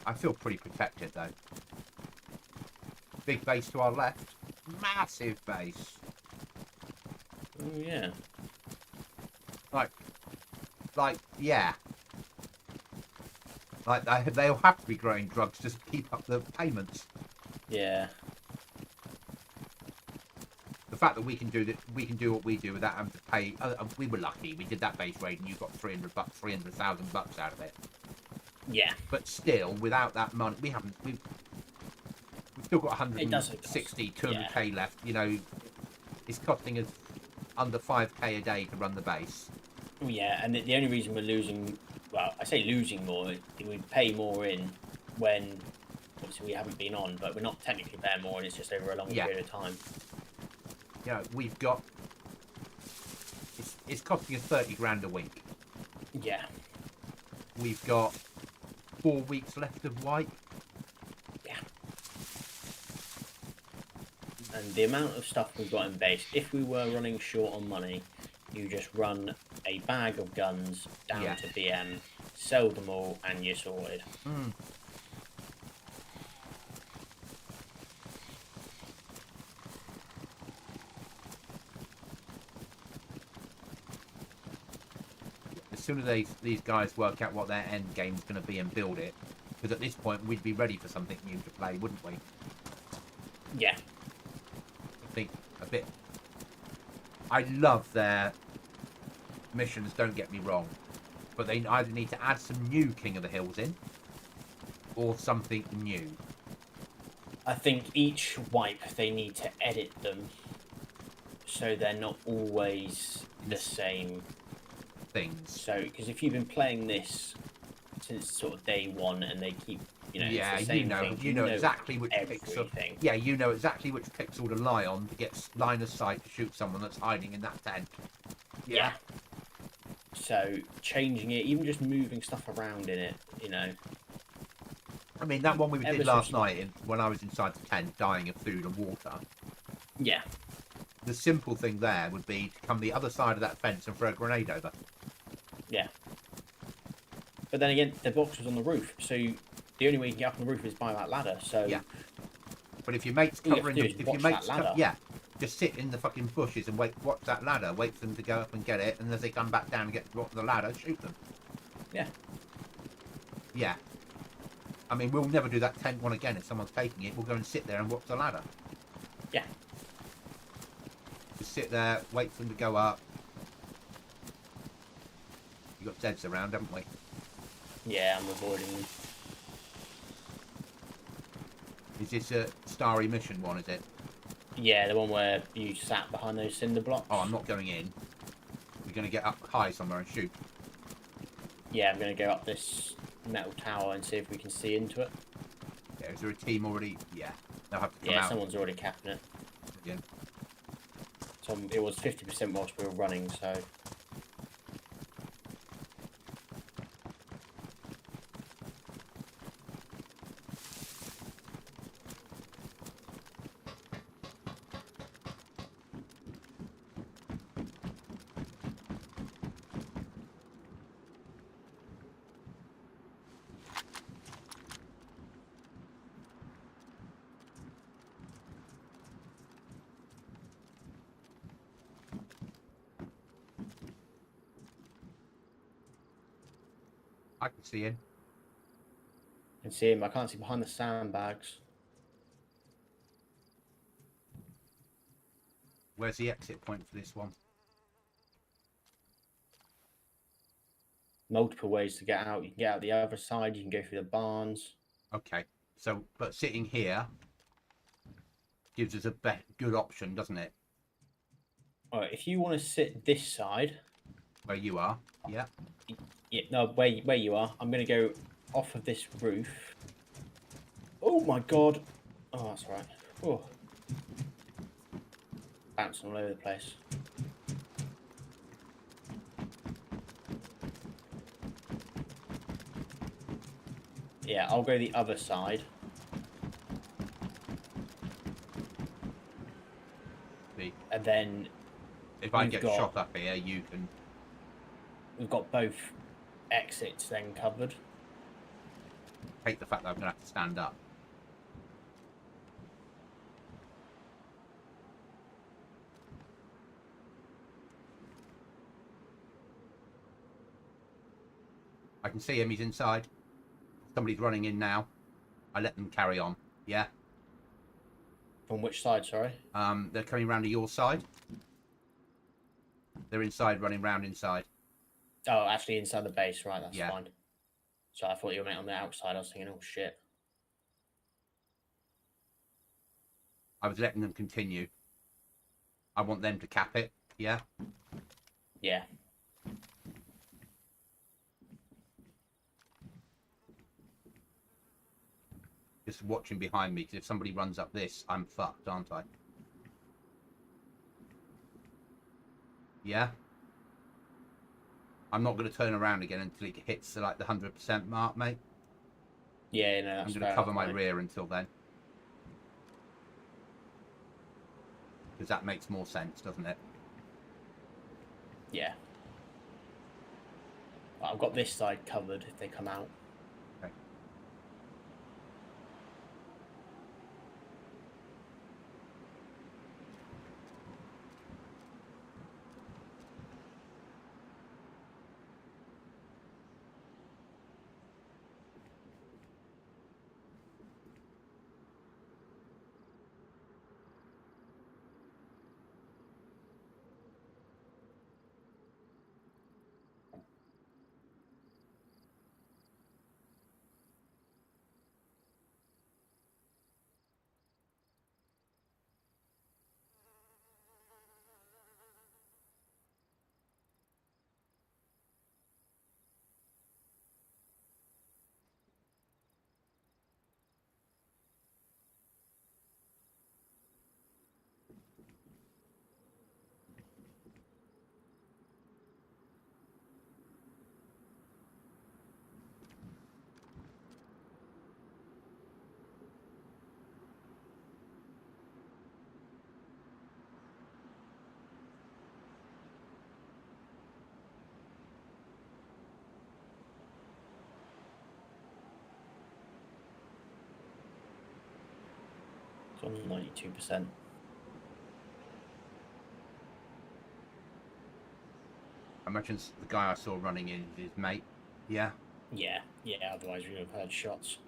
I feel pretty protected though. Big base to our left. Massive base. Oh, yeah. Like, yeah. Like, they'll have to be growing drugs just to keep up the payments. Yeah. The fact that we can do what we do without having to pay. We were lucky. We did that base raid, and you got $300, $300,000 out of it. Yeah. But still, without that money, we've still got 160, 200k left. You know, it's costing us under 5k a day to run the base. Yeah, and the only reason we're losing, well, I say losing more, we pay more in when, obviously, we haven't been on, but we're not technically paying more, and it's just over a long period of time. You know, we've got... It's costing us 30 grand a week. Yeah. We've got 4 weeks left of white. Yeah. And the amount of stuff we've got in base, if we were running short on money, you just run a bag of guns down to BM, sell them all, and you're sorted. Mm. As soon as these guys work out what their end game's going to be and build it, because at this point we'd be ready for something new to play, wouldn't we? Yeah. I think a bit. I love their missions, don't get me wrong, but they either need to add some new King of the Hills in, or something new. I think each wipe, they need to edit them so they're not always the same things. So, because if you've been playing this since sort of day one and they keep, Yeah, it's the same thing, you know exactly which pixel. everything. Yeah, you know exactly which pixel to lie on to get line of sight to shoot someone that's hiding in that tent. Yeah. So changing it, even just moving stuff around in it, I mean, that one we Ever did so last slightly. night when I was inside the tent, dying of food and water. Yeah. The simple thing there would be to come the other side of that fence and throw a grenade over. Yeah. But then again, the box was on the roof, so the only way you can get up on the roof is by that ladder. So Yeah. But if your mate's All you have covering to the, do is if your watch mate's that ladder. yeah, just sit in the fucking bushes and watch that ladder, wait for them to go up and get it, and as they come back down and get to the ladder, shoot them. Yeah. Yeah. I mean, we'll never do that tent one again if someone's taking it. We'll go and sit there and watch the ladder. Yeah. Just sit there, wait for them to go up. You got Zeds around, haven't we? Yeah, I'm avoiding them. Is this a starry mission one, is it? Yeah, the one where you sat behind those cinder blocks. Oh, I'm not going in. We're going to get up high somewhere and shoot. Yeah, I'm going to go up this metal tower and see if we can see into it. Yeah, is there a team already? Yeah. They'll have to come Yeah, out. someone's already capping it. Yeah. So it was 50% whilst we were running, so... I can see him. I can see him. I can't see behind the sandbags. Where's the exit point for this one? Multiple ways to get out. You can get out the other side. You can go through the barns. Okay. So, but sitting here gives us a good option, doesn't it? All right. If you want to sit this side, Where you are. Yeah. yeah, no, where you are. I'm going to go off of this roof. Oh my god. Oh, that's right. Oh. Bouncing all over the place. Yeah, I'll go the other side. See, And then if I we've get got- shot up here, you can. we've got both exits then covered. Hate the fact that I'm gonna have to stand up. I can see him. He's inside. Somebody's running in now. I let them carry on. Yeah. From which side, sorry? They're coming round to your side. They're inside, running round inside. Oh, actually inside the base, right, that's Yeah. fine. So I thought you were meant on the outside. I was thinking, oh shit. I was letting them continue. I want them to cap it. Yeah. Yeah. Just watching behind me, because if somebody runs up this, I'm fucked, aren't I? Yeah? I'm not going to turn around again until it hits like the 100% mark, mate. Yeah, no, that's I'm going to cover my rear until then. Because that makes more sense, doesn't it? Yeah. I've got this side covered if they come out. Okay. It's on 92%. I imagine the guy I saw running in is his mate. Yeah. Yeah, otherwise we would have heard shots.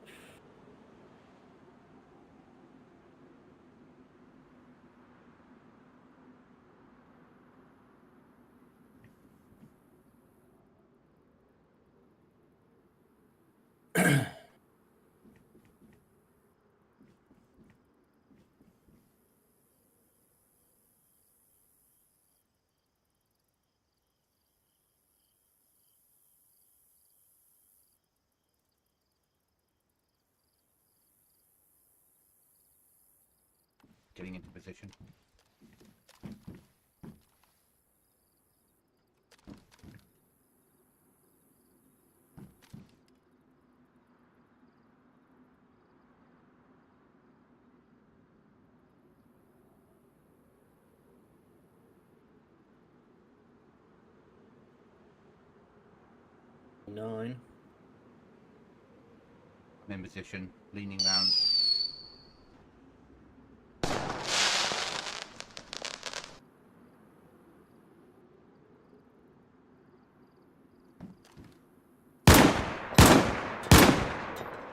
Getting into position. Nine. I'm in position, leaning round.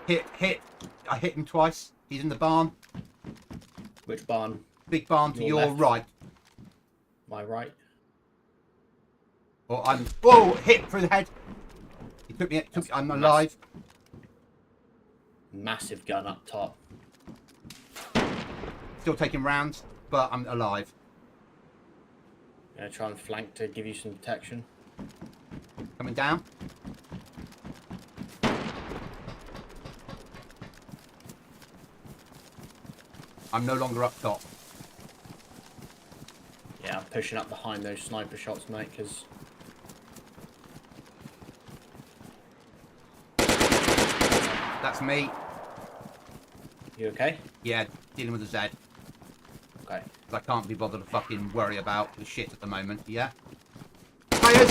Hit. I hit him twice. He's in the barn. Which barn? Big barn to Your your left. right. My right. Or I'm... Whoa! Hit through the head. He took me... I'm alive. Massive gun up top. Still taking rounds, but I'm alive. Gonna try and flank to give you some protection. Coming down. I'm no longer up top. Yeah, I'm pushing up behind those sniper shots, mate, because... That's me. You okay? Yeah, dealing with a Z. Okay. 'Cause I can't be bothered to fucking worry about the shit at the moment, yeah? Players!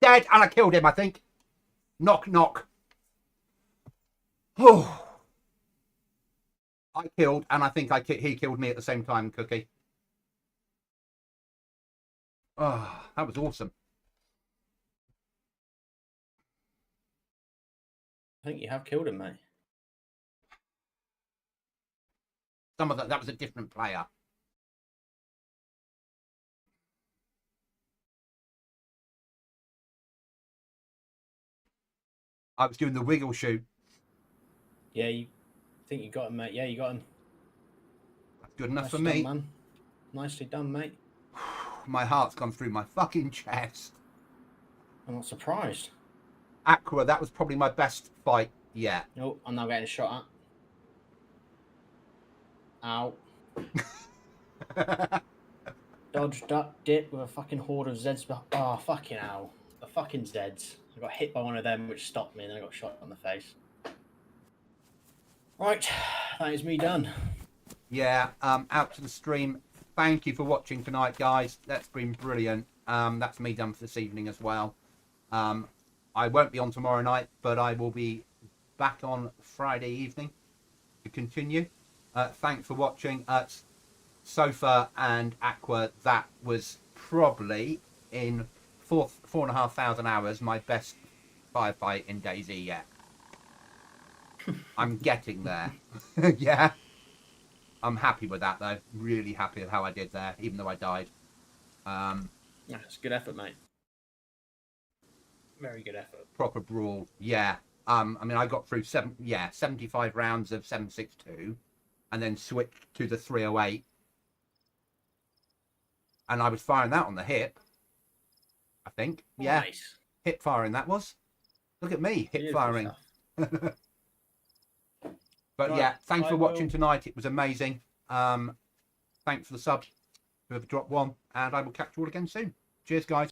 Dead, and I killed him, I think. Knock. Oh. I killed, and I think he killed me at the same time, Cookie. Oh, that was awesome. I think you have killed him, mate. Some of that was a different player. I was doing the wiggle shoot. Yeah, you think you got him, mate. Yeah, you got him. That's good enough for Nicely me. done, man. Nicely done, mate. My heart's gone through my fucking chest. I'm not surprised. Aqua, that was probably my best fight yet. Oh, I'm now getting shot at. Ow. Dodge, duck, dip with a fucking horde of Zeds. Oh, fucking hell. The fucking Zeds. I got hit by one of them, which stopped me, and then I got shot on the face. Right, that is me done. Yeah, out to the stream. Thank you for watching tonight, guys. That's been brilliant. That's me done for this evening as well. I won't be on tomorrow night, but I will be back on Friday evening to continue. Thanks for watching. Sofa and Aqua, that was probably in 4,500 hours my best firefight in dayZ yet. I'm getting there. Yeah. I'm happy with that though. Really happy with how I did there, even though I died. Yeah, it's good effort, mate. Very good effort. Proper brawl. Yeah. I mean, I got through 75 rounds of 7.62 and then switched to the 308. And I was firing that on the hip, I think. Yeah. Nice. Hip firing that was. Look at me, hip Beautiful firing. stuff. But Right, yeah, thanks I for watching will- tonight. It was amazing. Thanks for the sub, whoever dropped one. And I will catch you all again soon. Cheers, guys.